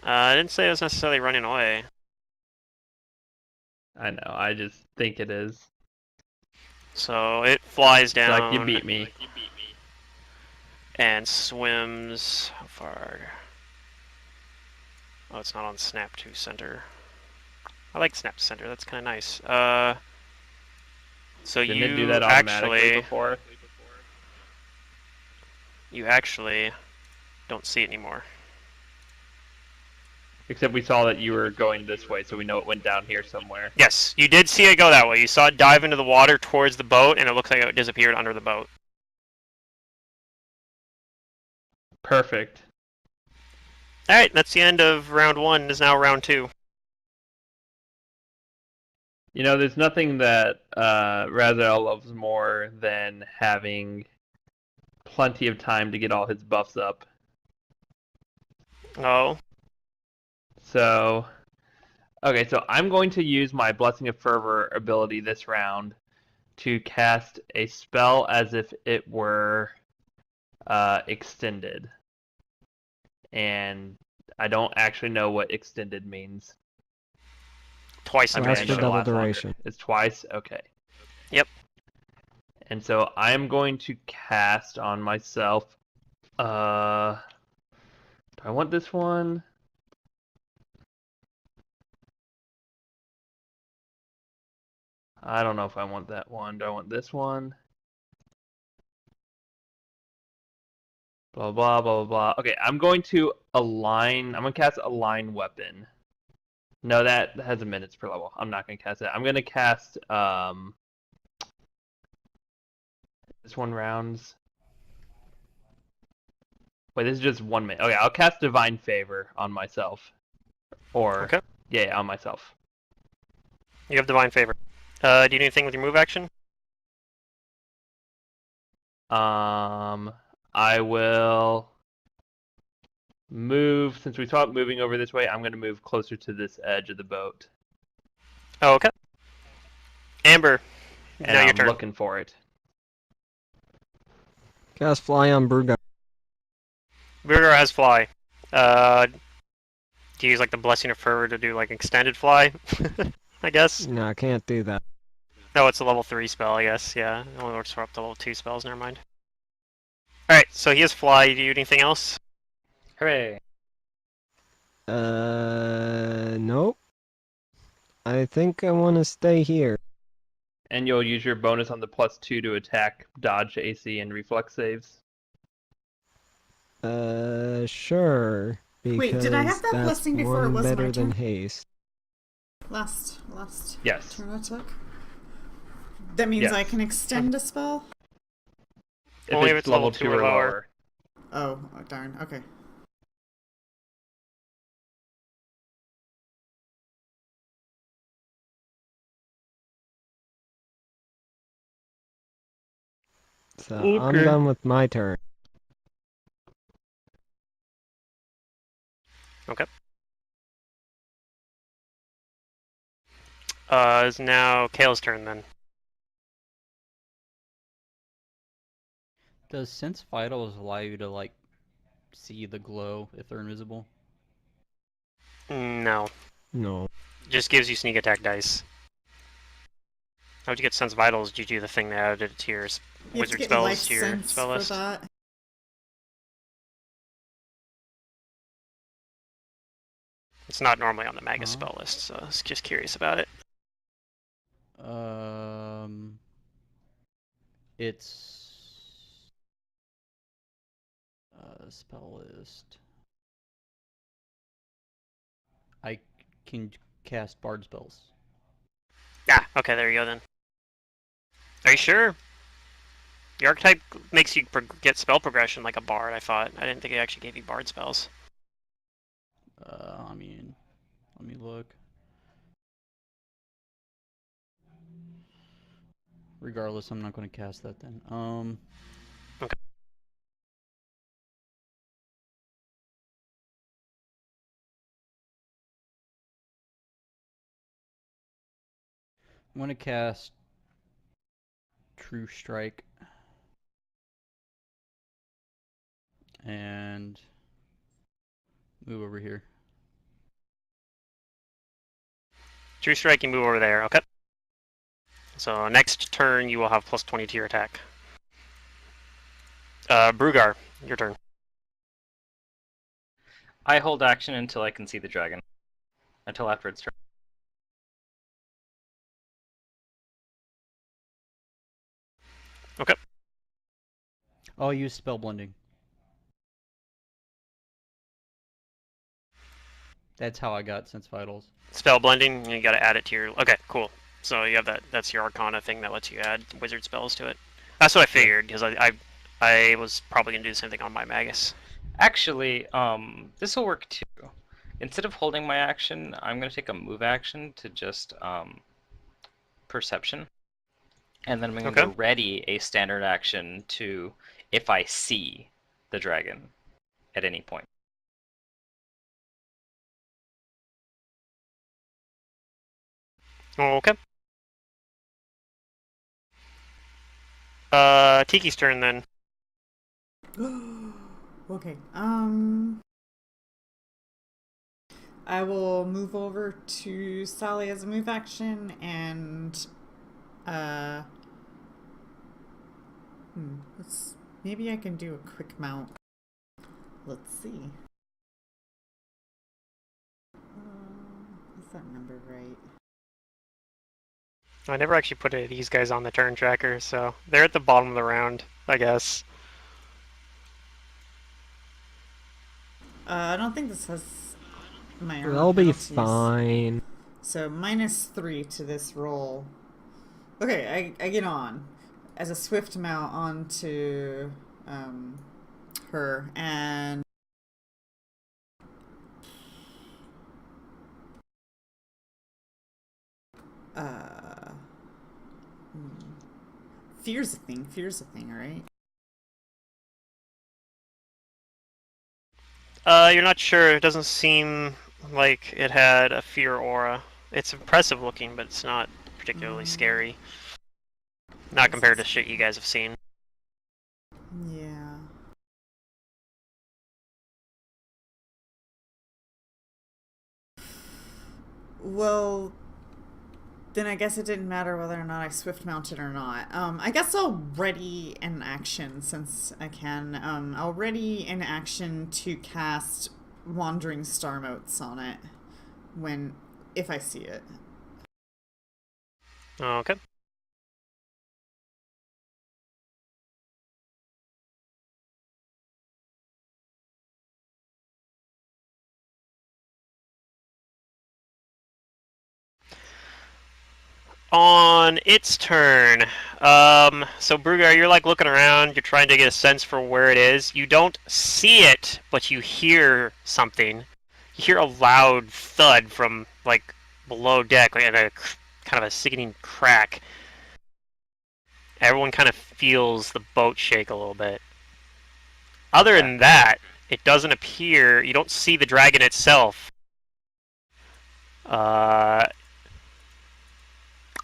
I didn't say it was necessarily running away. I know, I just think it is. So it flies It's down. like, you beat me. And swims. How far? Oh, it's not on Snap to Center. I like Snap to Center. That's kind of nice. So Didn't you it do that automatically before? You actually don't see it anymore. Except we saw that you were going this way, so we know it went down here somewhere. Yes, you did see it go that way. You saw it dive into the water towards the boat, and it looks like it disappeared under the boat. Perfect. Alright, that's the end of round 1. It is now round 2. You know, there's nothing that Raziel loves more than having plenty of time to get all his buffs up. Oh. So, okay, so I'm going to use my Blessing of Fervor ability this round to cast a spell as if it were extended. And I don't actually know what extended means. Twice I mean, Lasts I for know it double lasts longer. duration. It's twice? Okay. Yep. And so I'm going to cast on myself. Do I want this one? I don't know if I want that one. Do I want this one? Blah, blah, blah, blah, blah. Okay, I'm going to align. I'm going to cast Align Weapon. No, that has a minutes per level. I'm not going to cast it. I'm going to cast this one rounds. Wait, this is just 1 minute. Okay, I'll cast Divine Favor on myself. Or, Okay. yeah, on myself. You have Divine Favor. Do you do anything with your move action? I will move. Since we thought moving over this way, I'm going to move closer to this edge of the boat. Oh, okay. Amber, and now your I'm turn. looking for it. Cast fly on Bruga. Burger has fly. Do you use like the blessing of fervor to do like extended fly? I guess. No, I can't do that. No, it's a level 3 spell, I guess. Yeah, it only works for up to level 2 spells. Never mind. All right, so he has fly. Do you do anything else? Hooray! Nope. I think I want to stay here. And you'll use your bonus on the +2 to attack, dodge, AC, and reflex saves. Sure. Wait, did I have Because that that's blessing before it one was my better than turn? haste. Last Yes. turn I took. That means Yes. I can extend a spell? If Only if it's it's level level 2 2 or or lower. lower. Oh, darn. Okay. So I'm Okay. done with my turn. Okay. It's now Kale's turn then. Does Sense Vitals allow you to, like, see the glow if they're invisible? No, No. just gives you sneak attack dice. How'd you get Sense Vitals? Did you do the thing that added to your You have to wizard get spells life to your sense spell for list? that. It's not normally on the Maga Uh-huh. spell list, so I was just curious about it. It's spell list. I can cast bard spells. Ah, okay, there you go then. Are you sure? The archetype makes you get spell progression like a bard, I thought. I didn't think it actually gave you bard spells. I mean, let me look. Regardless, I'm not going to cast that then. Okay. I'm going to cast True Strike and move over here. True Strike, you move over there, okay. So next turn you will have plus 20 to your attack. Brugar, your turn. I hold action until I can see the dragon. Until after its turn. Okay. I'll use Spell Blending. That's how I got Sense Vitals. Spell blending, you gotta add it to your... Okay, cool. So you have that, that's your Arcana thing that lets you add wizard spells to it. That's what I figured, because I was probably gonna do the same thing on my Magus. Actually, this will work too. Instead of holding my action, I'm going to take a move action to just perception. And then I'm going to ready a standard action to if I see the dragon at any point. Okay. Tiki's turn then. Okay. I will move over to Sally as a move action and maybe I can do a quick mount. Let's see. Is that number right? I never actually put these guys on the turn tracker, so they're at the bottom of the round, I guess. I don't think this has my armor They'll be penalties. fine. So -3 to this roll. Okay, I get on as a swift mount onto her and fear's a thing, right? You're not sure. It doesn't seem like it had a fear aura. It's impressive looking, but it's not particularly scary. Not compared to shit you guys have seen. Yeah. Well, then I guess it didn't matter whether or not I swift mounted or not. I guess I'll ready an action since I can. I'll ready an action to cast Wandering Star Motes on it if I see it. Okay. On its turn, so Brugar, you're like looking around, you're trying to get a sense for where it is. You don't see it, but you hear something. You hear a loud thud from like below deck, like a kind of a sickening crack. Everyone kind of feels the boat shake a little bit. Other than that, it doesn't appear. You don't see the dragon itself.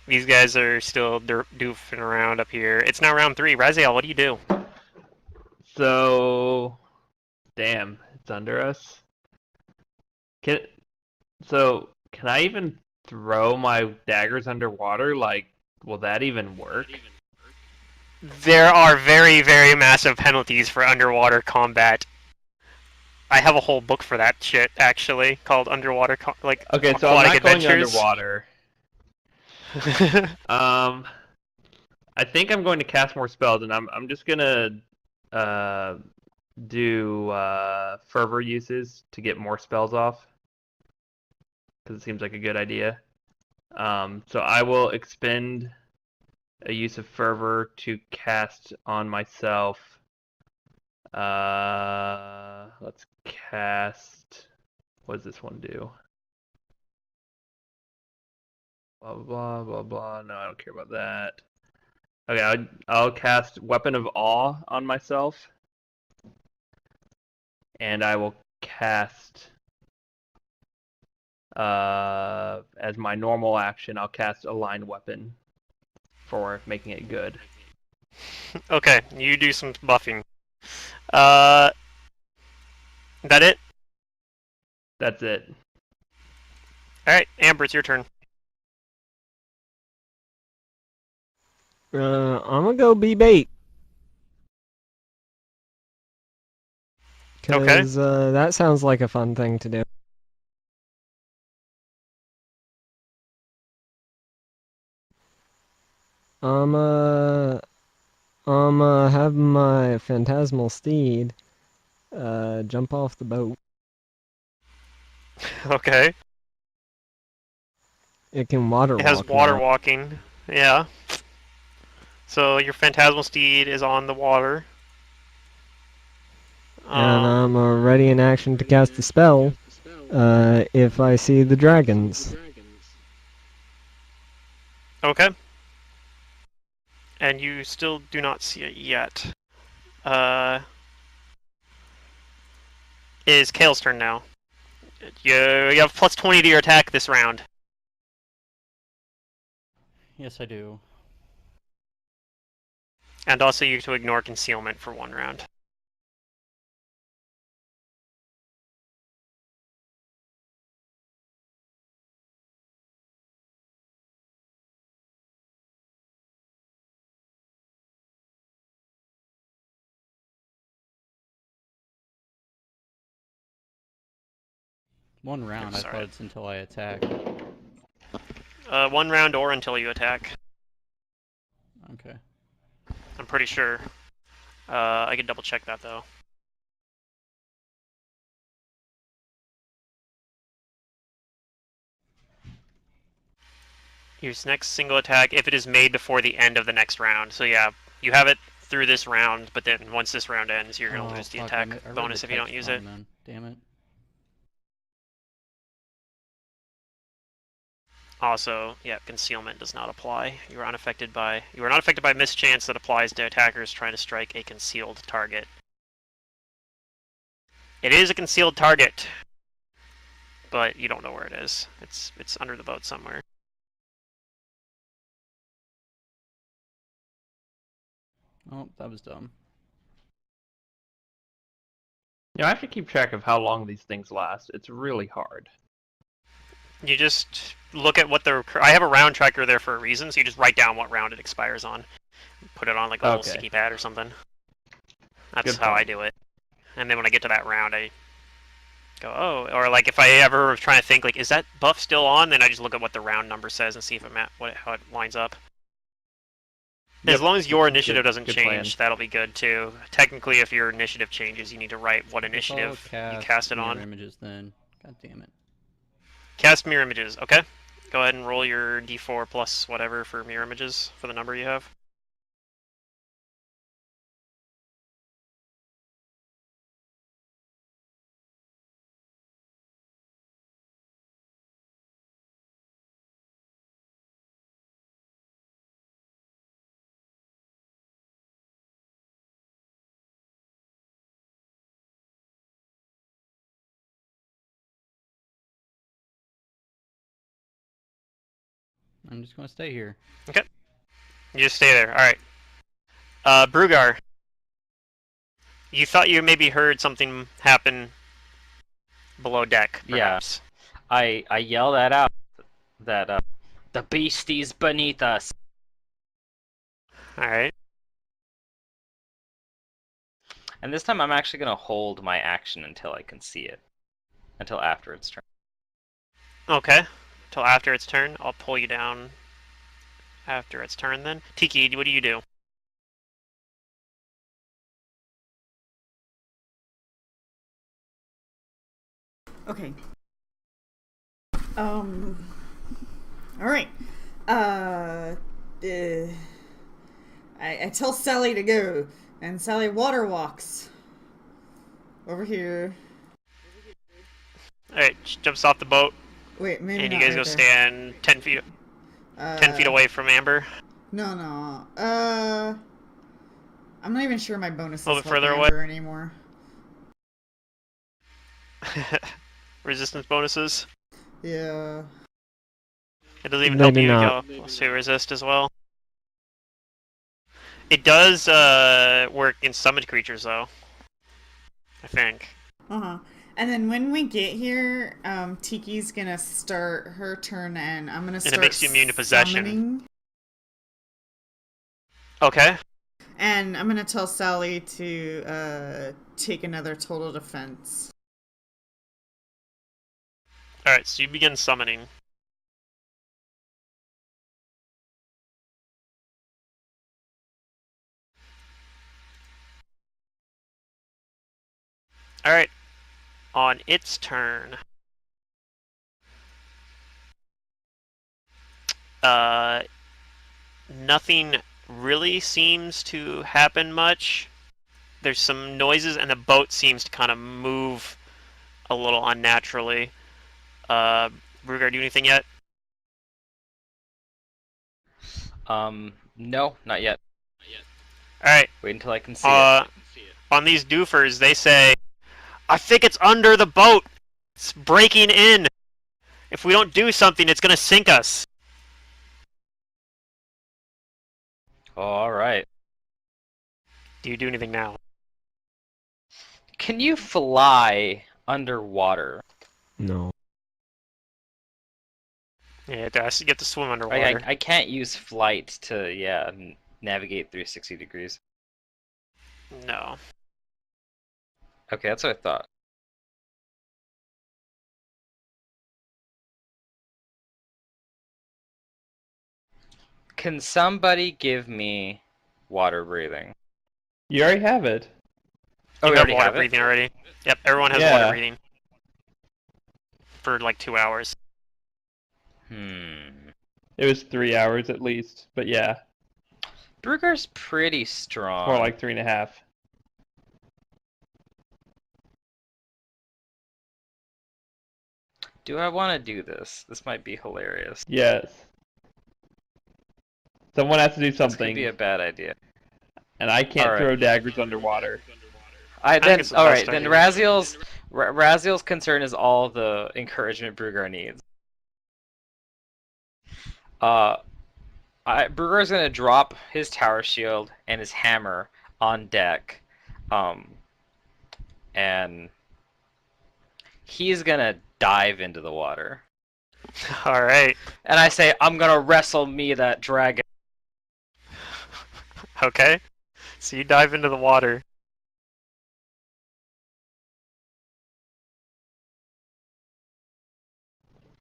These guys are still doofing around up here. It's now round 3. Raziel, what do you do? So, damn, it's under us. Can I even throw my daggers underwater? Like, will that even work? There are very, very massive penalties for underwater combat. I have a whole book for that shit, actually, called Underwater Okay, so I'm not going underwater. I think I'm going to cast more spells, and I'm just gonna do fervor uses to get more spells off, because it seems like a good idea. So I will expend a use of fervor to cast on myself. Let's cast. What does this one do? Blah blah blah blah. No, I don't care about that. Okay, I'll cast Weapon of Awe on myself, and I will cast as my normal action. I'll cast Aligned Weapon for making it good. Okay, you do some buffing. That it? That's it. Alright, Amber, it's your turn. I'm gonna go be bait. Okay. Because that sounds like a fun thing to do. Have my phantasmal steed jump off the boat. Okay. It can water walk. It has water now. walking. Yeah. So your phantasmal steed is on the water. And I'm ready in action to cast a spell if I see the dragons. Okay. And you still do not see it yet. It is Kale's turn now. You have plus 20 to your attack this round. Yes, I do. And also you to ignore concealment for 1 round. One round. I Sorry. thought it's until I attack. 1 round or until you attack. Okay. I'm pretty sure. I can double check that though. Use next single attack if it is made before the end of the next round. So yeah, you have it through this round, but then once this round ends, you're going to lose the fuck, attack I read bonus the if you don't text use wrong it. then. Damn it. Also, yeah, concealment does not apply. You are not affected by mischance that applies to attackers trying to strike a concealed target. It is a concealed target, but you don't know where it is. It's under the boat somewhere. Oh, that was dumb. You know, I have to keep track of how long these things last. It's really hard. You just look at what the... I have a round tracker there for a reason, so you just write down what round it expires on. Put it on like a little Okay. sticky pad or something. That's Good how I point. do it. And then when I get to that round, I go, oh, or like if I ever trying to think, like, is that buff still on? Then I just look at what the round number says and see if how it lines up. As Yep, long as your good- initiative doesn't good change, that'll be good too. Technically, if your initiative changes, you need to write what Guess I'll initiative you cast it mirror on. images then. God damn it. Cast mirror images, okay? Go ahead and roll your d4 plus whatever for mirror images for the number you have. I'm just gonna stay here. Okay. You just stay there. Alright. Brugar. You thought you maybe heard something happen below deck, perhaps. I yell that out. That the beasties beneath us. Alright. And this time I'm actually gonna hold my action until I can see it. Until after its turn. Okay. Till after its turn. I'll pull you down after its turn then. Tiki, what do you do? Okay. All right. I tell Sally to go, and Sally water walks over here. Alright, jumps off the boat, Wait, maybe and you not guys right go there. stand 10 feet, 10 feet away from Amber. No. I'm not even sure my bonuses A little bit help further away. Amber anymore. Resistance bonuses. Yeah. It doesn't even They help do you not. go to resist as well. It does work in summoned creatures though. I think. And then when we get here, Tiki's gonna start her turn, and I'm gonna start it makes you immune to possession. summoning. Okay. And I'm gonna tell Sally to take another total defense. Alright, so you begin summoning. Alright. On its turn. Nothing really seems to happen much. There's some noises, and the boat seems to kind of move a little unnaturally. Brugar, do anything yet? No, not yet. Alright. Wait until I can see it. On these doofers, they say, I think it's under the boat! It's breaking in! If we don't do something, it's gonna sink us! Alright. Do you do anything now? Can you fly underwater? No. Yeah, you have to swim underwater. I can't use flight to, navigate 360 degrees. No. Okay, that's what I thought. Can somebody give me water breathing? You already have it. Oh, You we have already water have it? breathing already. Yep, everyone has Yeah. water breathing. For like 2 hours. It was 3 hours at least, but yeah, Bruger's pretty strong. more like 3.5. Do I want to do this? This might be hilarious. Yes. Someone has to do This could something, be a bad idea. and I can't Alright. throw daggers underwater. think it's the Alright, best then idea. Raziel's concern is all the encouragement Bruger needs. Bruger's gonna drop his tower shield and his hammer on deck, and he's gonna dive into the water. All right. And I say, I'm gonna wrestle me that dragon. Okay. So you dive into the water.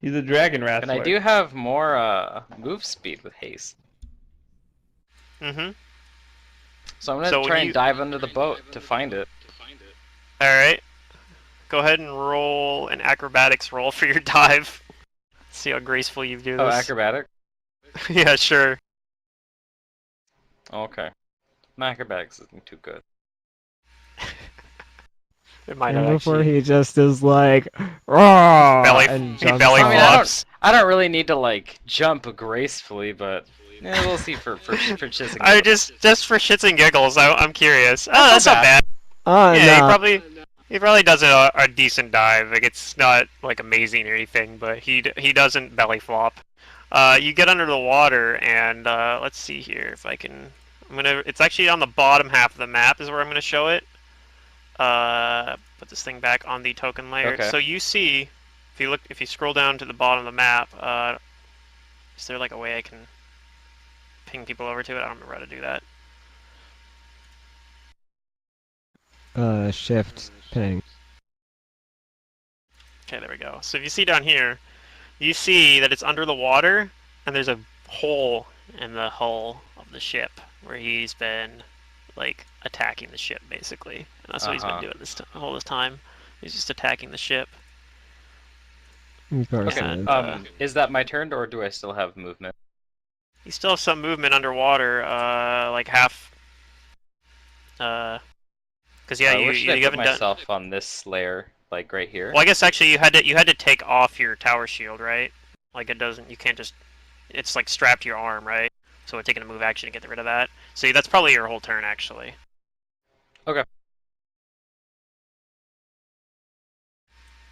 He's a dragon wrestler. And I do have more move speed with haste. Mm-hmm. So I'm gonna So when try you- and dive under the boat to find it. All right. Go ahead and roll an acrobatics roll for your dive. See how graceful you do this. Oh, acrobatic? Yeah, sure. Okay. My acrobatics isn't too good. It might And not before actually. he just is like, raw, Belly, and he jumps belly off. I mean, flops. I don't really need to like jump gracefully, but yeah, we'll see for shits and I giggles. just for shits and giggles, I'm curious. Oh, That's that's not not bad. Yeah, No. he probably does a decent dive. Like it's not like amazing or anything, but he doesn't belly flop. You get under the water and let's see here if I can. It's actually on the bottom half of the map is where I'm gonna show it. Put this thing back on the token layer. Okay. So you see, if you scroll down to the bottom of the map, is there like a way I can ping people over to it? I don't remember how to do that. Shift ping. Okay, there we go. So if you see down here, you see that it's under the water, and there's a hole in the hull of the ship where he's been like attacking the ship basically, and that's what he's been doing all this time. He's just attacking the ship. Of course Okay. it is. Is that my turn, or do I still have movement? You still have some movement underwater, like half. Because yeah, Where should I you put haven't done. myself on this layer, like right here? Well, I guess actually you had to take off your tower shield, right? Like it doesn't. You can't just. It's like strapped to your arm, right? So we're taking a move action to get rid of that. So that's probably your whole turn, actually. Okay.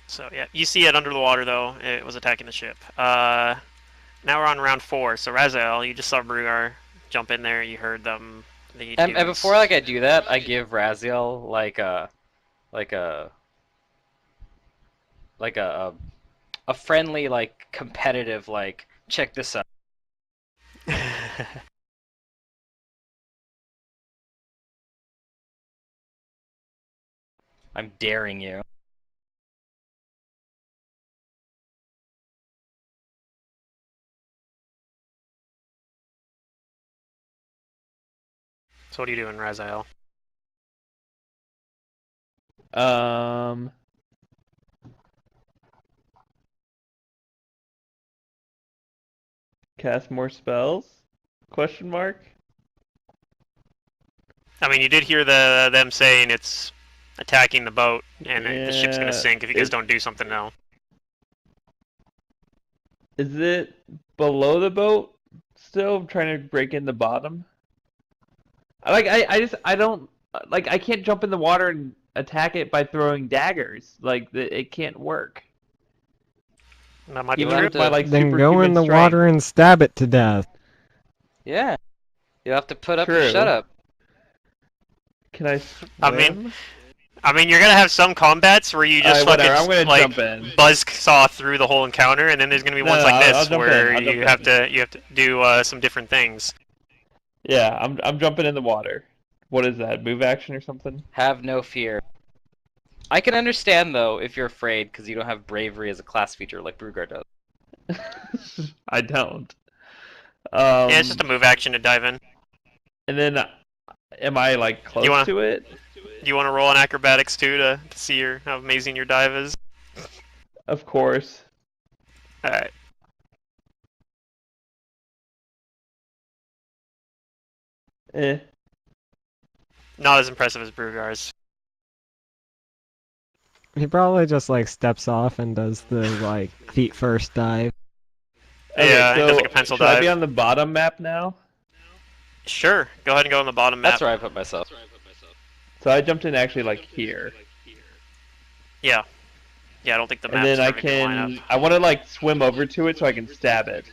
So yeah, you see it under the water though. It was attacking the ship. Now we're on round 4. So Raziel, you just saw Brugar jump in there. You heard them. And before like I do that, I give Raziel a friendly like competitive like check this out. I'm daring you. So what are you doing, Raziel? Cast more spells? Question mark? I mean, you did hear them saying it's attacking the boat, and the ship's gonna Yeah, sink if you guys don't do something now. Is it below the boat still? I'm trying to break in the bottom. I don't like I can't jump in the water and attack it by throwing daggers. Like it can't work. That might be You true. have to- My, like, Then go in superhuman the strength. water and stab it to death. Yeah. You have to put up True. your shut up. Can I swim? I mean, you're gonna have some combats where you just Alright, fucking whatever, I'm gonna like jump in. buzzsaw through the whole encounter, and then there's gonna be ones like I'll this jump where in, I'll you jump have in. to do some different things. Yeah, I'm jumping in the water. What is that? Move action or something? Have no fear. I can understand though if you're afraid because you don't have bravery as a class feature like Brugar does. I don't. Yeah, it's just a move action to dive in. And then, am I like close wanna- to it? Do you want to roll an acrobatics too to see how amazing your dive is? Of course. All right. Eh. Not as impressive as Brugar's. He probably just like steps off and does the like feet first dive. Yeah, he does like a pencil should I be dive. on the bottom map now? Sure. Go ahead and go on the bottom map. That's where I put myself. So I jumped in actually like here. Yeah. Yeah, I don't think the And map's then I perfect to line can... up. I want to like swim over to it so I can stab it.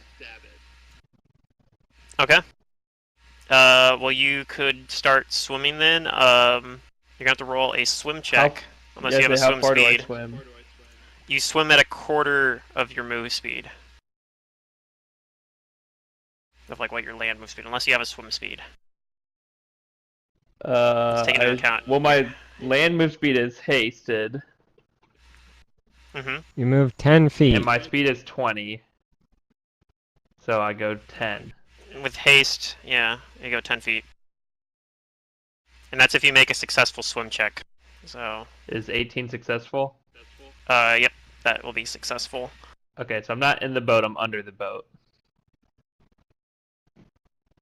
Okay. Well, you could start swimming then. You're gonna have to roll a swim check, unless Yeah, you have a how swim far do I speed. swim? You swim at a quarter of your move speed. Of like what your land move speed, unless you have a swim speed. It's taken into account. Well, my land move speed is hasted, Mm-hmm. You move 10 feet. and my speed is 20. So I go 10. With haste, yeah, you go 10 feet. And that's if you make a successful swim check. So, Is 18 successful? yep, that will be successful. Okay, so I'm not in the boat, I'm under the boat.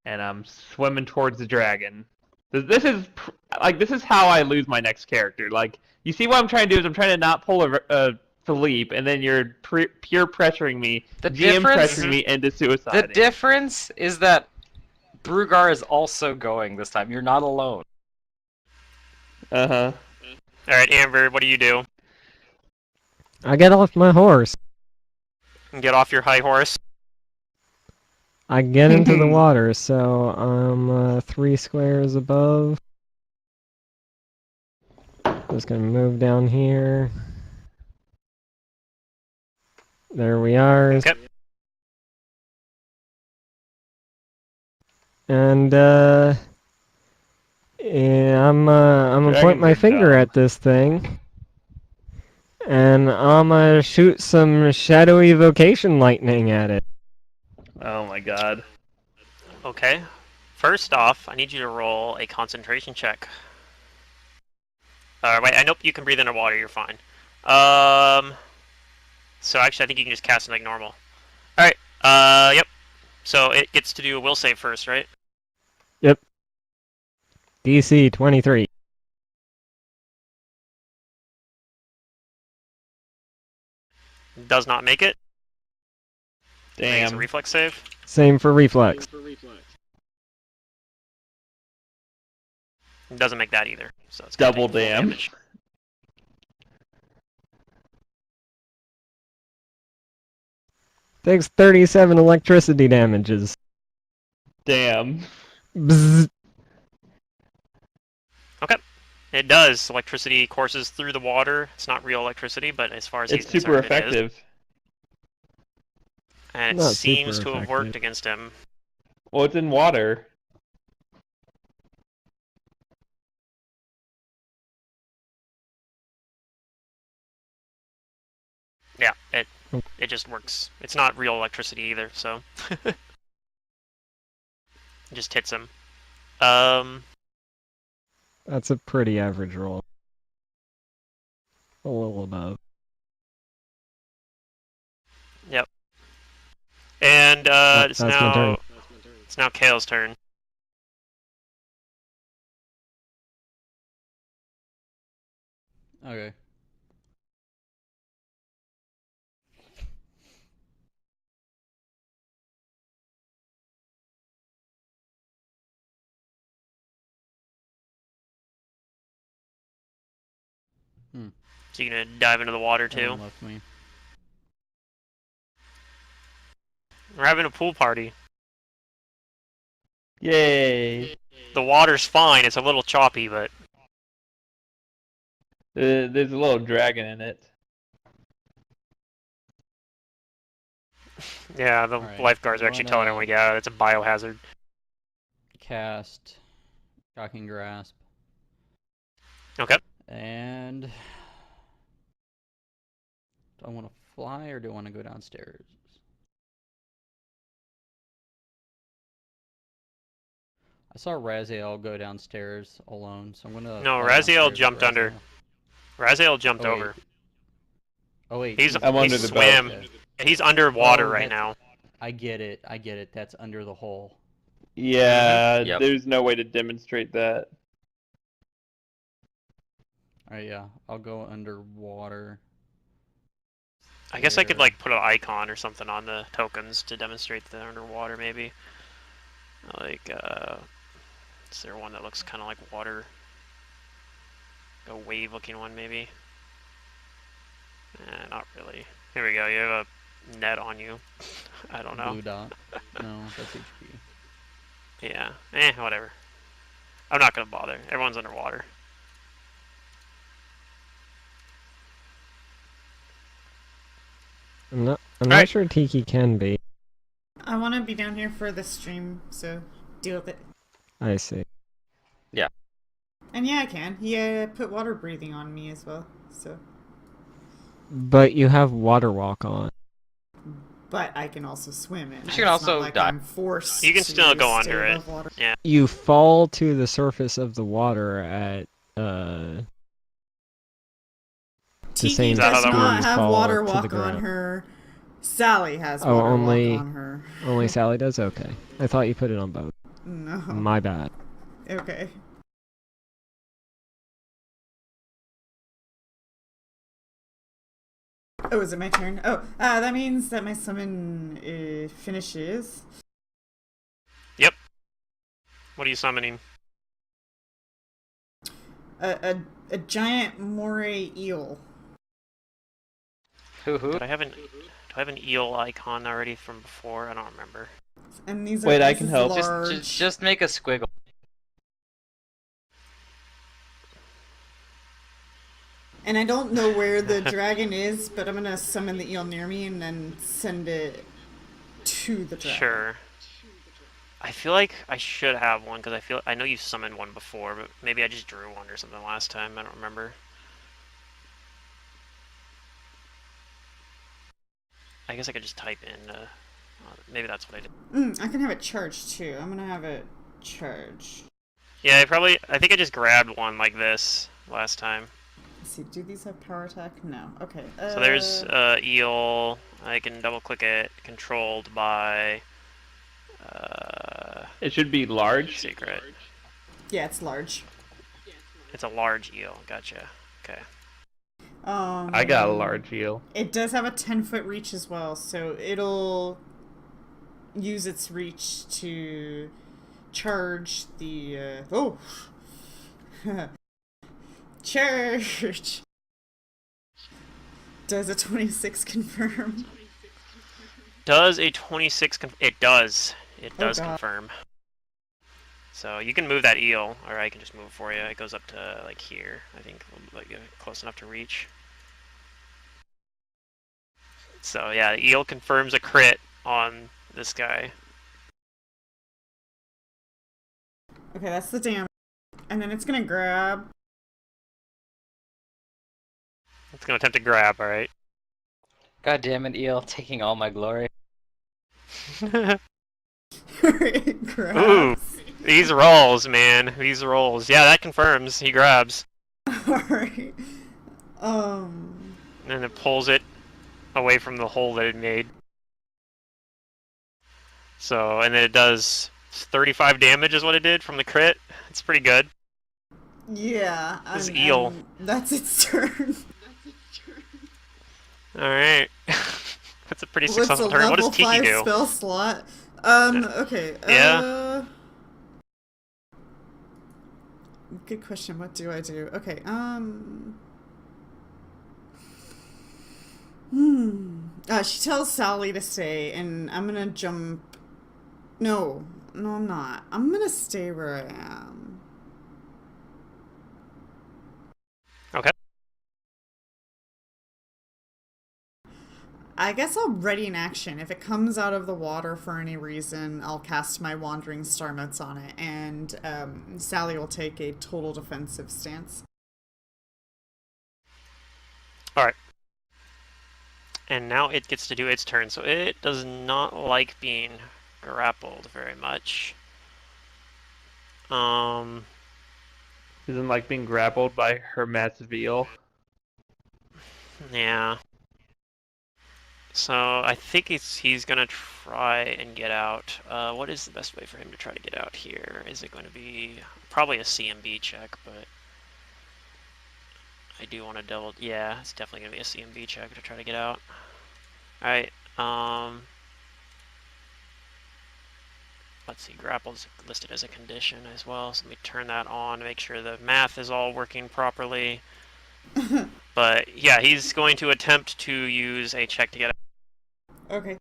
And I'm swimming towards the dragon. This is how I lose my next character. Like, you see what I'm trying to do is I'm trying to not pull a Philippe, and then you're pure pressuring me, The GM difference- pressuring me into The suicide. difference is that Brugar is also going this time. You're not alone. Uh-huh. Alright, Amber, what do you do? I get off my horse. Get off your high horse. I get into the water, so I'm 3 squares above. Just gonna move down here. There we are. Okay. And yeah, I'm gonna point my Dragons are finger dumb. at this thing, and I'm gonna shoot some shadowy evocation lightning at it. Oh my god. Okay. First off, I need you to roll a concentration check. Wait, nope, you can breathe underwater, you're fine. So actually, I think you can just cast it like normal. Alright, yep. So it gets to do a will save first, right? DC 23. Does not make it. I think it's a Damn. reflex save. Same for reflex. It doesn't make that either. So it's gonna Double take full damn. damage. Takes 37 electricity damages. Damn. Bzzz. It does. Electricity courses through the water. It's not real electricity, but as far as It's he's super concerned, it is. effective. And it Not seems super to have effective. worked against him. Well, it's in water. Yeah, it just works. It's not real electricity either, so it just hits him. That's a pretty average roll. A little above. Yep. And That's my turn. it's now Kael's turn. Okay. So you're gonna dive into the water That one too. left me. We're having a pool party. Yay. The water's fine. It's a little choppy, but There's a little dragon in it. yeah, the Alright, lifeguards are actually telling everyone to get out. It's a biohazard. Cast Shocking Grasp. Okay. And do I want to fly or do I want to go downstairs? I saw Raziel go downstairs alone, so I'm gonna. No, fly Raziel downstairs with jumped under. Raziel. Raziel jumped Oh, wait. over. Oh wait, I'm He under the boat. swam. Okay. He's underwater Oh, right that- now. I get it. That's under the hole. Yeah, Yep. there's no way to demonstrate that. Alright, yeah, I'll go underwater. I guess I could There. like put an icon or something on the tokens to demonstrate the underwater, maybe. Like, is there one that looks kind of like water? A wave-looking one, maybe. Not really. Here we go. You have a net on you. I don't know. Blue dot. No, that's HP. Yeah, whatever. I'm not gonna bother. Everyone's underwater. I'm not Alright. sure Tiki can be. I want to be down here for the stream, so deal with it. I see. And yeah, I can. He put water breathing on me as well, so. But you have water walk on. But I can also swim in. You can also not like dive. I'm forced You can to still go stay under it. above water. Yeah. You fall to the surface of the water at the Tiki same Is that how does that not speed have fall water to the walk on ground. her. Sally has Oh, water only- walk on her. Only Sally does? Okay. I thought you put it on both. No. My bad. Okay. Oh, is it my turn? Oh, that means that my summon finishes. Yep. What are you summoning? A giant moray eel. Who? Do I have an eel icon already from before? I don't remember. And these are Wait, I this can is help. large. Just make a squiggle. And I don't know where the dragon is, but I'm gonna summon the eel near me and then send it to the dragon. Sure. I feel like I should have one because I know you summoned one before, but maybe I just drew one or something last time. I don't remember. I guess I could just type in. Maybe that's what I did. I can have it charged too. I'm gonna have it charge. Yeah, I think I just grabbed one like this last time. Let's see, do these have power attack? No. Okay. So there's eel. I can double click it. Controlled by It should be large. secret. Yeah, it's large. It's a large eel. Gotcha. Okay. I got a large eel. It does have a 10-foot reach as well, so it'll use its reach to charge the charge. Does a 26 confirm? Does a 26 it does. It Oh, does God. confirm. So you can move that eel, or I can just move it for you. It goes up to like here. I think like close enough to reach. So yeah, the eel confirms a crit on this guy. Okay, that's the damage. And then it's gonna grab. It's gonna attempt to grab. All right. God damn it, eel, taking all my glory. It grabs. Ooh, these rolls, man. These rolls. Yeah, that confirms. He grabs, Alright. and then it pulls it away from the hole that it made. So, and then it does 35 damage is what it did from the crit. It's pretty good. Yeah. This eel. That's its turn. Alright. That's a pretty What's a successful turn. What does level Tiki 5 do? spell slot? Okay. Yeah. Good question. What do I do? Okay, she tells Sally to stay, and I'm gonna jump. No, I'm not. I'm gonna stay where I am. Okay. I guess I'll ready an action. If it comes out of the water for any reason, I'll cast my Wandering Star Motes on it, and Sally will take a total defensive stance. Alright. And now it gets to do its turn, so it does not like being grappled very much. Isn't like being grappled by her massive eel. Yeah. So I think he's gonna try and get out. What is the best way for him to try to get out here? Is it going to be probably a CMB check, but I do want to double. Yeah, it's definitely gonna be a CMB check to try to get out. All right. Let's see. Grapple's listed as a condition as well, so let me turn that on to make sure the math is all working properly. But yeah, he's going to attempt to use a check to get out. Okay.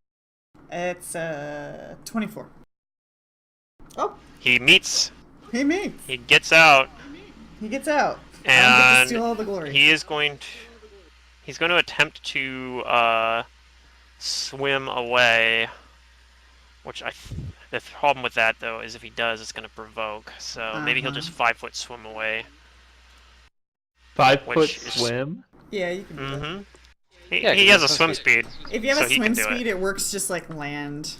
It's 24. Oh, He meets. he meets. He gets out, He gets out. I don't get to and steal all the glory. he is going to. He's going to attempt to swim away. Which the problem with that though is if he does, it's going to provoke. So maybe he'll just 5-foot swim away. 5-foot Which is- swim? Yeah, you can do that. Mm-hmm. Yeah, He 'cause has a it's swim supposed to speed. If you have So a he can swim do speed, it. it works just like land.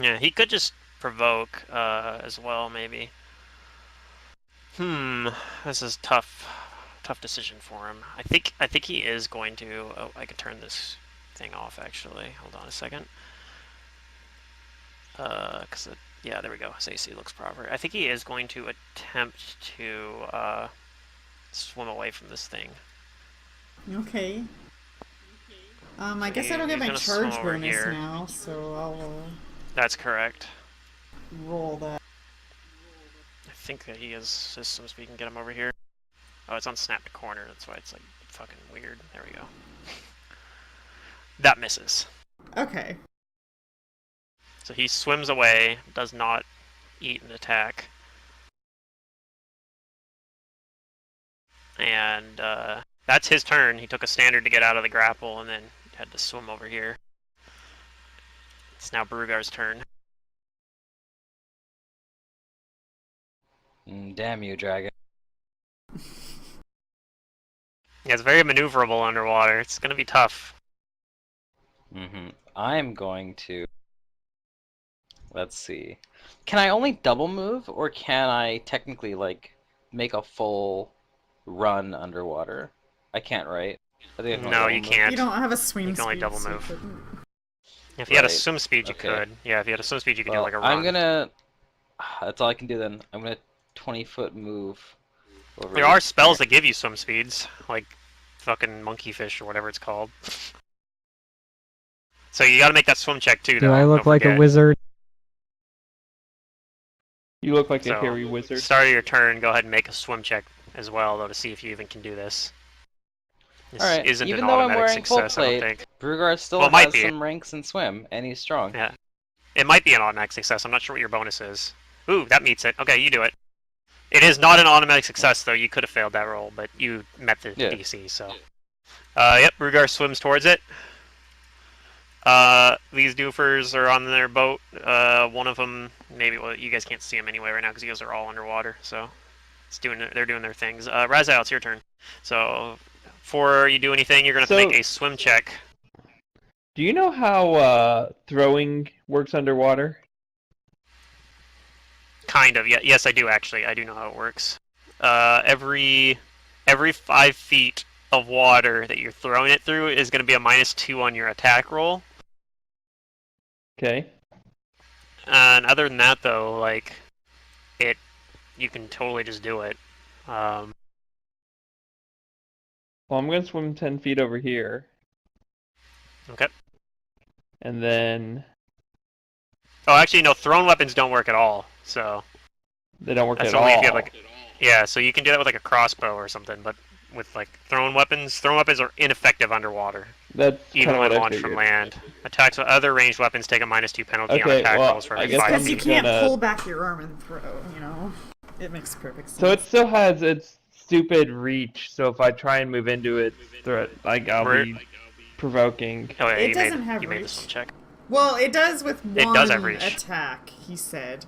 Yeah, he could just provoke as well, maybe. This is tough decision for him. I think he is going to. Oh, I could turn this thing off actually. Hold on a second. Yeah, there we go. His AC looks proper. I think he is going to attempt to swim away from this thing. Okay. I So guess I don't he's get my gonna swim charge over bonus here. now, so I'll That's correct. roll that. I think that he has systems we can get him over here. Oh, it's on snap to corner. That's why it's like fucking weird. There we go. That misses. Okay. So he swims away, does not eat an attack. And that's his turn. He took a standard to get out of the grapple and then had to swim over here. It's now Brugar's turn. Damn you, dragon. Yeah, it's very maneuverable underwater. It's going to be tough. I'm going to... Let's see. Can I only double move, or can I technically, like, make a full run underwater? I can't, right? I think I can only No, double you move. can't. You don't have a swim You can only speed, double so you move. couldn't. If you had a Right. swim speed, you Okay. could. Yeah, if you had a swim speed, you could do Well, like a run. I'm gonna... That's all I can do then. I'm gonna 20-foot move over There are spells here. that give you swim speeds, like fucking monkeyfish or whatever it's called. So you gotta make that swim check too, Do though. I look Don't like a forget. wizard? You look like a So, hairy wizard. Start of your turn, go ahead and make a swim check as well, though, to see if you even can do this. This Alright, isn't even an though I'm automatic wearing full success, I don't plate, think. Brugar still Well, it might has be. some ranks in swim, and he's strong. Yeah. It might be an automatic success. I'm not sure what your bonus is. Ooh, that meets it. Okay, you do it. It is not an automatic success, though. You could have failed that roll, but you met the Yeah. DC, so. Yep, Brugar swims towards it. These doofers are on their boat. One of them, maybe, well, you guys can't see them anyway right now because you guys are all underwater, so they're doing their things. Raziel, it's your turn. So, before you do anything, you're going to make a swim check. Do you know how throwing works underwater? Kind of, yeah. Yes, I do actually. I do know how it works. Every 5 feet of water that you're throwing it through is going to be a -2 on your attack roll. Okay. And other than that, though, like you can totally just do it. Well, I'm gonna swim 10 feet over here. Okay. And then Oh, actually, no. Thrown weapons don't work at all. So they don't work that's at only all. if you have like. Yeah, so you can do that with like a crossbow or something, but with like thrown weapons are ineffective underwater. That's Even kinda when what I launched from figured. land. Attacks with other ranged weapons take a -2 penalty on Okay, attack well, rolls for I every guess 5 I'm Because you feet. can't gonna- pull back your arm and throw, you know? It makes perfect sense. So it still has its stupid reach. So if I try and move into it, I'll be provoking. Oh, yeah, It you doesn't made, have you made the reach. swim check. Well, it does with one It does have reach. attack, he said.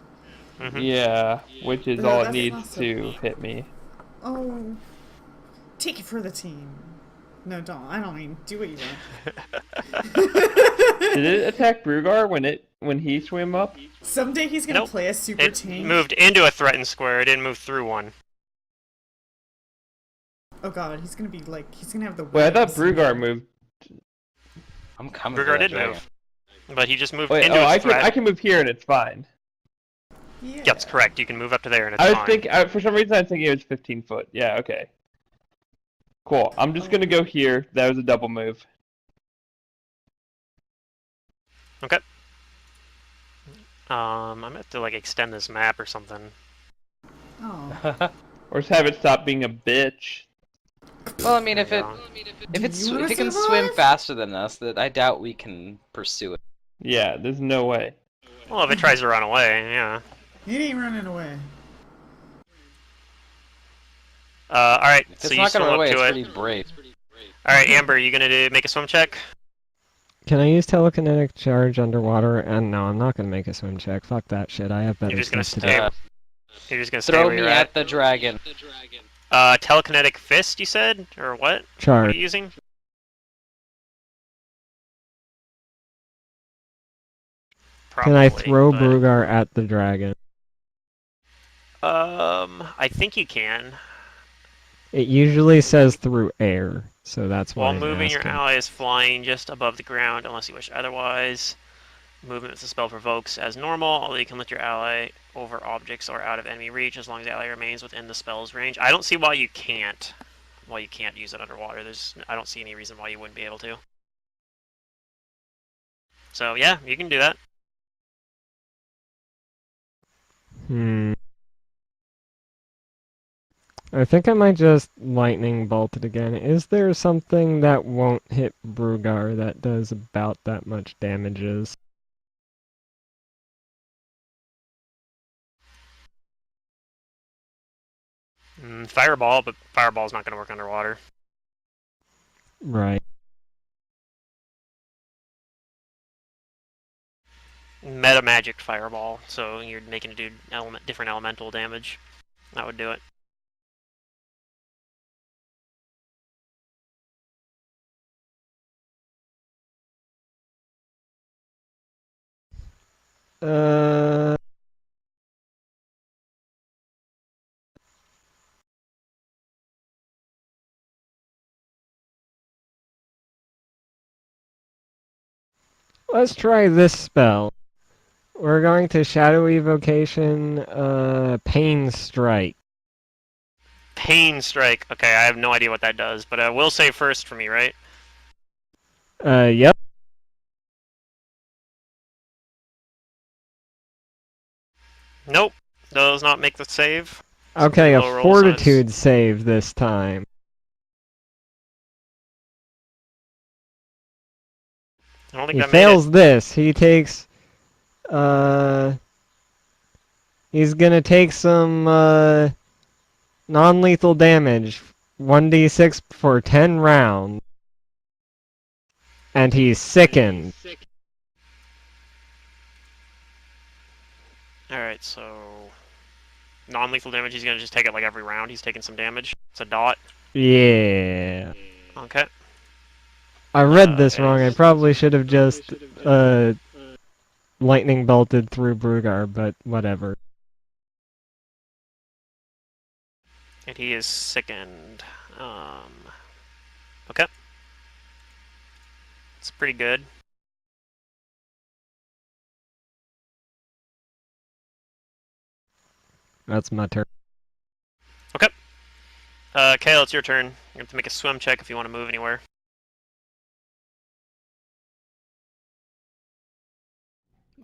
Mm-hmm. Yeah, which is No, all it that's needs not so- to hit me. Oh. Take it for the team. No, don't. I don't mean, do what you want. Did it attack Brugar when he swam up? Someday he's gonna Nope. play a super It tank. moved into a threatened square. It didn't move through one. Oh god, he's gonna be like, he's gonna have the Wait, I thought wings. Brugar moved. I'm coming for Brugar that did dragon. move, but he just moved Wait, into oh, a I threat. can move here and it's fine. Yeah. That's correct. You can move up to there and it's I was fine. thinking for some reason I was thinking it was 15 foot. Yeah, okay. Cool. I'm just gonna go here. That was a double move. Okay. I'm gonna have to like extend this map or something. Oh. Or just have it stop being a bitch. Well, I mean, if There it you go. if Do it's you wanna if it can survive? swim faster than us, that I doubt we can pursue it. Yeah, there's no way. Well, if it tries to run away, yeah. It ain't running away. Alright, If so it's you not gonna swim run up away, to it's it. pretty brave. Alright, Amber, you gonna make a swim check? Can I use telekinetic charge underwater? And no, I'm not gonna make a swim check. Fuck that shit. I have better You're just gonna stuff to do. stay. You're just gonna stay Throw where me you're at the dragon. Telekinetic fist, you said? Or what? What are Charge. you using? Can I Probably, throw but, Brugar at the dragon? I think you can. It usually says through air, so that's why While I'm moving, your asking. ally is flying just above the ground, unless you wish otherwise. Movement with the spell provokes as normal, although you can lift your ally over objects or out of enemy reach as long as the ally remains within the spell's range. I don't see why you can't. Why you can't use it underwater. I don't see any reason why you wouldn't be able to. So yeah, you can do that. I think I might just lightning bolt it again. Is there something that won't hit Brugar that does about that much damages? Fireball, but Fireball's not going to work underwater. Right. Meta magic Fireball, so you're making it do different elemental damage. That would do it. Uh. Let's try this spell. We're going to Shadow Evocation, Pain Strike. Pain Strike. Okay, I have no idea what that does, but will say first for me, right? Yep. Nope. Does not make the save. Okay, a Low roll, so it's- Fortitude save this time. I don't think He that fails this. He takes, he's gonna take some, non-lethal damage. 1d6 for 10 rounds. And he's sickened. made it. Alright, so... Non-lethal damage, he's gonna just take it like every round. He's taking some damage. It's a dot. Yeah. Okay. I read this wrong. I it's- probably should have just, lightning bolted through Brugar, but whatever. And he is sickened. Okay. It's pretty good. That's my turn. Kael, it's your turn. You have to make a swim check if you want to move anywhere.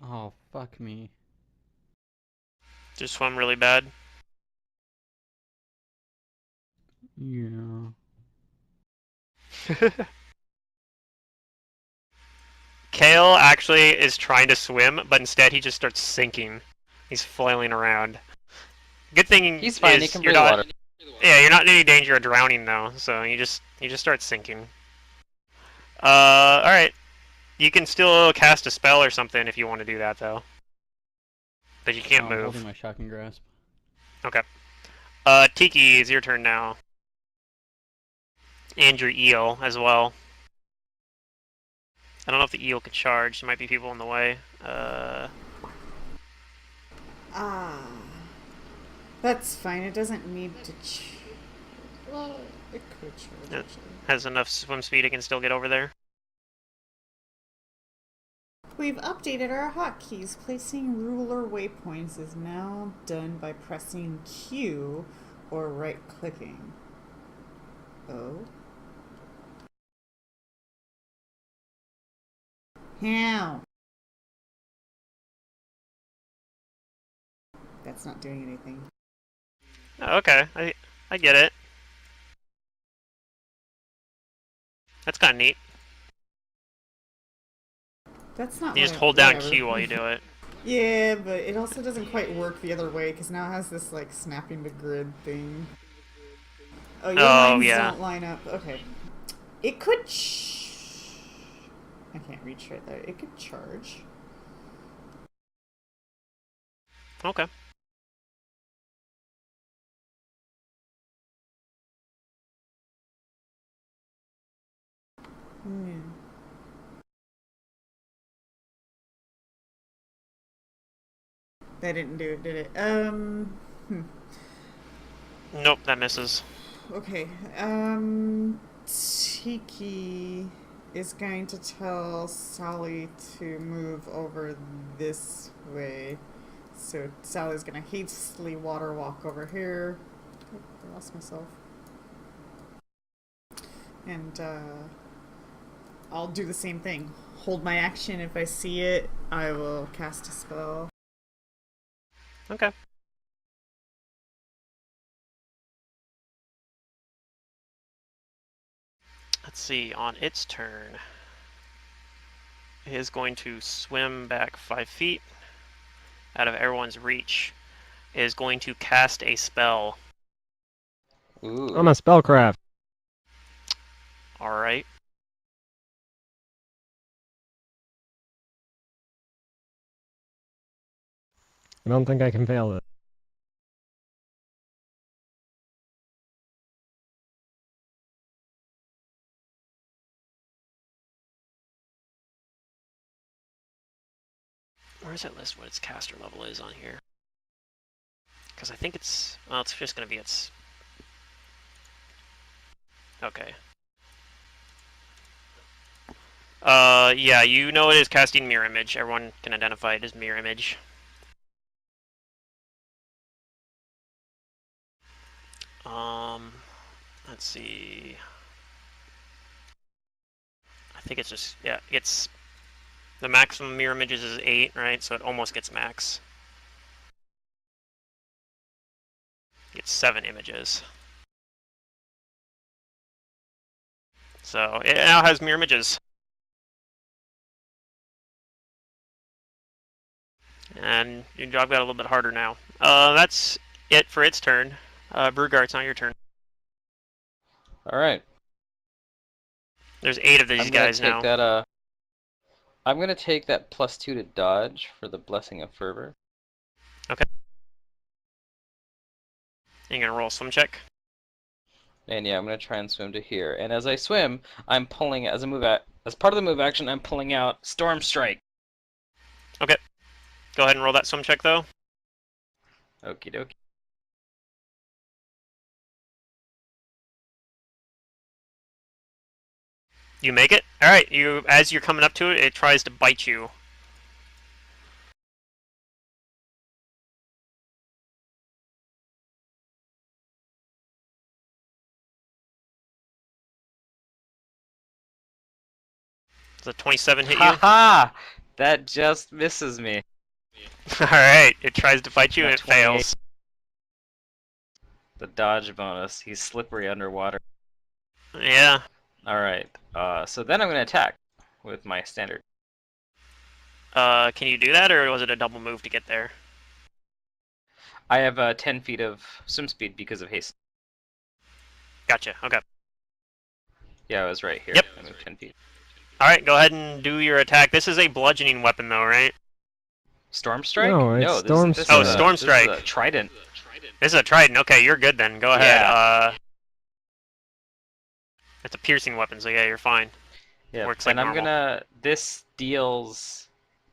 Oh, fuck me. Just swim really bad. Yeah. Kael actually is trying to swim, but instead he just starts sinking. He's flailing around. Good thing He's fine, he is can you're breathe not. water. Yeah, you're not in any danger of drowning though, so you just start sinking. All right. You can still cast a spell or something if you want to do that though, but you can't I'm move. holding my shocking grasp. Okay. Tiki, it's your turn now. And your eel as well. I don't know if the eel could charge. There might be people in the way. That's fine. It doesn't need to. Well, it could charge. Yeah. Actually. Has enough swim speed it can still get over there. We've updated our hotkeys. Placing ruler waypoints is now done by pressing Q or right-clicking. Oh. How? That's not doing anything. Oh, okay, I get it. That's kind of neat. That's not. You just what I- hold down whatever. Q while you do it. Yeah, but it also doesn't quite work the other way because now it has this like snapping to grid thing. Oh, your Oh lines yeah. don't line up. Okay. It could. I can't reach right there. It could charge. Okay. Hmm. That didn't do it, did it? Nope, that misses. Okay. Tiki is going to tell Sally to move over this way. So Sally's gonna hastily water walk over here. Oh, I lost myself. And I'll do the same thing. Hold my action. If I see it, I will cast a spell. Okay. Let's see, on its turn, it is going to swim back 5 feet out of everyone's reach. It is going to cast a spell. Ooh. I'm a spellcraft. Alright. I don't think I can fail it. Where does it list what its caster level is on here? Because I think it's... Well, it's just going to be its... Okay. Yeah, you know it is casting Mirror Image. Everyone can identify it as Mirror Image. Let's see... I think it's just... Yeah, it's... The maximum Mirror Images is 8, right? So it almost gets max. It's 7 images. So it now has Mirror Images. And your job got a little bit harder now. That's it for its turn. Brugard, it's not your turn. All right. There's 8 of these I'm gonna guys take now. that. I'm gonna take that +2 to dodge for the Blessing of Fervor. Okay. You're gonna roll a swim check. And yeah, I'm gonna try and swim to here. And as I swim, I'm pulling as part of the move action. I'm pulling out Storm Strike. Okay. Go ahead and roll that swim check though. Okie dokie. You make it. All right. As you're coming up to it, it tries to bite you. Does a 27 hit you? Haha! That just misses me. All right. It tries to bite you and Not it 28. fails. The dodge bonus. He's slippery underwater. Yeah. All right. So then I'm gonna attack with my standard. Can you do that, or was it a double move to get there? I have 10 feet of swim speed because of haste. Gotcha. Okay. Yeah, I was right here. Yep. I moved 10 feet. All right. Go ahead and do your attack. This is a bludgeoning weapon, though, right? Storm Strike? No, it's Storm this Strike. Oh, Storm Strike. This is a trident. This is a trident. Okay, you're good then. Go ahead. Yeah. It's a piercing weapon, so yeah, you're fine. Yeah, Works like and I'm normal. this deals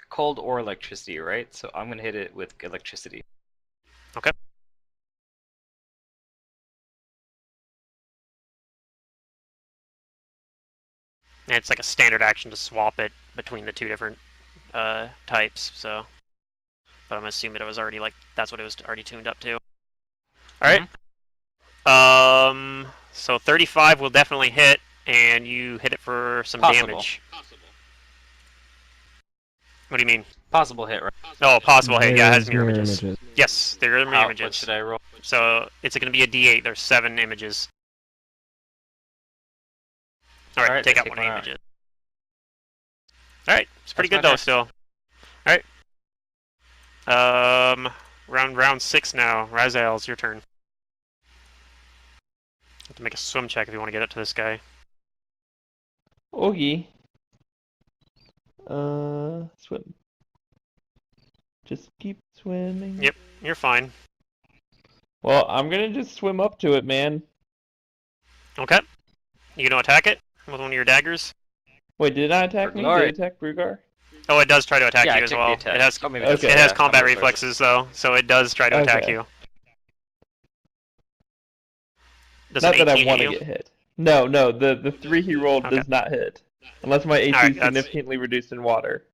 cold or electricity, right? So I'm gonna hit it with electricity. Okay. And it's like a standard action to swap it between the two different types, so. But I'm assuming it was already like, that's what it was already tuned up to. Alright. So 35 will definitely hit, and you hit it for some Possible. damage. What do you mean? Possible hit, right? Oh, possible hit. Yeah, it has There's mirror images. Yes, there are mirror images. What should I roll? So it's going to be a D8. There's 7 images. All right, take out one of the images. All right, it's pretty That's good my though. next. Still. All right. Round 6 now. Raziel, it's your turn. You have to make a swim check if you want to get up to this guy. Oogie. Swim. Just keep swimming. Yep, you're fine. Well, I'm gonna just swim up to it, man. Okay. You gonna attack it with one of your daggers? Wait, did it not attack For me? glory. Did it attack Brugar? Oh, it does try to attack Yeah, you I as took well. the attack. It has Oh, maybe Okay. that's- it has yeah, combat reflexes. reflexes though, so it does try to attack Okay. you. Does Not an that I 18 want hit to you? get hit. No, the 3 he rolled Okay. does not hit. Unless my AC Alright, is that's- significantly reduced in water.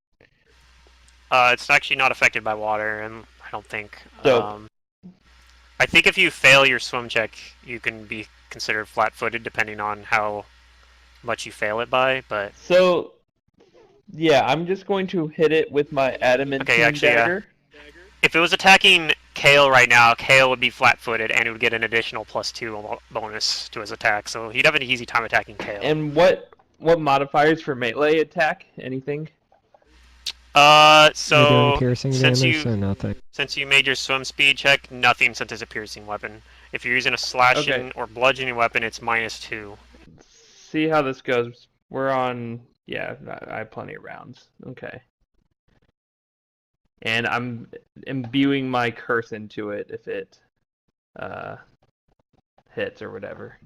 It's actually not affected by water, and I don't think. Dope. I think if you fail your swim check, you can be considered flat-footed depending on how much you fail it by. But So, yeah, I'm just going to hit it with my adamantine actually, dagger. if it was attacking Kael right now, Kael would be flat-footed and it would get an additional +2 bonus to his attack. So he'd have an easy time attacking Kael. And what modifiers for melee attack? Anything? You're doing So piercing since damage, you so nothing. since you made your swim speed check, nothing since it's a piercing weapon. If you're using a slashing Okay. or bludgeoning weapon, it's -2. See how this goes. We're on. Yeah, I have plenty of rounds. Okay. And I'm imbuing my curse into it if it hits or whatever.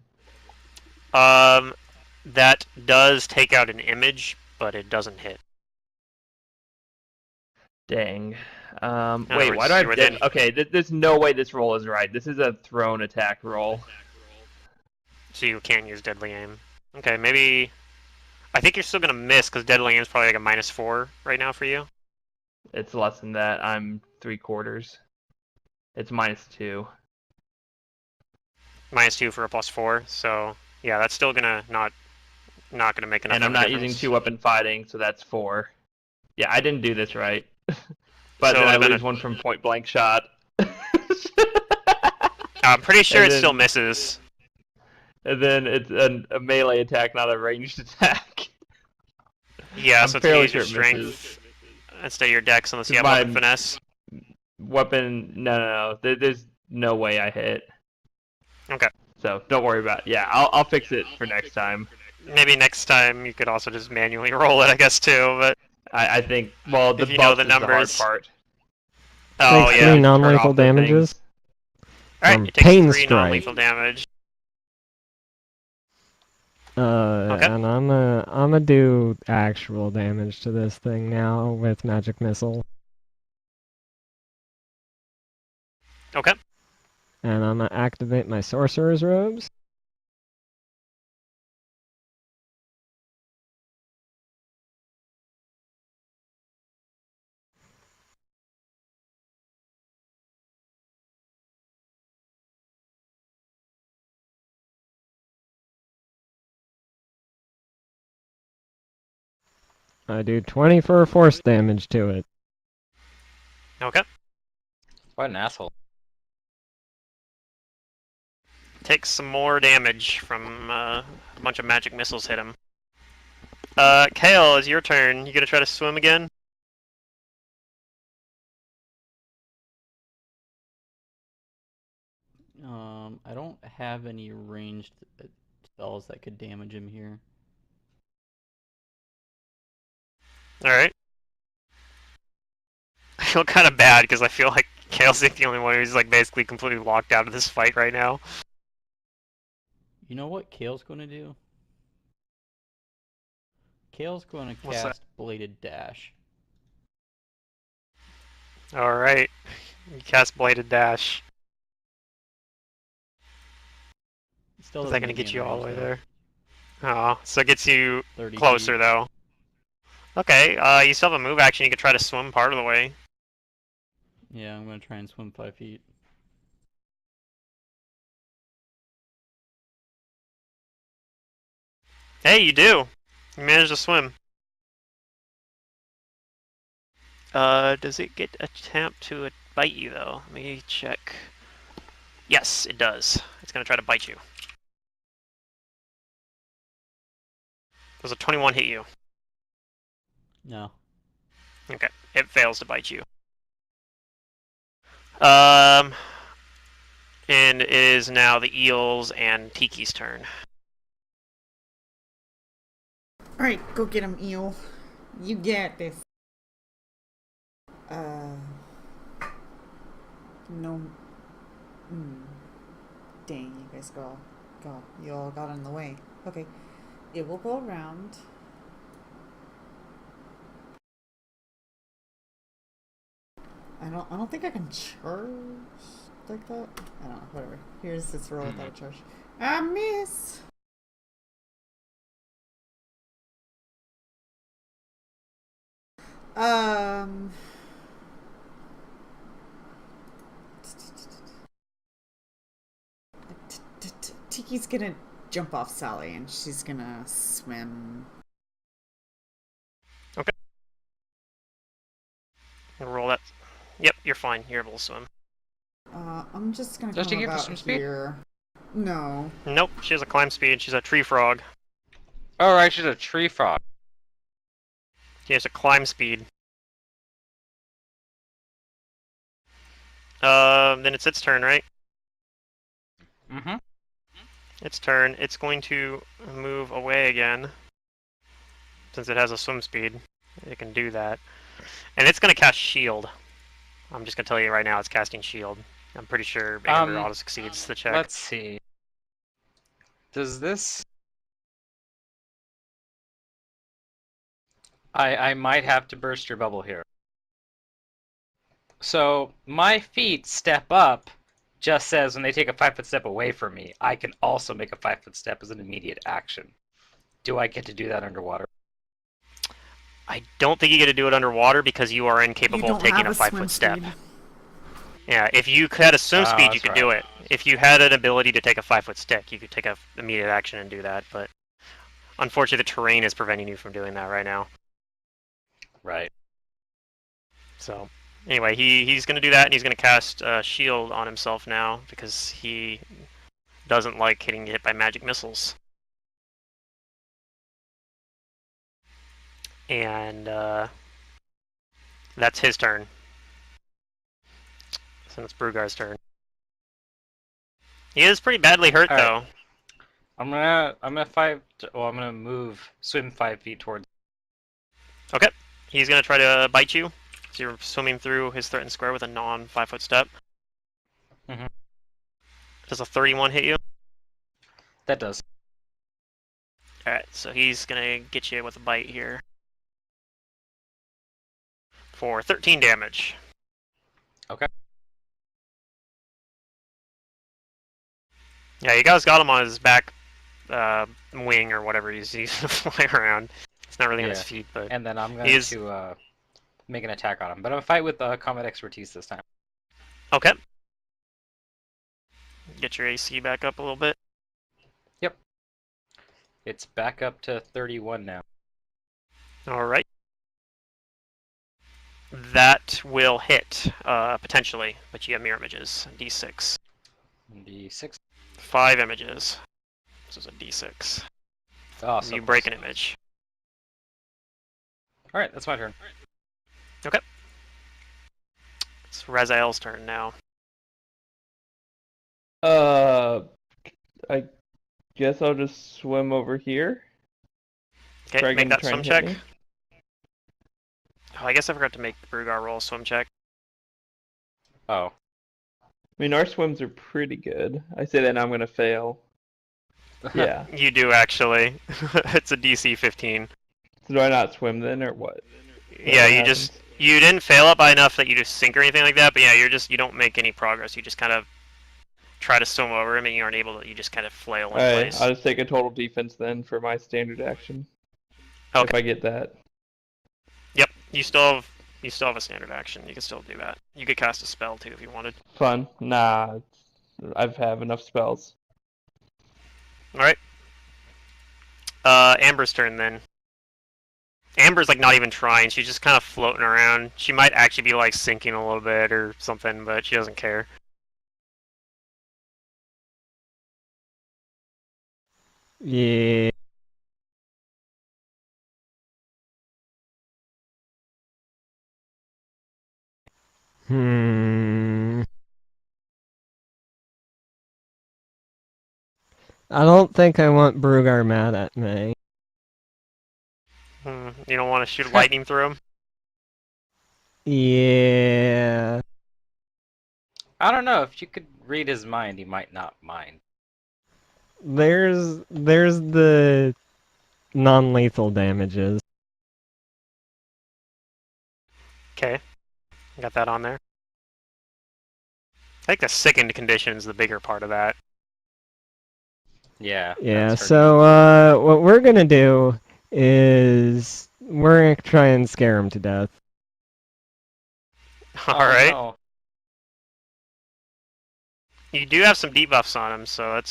That does take out an image, but it doesn't hit. Dang. other Wait, words, why do I you're have dead? within- Okay, there's no way this roll is right. This is a thrown attack roll. So you can't use deadly aim. Okay, maybe. I think you're still gonna miss because deadly aim is probably like a -4 right now for you. It's less than that. I'm 3/4. It's -2. -2 for a +4. So yeah, that's still gonna not gonna make enough. And I'm of a not using difference. 2-weapon fighting, so that's 4. Yeah, I didn't do this right. But So then I it'd been lose one from point blank shot. I'm pretty sure And it still then- misses. And then it's a melee attack, not a ranged attack. Yeah, I'm so it's gonna fairly use your sure it misses. strength instead of your dex unless you have My- weapon finesse. Weapon, no. There's no way I hit. Okay. So don't worry about it. Yeah, I'll fix it for next time. Maybe next time you could also just manually roll it, I guess too. But I think, well, the If you know buff the is the hard numbers. part. oh Takes yeah. 3 Turn non-lethal off the damages. things. All right, from it takes Pain 3 Strike. non-lethal damage. Okay. And I'm gonna do actual damage to this thing now with magic missile, Okay. and I'm gonna activate my sorcerer's robes. I do 20 for force damage to it. Okay. What an asshole. Takes some more damage from a bunch of magic missiles hit him. Kael, it's your turn. You gonna try to swim again? I don't have any ranged spells that could damage him here. Alright. I feel kind of bad because I feel like Kael's like the only one who's like basically completely locked out of this fight right now. You know what Kael's going to do? Kael's going to What's that? cast Bladed Dash. Alright. You cast Bladed Dash. Still Is doesn't that gonna me get in you all the range, way though. there? Oh, so it gets you 30 closer feet. though. Okay, you still have a move action. You could try to swim part of the way. Yeah, I'm going to try and swim 5 feet. Hey, you do. You managed to swim. Does it get attempt to bite you though? Let me check. Yes, it does. It's gonna try to bite you. Does a 21 hit you? No. Okay, it fails to bite you. And it is now the eels and Tiki's turn. Alright, go get him, eel. You get this. No. Dang, you guys you all got in the way. Okay. It will go around. I don't think I can charge like that. I don't know, whatever. Here's this roll without a charge. I miss! Tiki's gonna jump off Sally and she's gonna swim. Okay. Roll that. Yep, you're fine. You're able to swim. I'm just gonna Does come Tiki have about swim speed? here. No. Nope, she has a climb speed. She's a tree frog. Oh, right, she's a tree frog. She has a climb speed. Then it's its turn, right? Mm-hmm. Its turn. It's going to move away again. Since it has a swim speed, it can do that. And it's going to cast Shield. I'm just going to tell you right now it's casting Shield. I'm pretty sure Amber auto succeeds the check. Let's see. Does this... I might have to burst your bubble here. So, my feet step up just says when they take a 5-foot step away from me, I can also make a 5-foot step as an immediate action. Do I get to do that underwater? I don't think you get to do it underwater because you are incapable of taking a 5-foot step. Speed. Yeah, if you had a swim speed, you that's could do it. If you had an ability to take a 5-foot stick, you could take a immediate action and do that. But unfortunately, the terrain is preventing you from doing that right now. Right. So anyway, he's going to do that, and he's going to cast Shield on himself now because he doesn't like getting hit by magic missiles. And that's his turn. So it's Brugar's turn. He is pretty badly hurt, All right. though. I'm gonna swim 5 feet towards. Okay. He's going to try to bite you. So you're swimming through his threatened square with a non-5-foot step. Mhm. Does a 31 hit you? That does. Alright, so he's going to get you with a bite here. For 13 damage. Okay. Yeah, you guys got him on his back wing or whatever he's using to fly around. It's not really on his feet, but And then I'm going to make an attack on him. But I'm going to fight with combat expertise this time. okay. Get your AC back up a little bit. Yep. It's back up to 31 now. Alright. That will hit, potentially, but you have mirror images. D6. D6. 5 images. This is a D6. Oh, so you break an image. Alright, that's my turn. Okay. It's Raziel's turn now. I guess I'll just swim over here. Okay, make that swim and check. hit me. Oh, I guess I forgot to make Brugar roll a swim check. Oh. I mean, our swims are pretty good. I say that and I'm gonna fail. Yeah. You do, actually. It's a DC 15. So do I not swim then, or what? Yeah, What you didn't fail it by enough that you just sink or anything like that, but yeah, you don't make any progress. You just kind of try to swim over him and you aren't able to, you just kind of flail in Alright, place. I'll just take a total defense then for my standard action. Okay. If I get that. Yep, you still have a standard action. You can still do that. You could cast a spell too if you wanted. Fun. Nah, I have enough spells. Alright. Amber's turn then. Amber's like not even trying, she's just kind of floating around. She might actually be like sinking a little bit or something, but she doesn't care. Yeah. Hmm. I don't think I want Brugar mad at me. You don't want to shoot lightning through him? Yeah. I don't know. If you could read his mind, he might not mind. There's the non-lethal damages. Okay. Got that on there. I think the sickened condition is the bigger part of that. Yeah. Yeah, that's hurting. so what we're gonna do is we're gonna try and scare him to death. Oh, Alright. no. You do have some debuffs on him, so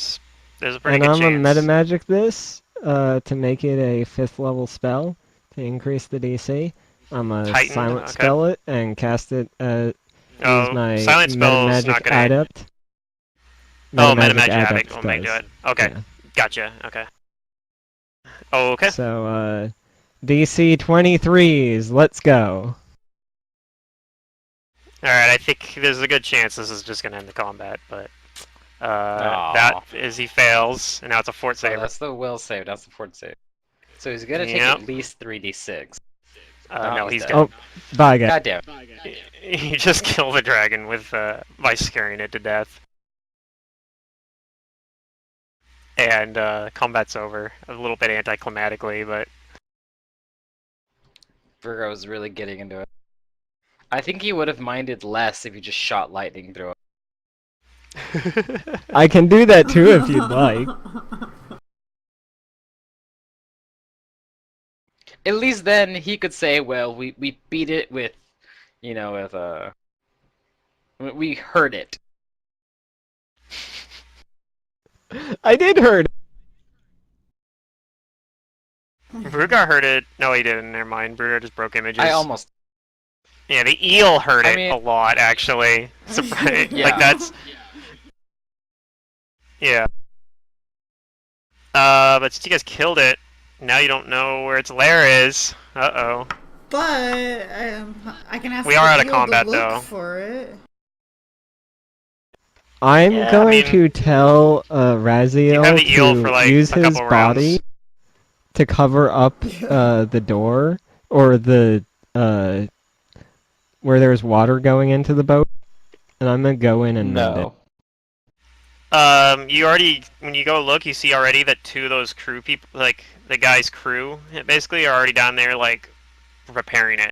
there's a pretty And good I'm chance. gonna meta magic this to make it a 5th level spell to increase the DC. I'm gonna Titan, silent okay. spell it and cast it. Use my silent meta spell's magic not gonna. adept. Meta magic adept will make do does. it. Okay, Yeah. gotcha. Okay. Oh, okay. So DC 23s. Let's go. Alright, I think there's a good chance this is just gonna end the combat, but that is he fails, and now it's a fort So saver. that's the will save. That's the fort save. So he's gonna take Yep. at least 3d6. No, he's dead. dead. Oh, bye guys. God damn. You just kill the dragon with by scaring it to death. And combat's over. A little bit anticlimactically, but Virgo was really getting into it. I think he would have minded less if you just shot lightning through it. I can do that too if you'd like. At least then he could say, well, we beat it with, you know, we hurt it. I did hurt. Brugar heard it. No, he didn't. Never mind. Brugar just broke images. I almost. Yeah, the eel heard it mean- a lot, actually. Surprise! Yeah. Like that's. Yeah. But since you guys killed it, now you don't know where its lair is. Uh-oh. But I can ask We are the out of eel combat, to look though. for it. I'm Yeah, I going mean- to tell You have Raziel the eel to for, like, use a his couple body rounds. to cover up the door or the where there's water going into the boat, and I'm gonna go in and mend it. No. You already, when you go look, you see already that two of those crew people, like, the guy's crew, basically, are already down there, like, repairing it.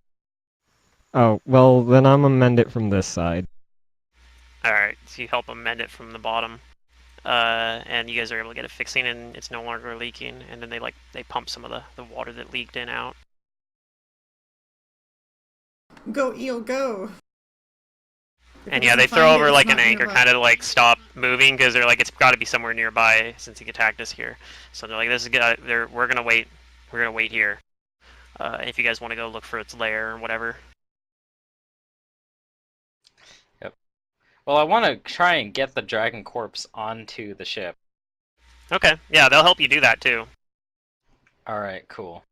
Oh, well, then I'm gonna mend it from this side. Alright, so you help them mend it from the bottom. And you guys are able to get it fixing, and it's no longer leaking, and then they pump some of the water that leaked in out. Go, eel, go! If And it yeah, they doesn't throw find it, over it's like an not anchor, nearby. kind of like stop moving, because they're like, it's got to be somewhere nearby since he attacked us here. So they're like, this is good. We're gonna wait. We're gonna wait here. If you guys want to go look for its lair or whatever. Well, I want to try and get the dragon corpse onto the ship. Okay, yeah, they'll help you do that too. Alright, cool.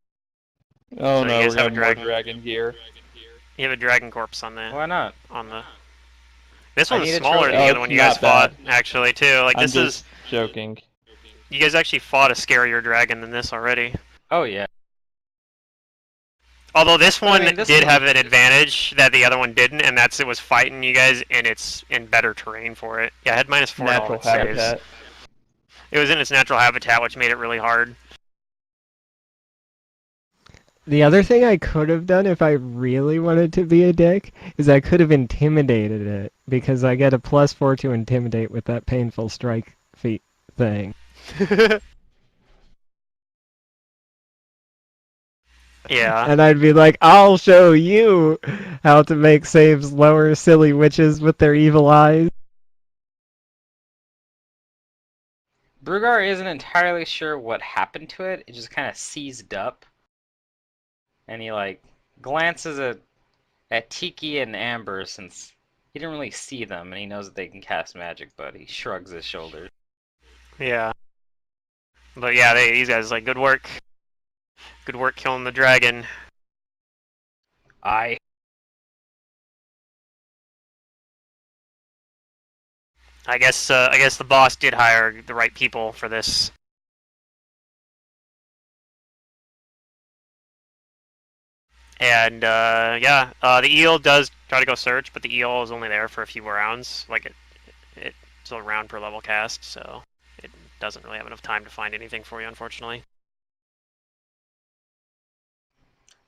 Oh So you no, guys we're have a gonna have more dragon? dragon gear. You have a dragon corpse on the Why not? This I one's need a smaller than trophy. the Oh, other one it's you guys not fought, bad. actually too. Like I'm this just is joking. you guys actually fought a scarier dragon than this already. Oh, yeah. Although this But, I one mean, this did one- have an advantage that the other one didn't, and that's it was fighting you guys, and it's in better terrain for it. Yeah, it had -4 to all Natural its saves. habitat. It was in its natural habitat, which made it really hard. The other thing I could have done if I really wanted to be a dick is I could have intimidated it, because I get a +4 to intimidate with that painful strike feat thing. Yeah. And I'd be like, I'll show you how to make saves lower silly witches with their evil eyes. Brugar isn't entirely sure what happened to it. It just kind of seized up. And he, like, glances at Tiki and Amber since he didn't really see them, and he knows that they can cast magic, but he shrugs his shoulders. Yeah. But yeah, these guys like good work. Good work killing the dragon. I guess the boss did hire the right people for this. And yeah, the eel does try to go search, but the eel is only there for a few rounds. Like it's a round per level cast, so it doesn't really have enough time to find anything for you, unfortunately.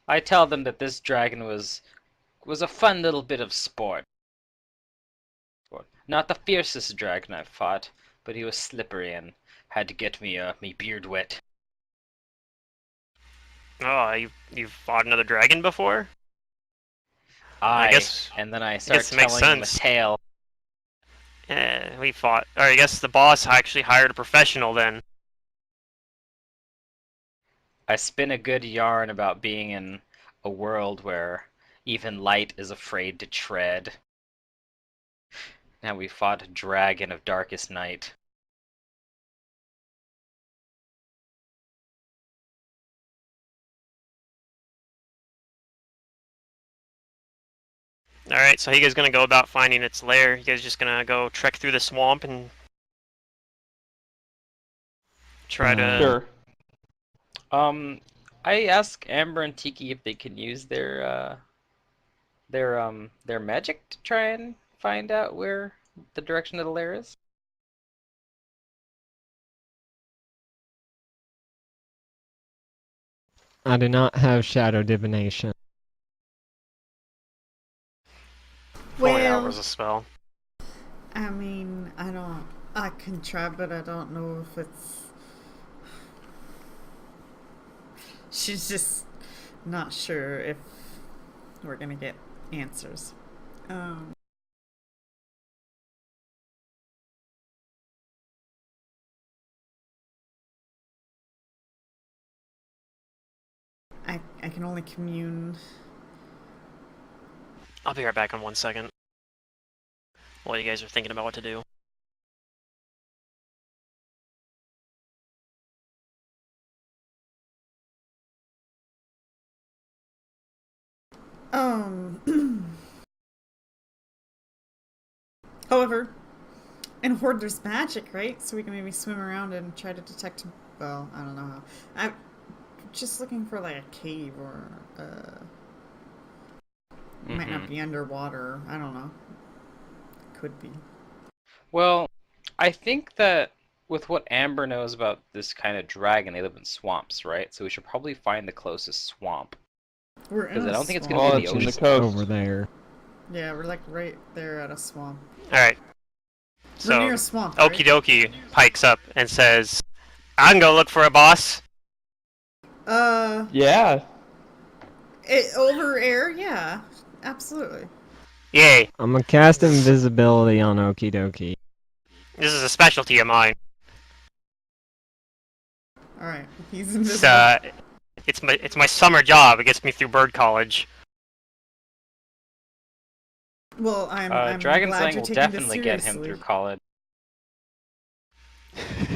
I tell them that this dragon was a fun little bit of sport. Not the fiercest dragon I've fought, but he was slippery and had to get me beard wet. Oh, you've fought another dragon before? I guess And then I guess start it makes telling him a sense. tale. Yeah, we fought. Or I guess the boss actually hired a professional then. I spin a good yarn about being in a world where even light is afraid to tread. Now we fought a dragon of darkest night. Alright, so how you guys gonna go about finding its lair? You guys just gonna go trek through the swamp and try to... Sure. I ask Amber and Tiki if they can use their magic to try and find out where the direction of the lair is. I do not have shadow divination. Only that Well, was a spell. I mean, I can try, but I don't know if it's. She's just not sure if we're gonna get answers. Um, I can only commune. I'll be right back in 1 second. While you guys are thinking about what to do. However, in Horde there's magic, right? So we can maybe swim around and try to detect. Well, I don't know how. I'm just looking for like a cave or might not be underwater. I don't know. Could be. Well, I think that with what Amber knows about this kind of dragon, they live in swamps, right? So we should probably find the closest swamp. We're in Because a I don't think it's swamp. going Oh, to be it's the in the ocean. coast. Over there. Yeah, we're like right there at a swamp. Alright. We're near So, a swamp, right? Okie dokie pikes up and says, I can go look for a boss. Yeah. Over air, yeah, absolutely. Yay. I'm gonna cast invisibility on Okie Dokie. This is a specialty of mine. All right, he's It's, invisible. it's my summer job. It gets me through bird college. Well, I'm Dragon glad slaying you're will taking this definitely get him seriously. through college.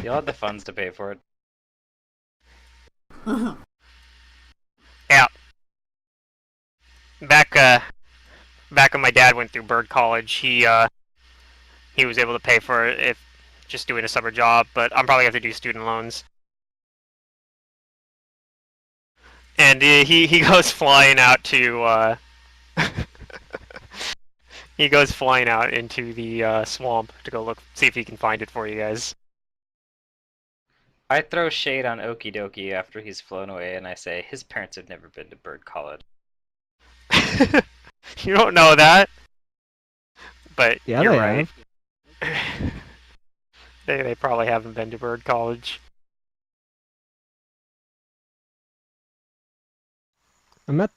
You'll have the funds to pay for it. Yeah. Back when my dad went through bird college, he was able to pay for it if just doing a summer job, but I'm probably gonna have to do student loans. And he goes flying out to he goes flying out into the swamp to go see if he can find it for you guys. I throw shade on Okie Dokie after he's flown away, and I say his parents have never been to bird college. You don't know that, but Yeah, you're they right. have. They probably haven't been to bird college. I met.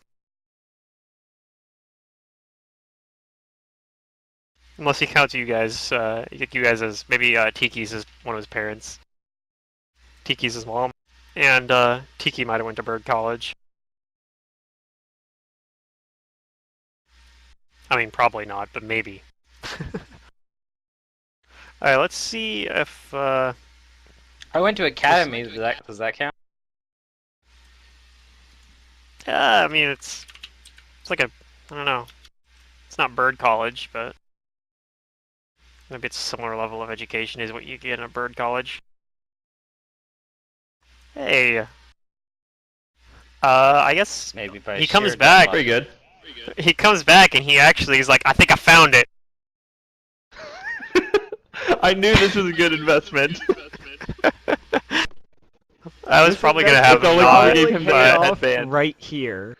Unless he counts you guys, you guys as maybe Tiki's as one of his parents. Tiki's his mom, and Tiki might have went to bird college. I mean, probably not, but maybe. Alright, let's see if I went to academy. Does that count? yeah, I mean it's like I don't know. It's not bird college, but Maybe it's a similar level of education as what you get in a bird college. Hey. I guess Maybe by he comes sheer back. dumb Pretty luck. good. He comes back and he actually is like, I think I found it. I knew this was a good investment. I was This probably gonna investment have him only not, gave him the but headband. right here.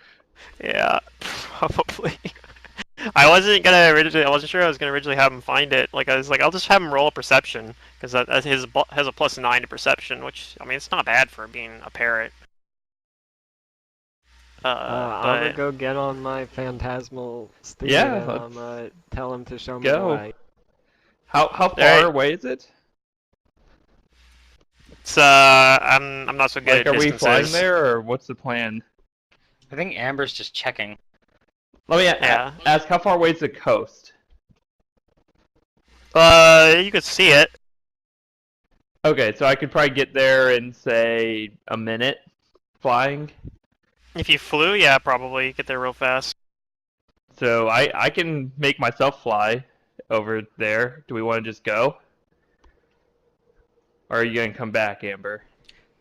yeah, probably. I wasn't sure I was gonna originally have him find it. Like I was like, I'll just have him roll a perception because his has a +9 to perception, which I mean it's not bad for being a parrot. I'm gonna But go get on my phantasmal steed Yeah, and let's I'm gonna tell him to show me go. the way. How far Alright. away is it? it's I'm not so good Like, at are we flying distances. there, or what's the plan? I think Amber's just checking. Let me Yeah. ask, how far away is the coast? You could see it. Okay, so I could probably get there in, say, a minute flying. If you flew, yeah, probably you get there real fast. So I can make myself fly over there. Do we want to just go? Or are you going to come back, Amber?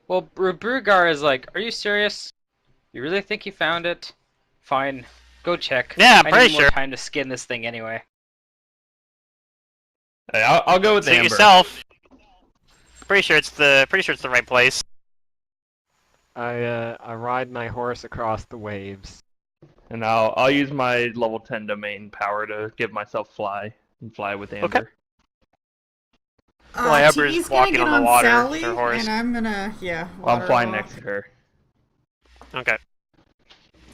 Well, Brugar is like, are you serious? You really think you found it? Fine. Go check. Yeah, I'm I pretty need more sure. time to skin this thing anyway. Hey, I'll go with See it Amber. yourself. Pretty sure it's the right place. I ride my horse across the waves. And I'll use my level 10 domain power to give myself fly and fly with Amber. Okay. Well, Amber's Timmy's gonna walking get on the on water Sally, with her horse. and I'm gonna Well, I'm water flying walk. next to her. Okay.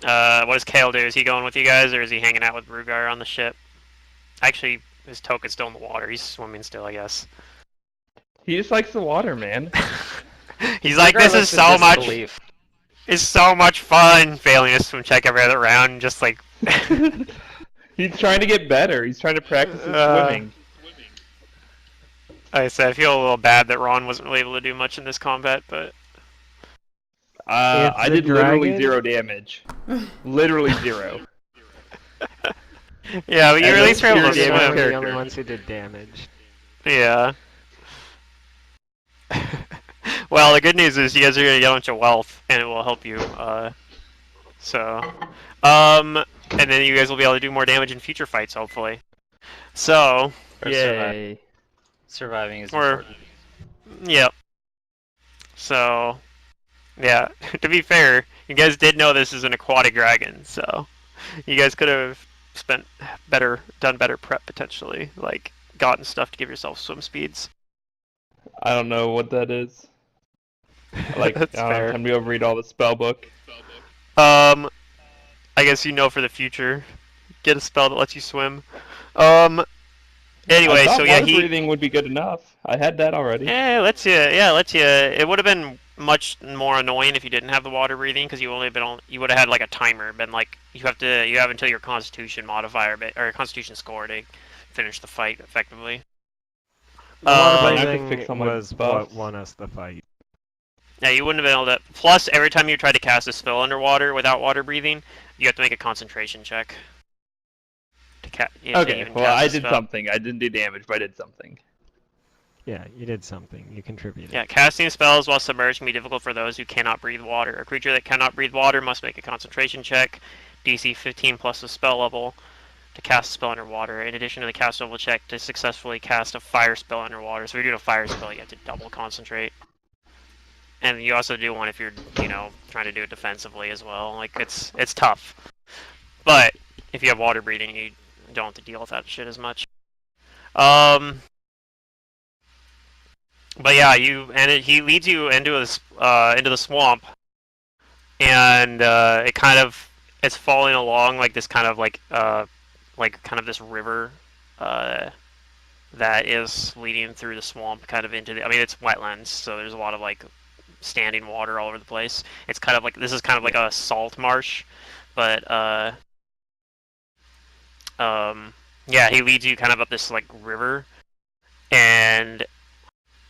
What does Kael do? Is he going with you guys, or is he hanging out with Rugar on the ship? Actually, his token's still in the water. He's swimming still, I guess. He just likes the water, man. He's like, Brugar this is looks in so much. disbelief. It's so much fun failing to swim check every other round. Just like. He's trying to get better. He's trying to practice his swimming. I said I feel a little bad that Ron wasn't really able to do much in this combat, but I the did literally dragon? 0 damage. Literally 0. yeah, but you And at least were able to experienced We're damage one of swim. the character. only ones who did damage. Yeah. Well, the good news is you guys are gonna get a bunch of wealth, and it will help you. And then you guys will be able to do more damage in future fights, hopefully. So, Or Yay. Surviving is Or- important. yep. So, yeah. To be fair, you guys did know this is an aquatic dragon, so you guys could have done better prep potentially, like gotten stuff to give yourself swim speeds. I don't know what that is. Like, That's I don't have fair. time to go read all the spell book. I guess you know for the future. Get a spell that lets you swim. Anyway, I thought so yeah, water breathing would be good enough. I had that already. lets you. It would have been much more annoying if you didn't have the water breathing, because you would have had like a timer, been like you have until your Constitution modifier or Constitution score to finish the fight effectively. The water I could breathing fix all my was buffs. what won us the fight. Yeah, you wouldn't have been able to. Plus, every time you try to cast a spell underwater without water breathing, you have to make a concentration check. To Okay, even well, cast I the did spell. something. I didn't do damage, but I did something. Yeah, you did something. You contributed. Yeah, casting spells while submerged can be difficult for those who cannot breathe water. A creature that cannot breathe water must make a concentration check, DC 15 plus the spell level, to cast a spell underwater. In addition to the cast level check, to successfully cast a fire spell underwater. So if you're doing a fire spell, you have to double concentrate. And you also do one if you're, trying to do it defensively as well. Like, it's tough. But if you have water breathing, you don't have to deal with that shit as much. But yeah, he leads you into the swamp, and it's falling along like this kind of this river that is leading through the swamp, kind of into it's wetlands, so there's a lot of like standing water all over the place. It's kind of like this is kind of like a salt marsh, but yeah, he leads you kind of up this like river, and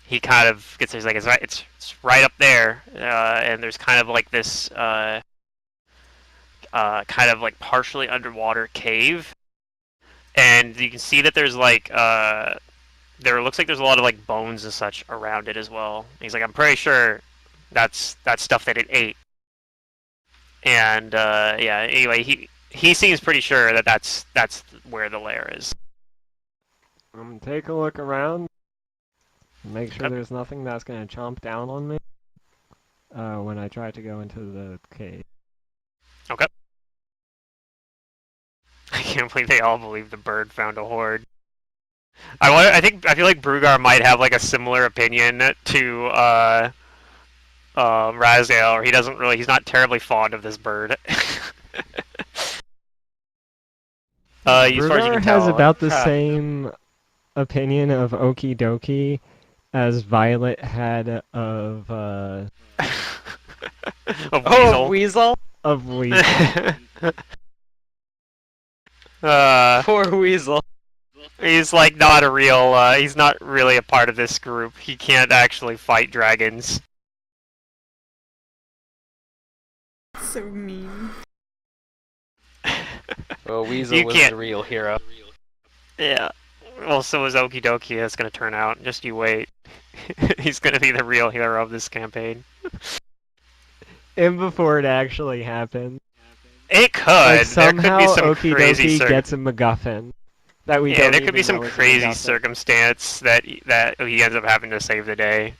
he kind of gets he's like it's right up there, and there's kind of like this kind of like partially underwater cave, and you can see that there's like there looks like there's a lot of like bones and such around it as well. He's like, I'm pretty sure that's stuff that it ate. And yeah, anyway, he seems pretty sure that that's where the lair is. Take a look around. Make sure Okay. there's nothing that's gonna chomp down on me. When I try to go into the cave. Okay. I can't believe they all believe the bird found a horde. I feel like Brugar might have like a similar opinion to Raziel, or he's not terribly fond of this bird. As far as you Brugar can has tell, about the same opinion of Okie Dokie as Violet had of of Oh, Weasel. Weasel. uh, Poor Weasel. he's like not a real. He's not really a part of this group. He can't actually fight dragons. So mean. Well, Weasel You was can't. the real hero. Yeah. Well, so is Okie Dokie. That's gonna turn out. Just you wait. He's gonna be the real hero of this campaign. and before it actually happened. It could. Like There somehow could be some Okie crazy Dokie gets a MacGuffin that we yeah, don't there could even be some know is a crazy MacGuffin. circumstance that he ends up having to save the day,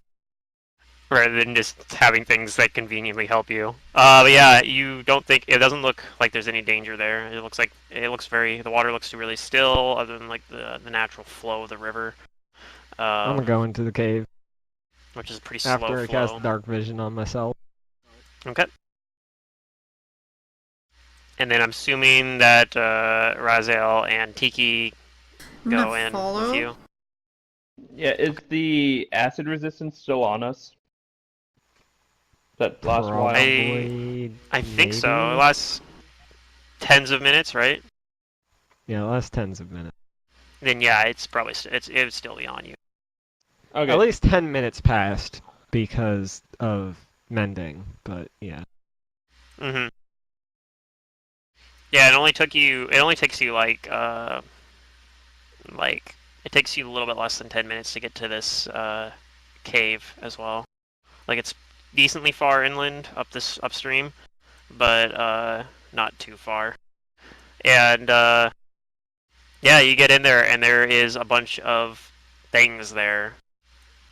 rather than just having things that conveniently help you. But yeah, you don't think it doesn't look like there's any danger there. It looks like the water looks really still, other than like the natural flow of the river, I'm gonna go into the cave which is a pretty slow after I flow. cast Dark Vision on myself. Okay. And then I'm assuming that Raziel and Tiki I'm go gonna in follow. with you. Yeah, is the acid resistance still on us? That last while? Probably. I think so. It maybe? lasts tens of minutes, right? Yeah, last tens of minutes. Then yeah, it's probably it would still be on you. Okay. At least 10 minutes passed because of mending, but yeah. Mhm. Yeah, it only takes you like it takes you a little bit less than 10 minutes to get to this cave as well. Like it's decently far inland upstream, but not too far. And yeah, you get in there and there is a bunch of things there.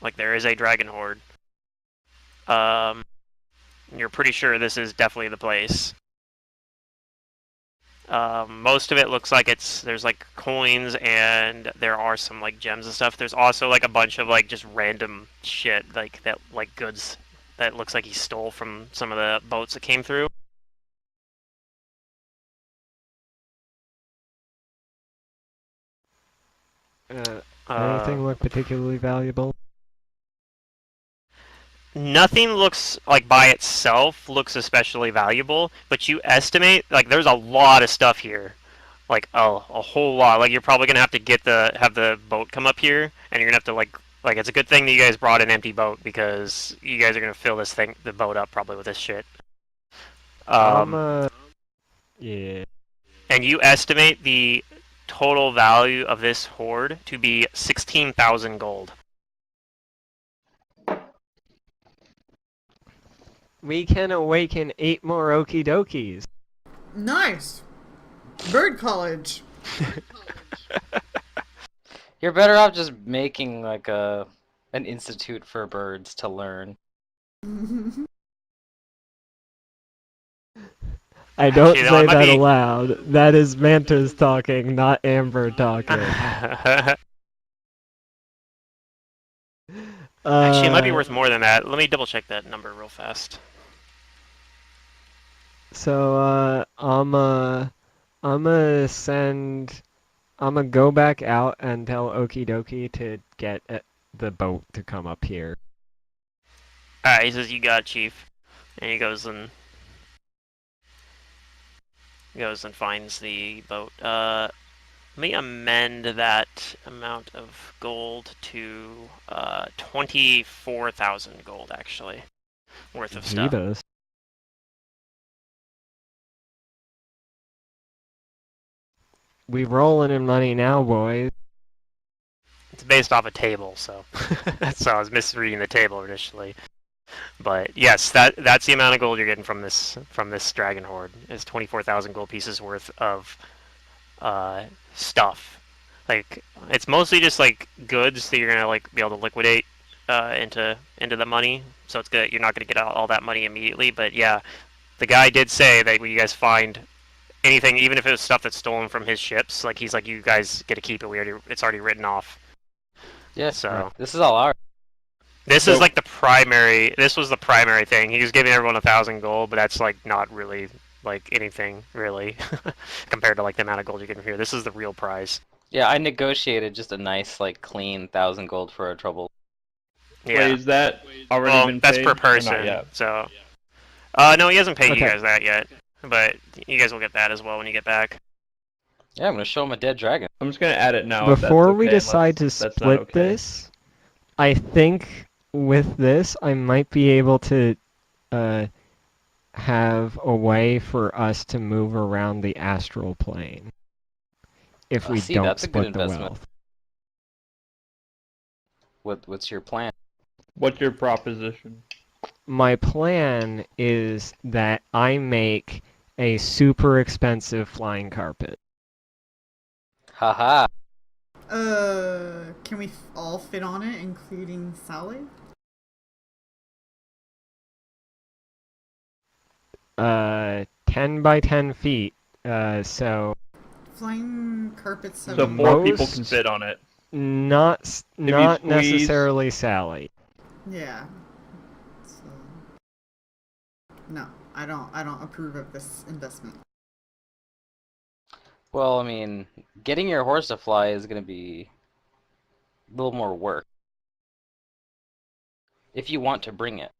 Like there is a dragon horde. You're pretty sure this is definitely the place. Most of it looks like there's like coins and there are some like gems and stuff. There's also like a bunch of like just random shit like that, like goods that looks like he stole from some of the boats that came through. Anything look particularly valuable? Nothing looks like by itself looks especially valuable, but you estimate like there's a lot of stuff here. Like a whole lot. Like you're probably gonna have to have the boat come up here, and you're gonna have to like it's a good thing that you guys brought an empty boat because you guys are gonna fill the boat up probably with this shit. Yeah. And you estimate the total value of this horde to be 16,000 gold. We can awaken 8 more Okie Dokies. Nice. Bird college. You're better off just making like an institute for birds to learn. I don't Actually, no, say it might that be- aloud. That is Manta's talking, not Amber talking. Actually, it might be worth more than that. Let me double check that number real fast. So, I'm gonna go back out and tell Okie Dokie to get the boat to come up here. Alright, he says, you got it, Chief. And he goes and finds the boat. Let me amend that amount of gold to 24,000 gold, actually, worth of stuff. Jeebus. We rolling in money now, boys. It's based off a table, so so I was misreading the table initially. But yes, that's the amount of gold you're getting from this dragon horde is 24,000 gold pieces worth of stuff. Like it's mostly just like goods that you're gonna like be able to liquidate into the money. So it's good. You're not gonna get all that money immediately. But yeah, the guy did say that when you guys find anything, even if it was stuff that's stolen from his ships, like he's like, you guys get to keep it. It's already written off. Yes. So This is all ours. this So- is like the primary. This was the primary thing. He was giving everyone 1,000 gold, but that's like not really like anything really compared to like the amount of gold you're getting here. This is the real prize. Yeah, I negotiated just a nice, like, clean 1,000 gold for our trouble. Yeah. Wait, is that already Well, been that's paid? per Or not person. yet? So, no, he hasn't paid you Okay. guys that yet, but you guys will get that as well when you get back. Yeah, I'm gonna show him a dead dragon. I'm just gonna add it now. if that's Before we okay, unless decide to that's not split okay. this, I think with this I might be able to have a way for us to move around the astral plane if we See, don't that's a good split the investment. wealth. What's your plan? What's your proposition? My plan is that I make a super expensive flying carpet. Haha. Can we all fit on it, including Sally? 10 by 10 feet. So Flying carpets have So four people Most- can fit on it. not you not squeeze- necessarily Sally. Yeah. So, no, I don't approve of this investment. Well, I mean, getting your horse to fly is gonna be a little more work. If you want to bring it.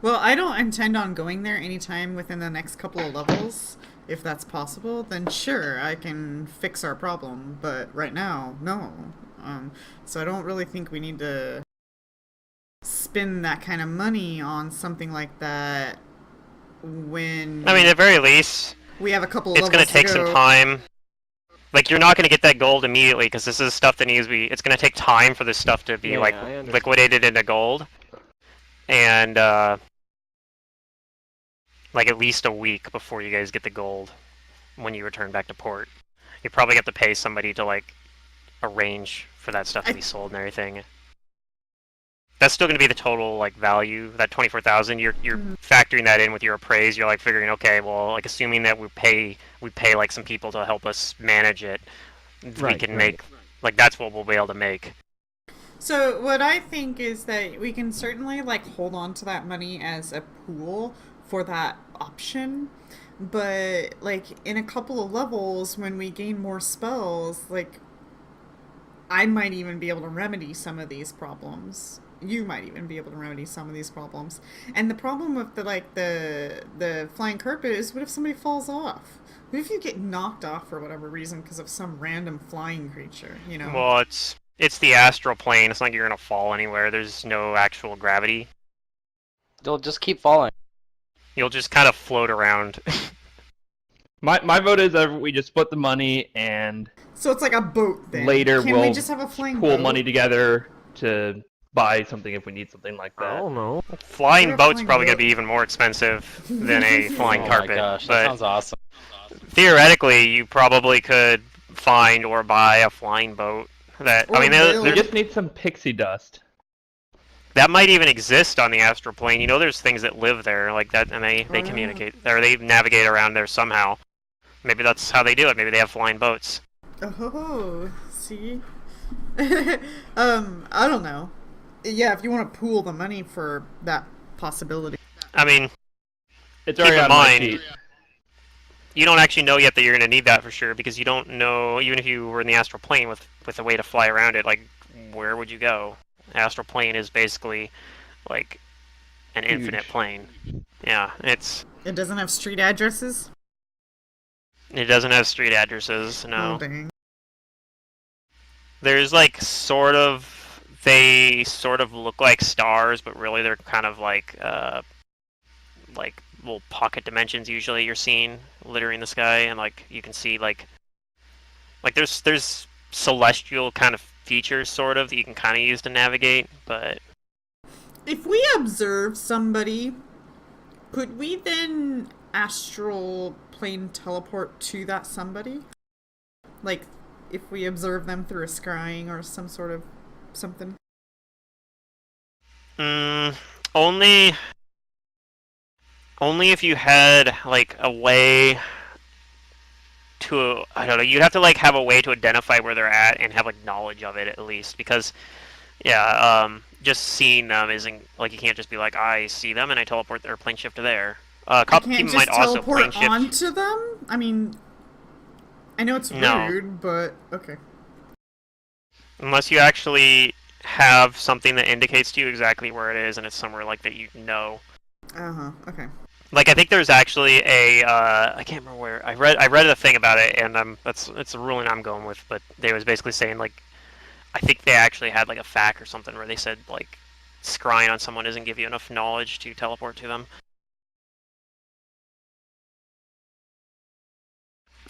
Well, I don't intend on going there anytime within the next couple of levels. If that's possible, then sure, I can fix our problem. But right now, no. So I don't really think we need to spend that kind of money on something like that when I mean, at the very least, we have a couple of it's levels gonna take to some go. time. Like you're not gonna get that gold immediately because this is stuff that needs to be. It's gonna take time for this stuff to be Yeah, like I understand. liquidated into gold, and like at least a week before you guys get the gold when you return back to port. You probably have to pay somebody to like arrange for that stuff to be sold and everything. That's still going to be the total like value. That 24,000. You're factoring that in with your appraise. You're like figuring, okay, well, like assuming that we pay like some people to help us manage it, we Right, can right. make like that's what we'll be able to make. So what I think is that we can certainly like hold on to that money as a pool for that option, but like in a couple of levels when we gain more spells, like I might even be able to remedy some of these problems. You might even be able to remedy some of these problems. And the problem with the flying carpet is, what if somebody falls off? What if you get knocked off for whatever reason because of some random flying creature? You know. Well, it's the astral plane. It's not like you're gonna fall anywhere. There's no actual gravity. They'll just keep falling. You'll just kind of float around. My vote is that we just split the money and So it's like a boat then. later Can we'll we just have a flying pool boat? money together to buy something if we need something like I that. don't know. Flying What a boat's flying probably gonna boat. be even more expensive than a flying Oh carpet. my gosh, that but sounds awesome. theoretically, you probably could find or buy a flying boat. That I Or mean, build. We just need some pixie dust. that might even exist on the astral plane. You know, there's things that live there like that, and they yeah. communicate or they navigate around there somehow. Maybe that's how they do it. Maybe they have flying boats. Oh, see? I don't know. Yeah, if you want to pool the money for that possibility. I mean, It's Keep already in on my mind- sheet. you don't actually know yet that you're going to need that for sure because you don't know, even if you were in the astral plane with a way to fly around it, like where would you go? Astral plane is basically like an infinite Huge. plane. Yeah, It doesn't have street addresses? it doesn't have street addresses. No, Oh, dang. there's like they sort of look like stars, but really they're kind of like little pocket dimensions. Usually you're seeing littering the sky, and like you can see like Like there's celestial kind of features sort of that you can kind of use to navigate, but If we observe somebody, could we then astral plane teleport to that somebody? Like, if we observe them through a scrying or some sort of something? only if you had like a way to, I don't know, you'd have to like have a way to identify where they're at and have like knowledge of it at least, because just seeing them isn't like, you can't just be like, I see them and I teleport their plane shift to there. I Keep can't in just mind also teleport plane shift. onto them? I mean, I know it's No. rude, but okay. Unless you actually have something that indicates to you exactly where it is and it's somewhere like that you know. Uh-huh, okay. Like I think there's actually a I can't remember where I read a thing about it, and it's a ruling I'm going with, but they was basically saying like, I think they actually had like a fact or something where they said like scrying on someone doesn't give you enough knowledge to teleport to them.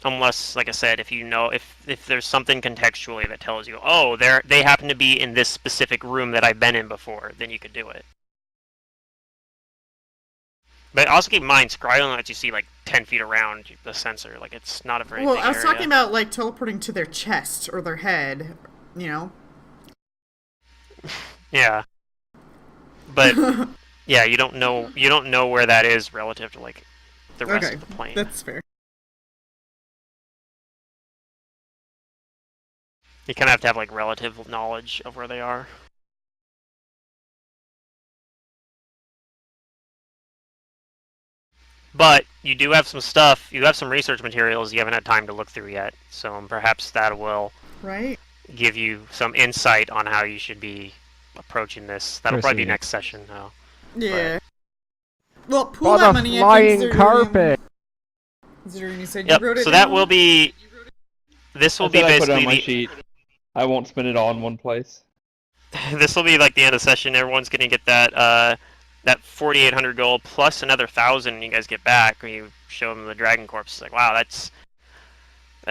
Unless, like I said, if you know, if there's something contextually that tells you, oh, they happen to be in this specific room that I've been in before, then you could do it. But also keep in mind, scry only lets you see like 10 feet around the sensor. Like, it's not a very Well, big I was area. talking about, like, teleporting to their chest or their head, you know? Yeah. But yeah, you don't know where that is relative to like the rest of the plane. That's fair. You kind of have to have like relative knowledge of where they are. But you do have some stuff, you have some research materials you haven't had time to look through yet, so perhaps that will Right? give you some insight on how you should be approaching this. That'll probably be Proceed. next session, though. Yeah. Well, pool For that the money, flying carpet. Considering you said Yep, you wrote it so down. that will be... This will I be said I put it basically on my the... sheet. I won't spend it all in one place. This will be like the end of the session. Everyone's gonna get that that 4,800 gold plus another 1,000 you guys get back when you show them the Dragon Corpse. It's like, wow, that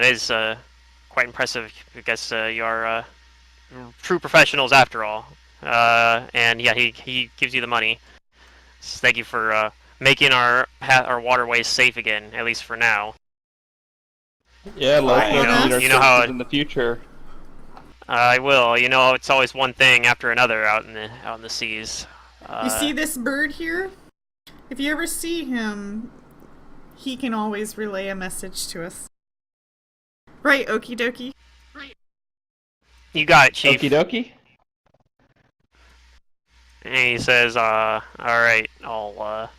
is quite impressive. I guess you are true professionals after all. And yeah, he gives you the money. So thank you for making our waterways safe again, at least for now. Yeah, let us know if you need our You know how services in the future. I will. You know, it's always one thing after another out in the seas. You see this bird here? If you ever see him, he can always relay a message to us. Right, okie dokie? You got it, Chief. Okie dokie. And he says, all right, I'll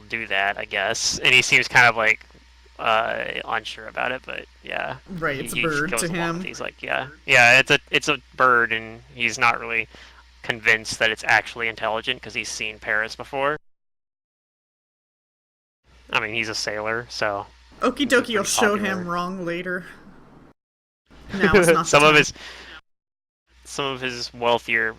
do that, I guess. And he seems kind of like unsure about it, but yeah. Right, it's a He bird goes to along him. with it. He's like, yeah, it's a bird, and he's not really convinced that it's actually intelligent because he's seen Paris before. I mean, he's a sailor, so. Okie This is dokie will pretty show popular. him wrong later. Now it's not some the of time. his wealthier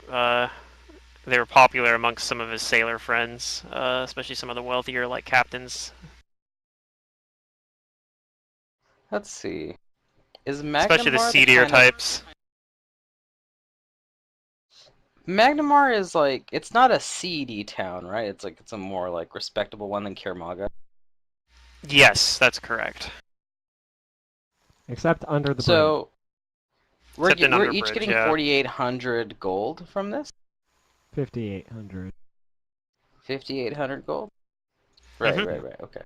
they were popular amongst some of his sailor friends, especially some of the wealthier like captains, Let's see. Is especially the Magnamar seedier kind of- types. Magnamar is like, it's not a seedy town, right? It's like, it's a more like respectable one than Kaer Maga. Yes, that's correct. Except under the bridge. So we're, Except an we're underbridge, each getting yeah. 4,800 gold from this. 5,800. 5,800 gold. Right, Mhm. right, right. Okay.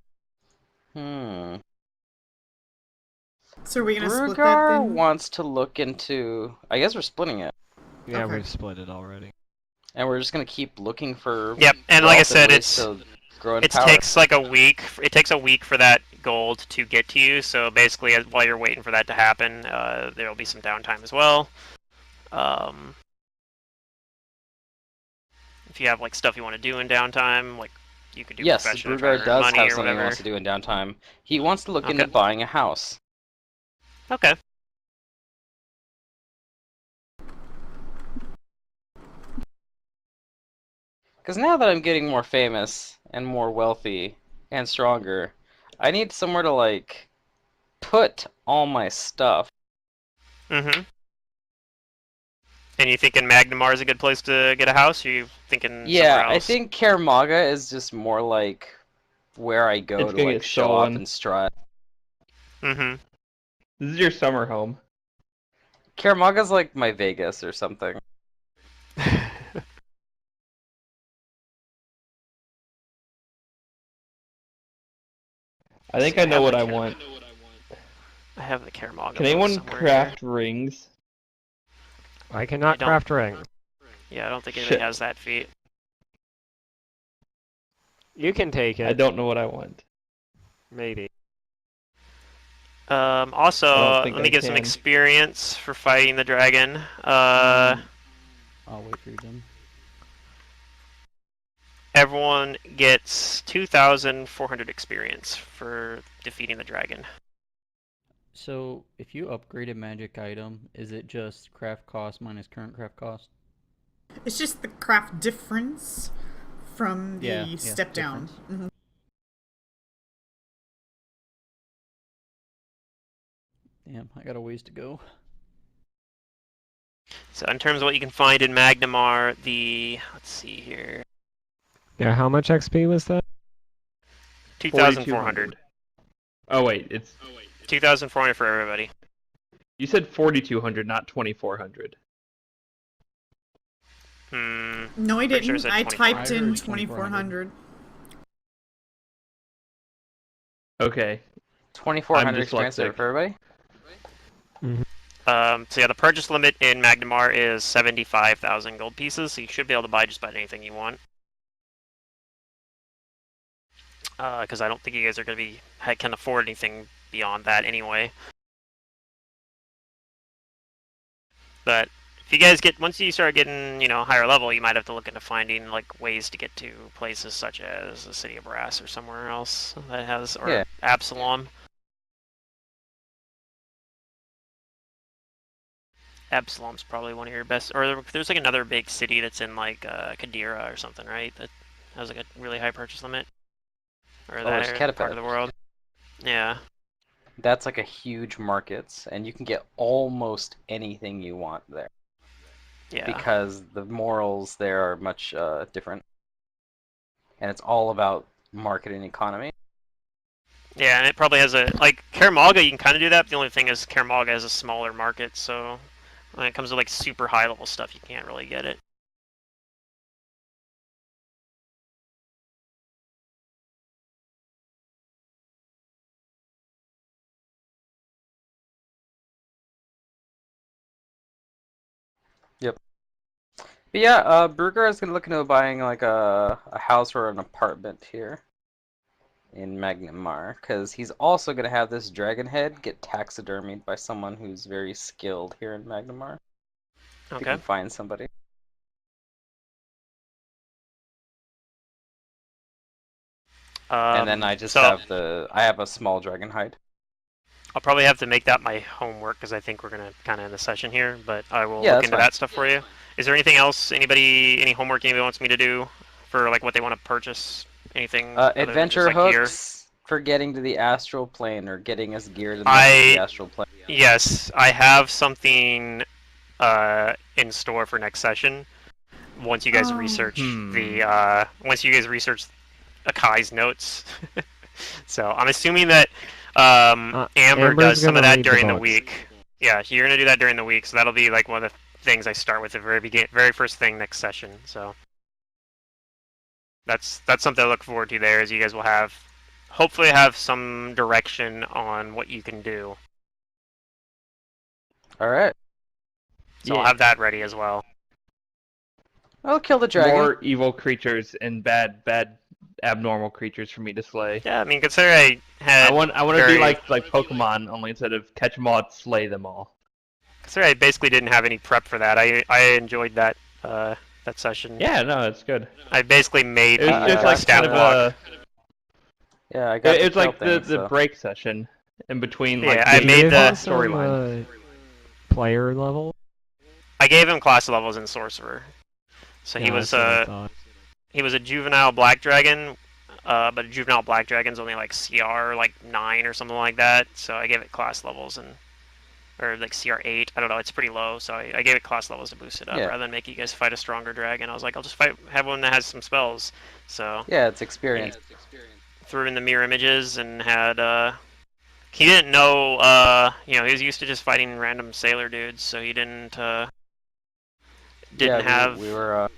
So are we gonna split that Rugar then? wants to look into. I guess we're splitting it, Yeah, Okay. we've split it already. and we're just gonna keep looking for. Yep, and like I wealth said, ways it's to grow in it power. takes like a week. It takes a week for that gold to get to you. So basically, while you're waiting for that to happen, there will be some downtime as well. If you have like stuff you want to do in downtime, like you could do Yes, profession to try to Rugar earn does money have or something he whatever. wants to do in downtime. He wants to look into Okay. buying a house. Okay. Because now that I'm getting more famous and more wealthy and stronger, I need somewhere to like put all my stuff. Mm-hmm. And you thinking Magnamar is a good place to get a house? Or you thinking Yeah, somewhere I else? think Kaer Maga is just more like where I go It's to gonna like get show off stolen. and strut. Mm-hmm. This is your summer home. Kaer Maga's like my Vegas or something. I think I know what I want. I have the Caramaga Can anyone somewhere craft rings? I cannot don't- craft rings. here. Yeah, I don't think anybody Shit. has that feat. You can take it. I don't know what I want. Maybe. Also, I don't think let me I get some can. experience for fighting the dragon. I'll wait for you, Jim. Everyone gets 2,400 experience for defeating the dragon. So, if you upgrade a magic item, is it just craft cost minus current craft cost? It's just the craft difference from the Yeah, step down. difference. Mhm. Damn, I got a ways to go. So in terms of what you can find in Magnamar, let's see here, Yeah, how much XP was that? 2,400. Oh wait, it's 2,400 for everybody. you said 4,200, not 2,400. No, I Pretty sure it didn't. said I 24. typed I in heard 2,400. Okay. 2,400 I'm experience dyslexic. for everybody. So yeah, the purchase limit in Magnamar is 75,000 gold pieces, so you should be able to buy just about anything you want. Because I don't think you guys are going to can afford anything beyond that anyway. But if you guys once you start getting, higher level, you might have to look into finding like ways to get to places such as the City of Brass or somewhere else that has, or Yeah. Absalom. Absalom's probably one of your best, or there's like another big city that's in like Kadira or something, right? That has like a really high purchase limit, or there's that part Ketapet. of the world. Yeah. That's like a huge market, and you can get almost anything you want there. Yeah. Because the morals there are much different. And it's all about marketing economy. Yeah, and it probably has Kaer Maga, you can kind of do that, but the only thing is Kaer Maga has a smaller market, so when it comes to like super high level stuff, you can't really get it. Yep. But yeah, Bruger is looking into buying like a house or an apartment here in Magnamar, because he's also going to have this dragon head get taxidermied by someone who's very skilled here in Magnamar. If you Okay. can find somebody. And then I just have I have a small dragon hide. I'll probably have to make that my homework because I think we're gonna kind of end the session here, but I will Yeah, look that's into fine. that stuff for you. Is there anything else? Any homework anybody wants me to do for like what they want to purchase? Anything? other than Adventure just, like, gear? hooks for getting to the astral plane or getting us geared enough to the astral plane. Yes, I have something in store for next session. Once you guys research once you guys research Akai's notes. So I'm assuming that Amber Amber's does some of gonna that read the during the books. week. Yeah, you're gonna do that during the week, so that'll be like one of the things I start with the very first thing next session. So that's something I look forward to. There is you guys will hopefully have some direction on what you can do. All right. So I'll have that ready as well. I'll kill the dragon. More evil creatures and bad abnormal creatures for me to slay. Yeah, I mean, consider I had. I want to be like Pokemon, only instead of catch them all, slay them all. Consider I basically didn't have any prep for that. I enjoyed that session. Yeah, no, it's good. I basically made It was the just like stat kind of block. Yeah, I got. It's like thing, the break session in between. Yeah, like I the made the storyline. Player level. I gave him class levels in Sorcerer, so Yeah, he that's what I thought. was a juvenile black dragon. but a juvenile black dragon's only like CR like 9 or something like that. So I gave it class levels or like CR 8. I don't know. It's pretty low, so I gave it class levels to boost it up Yeah. rather than make you guys fight a stronger dragon. I was like, I'll just have one that has some spells. So Yeah, it's experience. threw in the mirror images and had he didn't know he was used to just fighting random sailor dudes, so he didn't Yeah, have we were.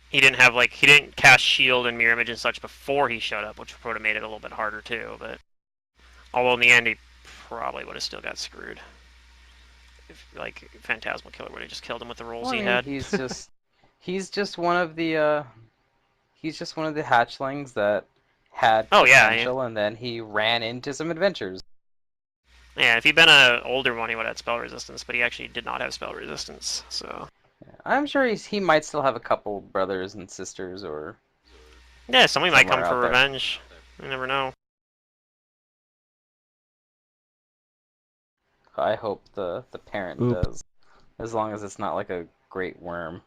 he didn't cast shield and mirror image and such before he showed up, which would have made it a little bit harder too. But although in the end he probably would have still got screwed if like Phantasmal Killer would have just killed him with the rolls Well, I he mean, had. he's just one of the hatchlings that had Oh, yeah, potential, and then he ran into some adventures. Yeah, if he'd been an older one, he would have had spell resistance, but he actually did not have spell resistance. So I'm sure he might still have a couple brothers and sisters, or yeah, somebody might come somewhere for out there. revenge. You never know. I hope the parent Oop. does, as long as it's not like a great worm.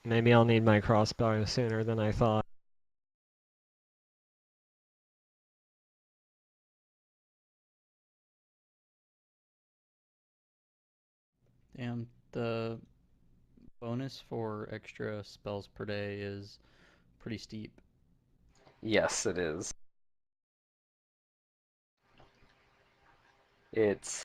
Maybe I'll need my crossbow sooner than I thought. And the bonus for extra spells per day is pretty steep. Yes, it is. It's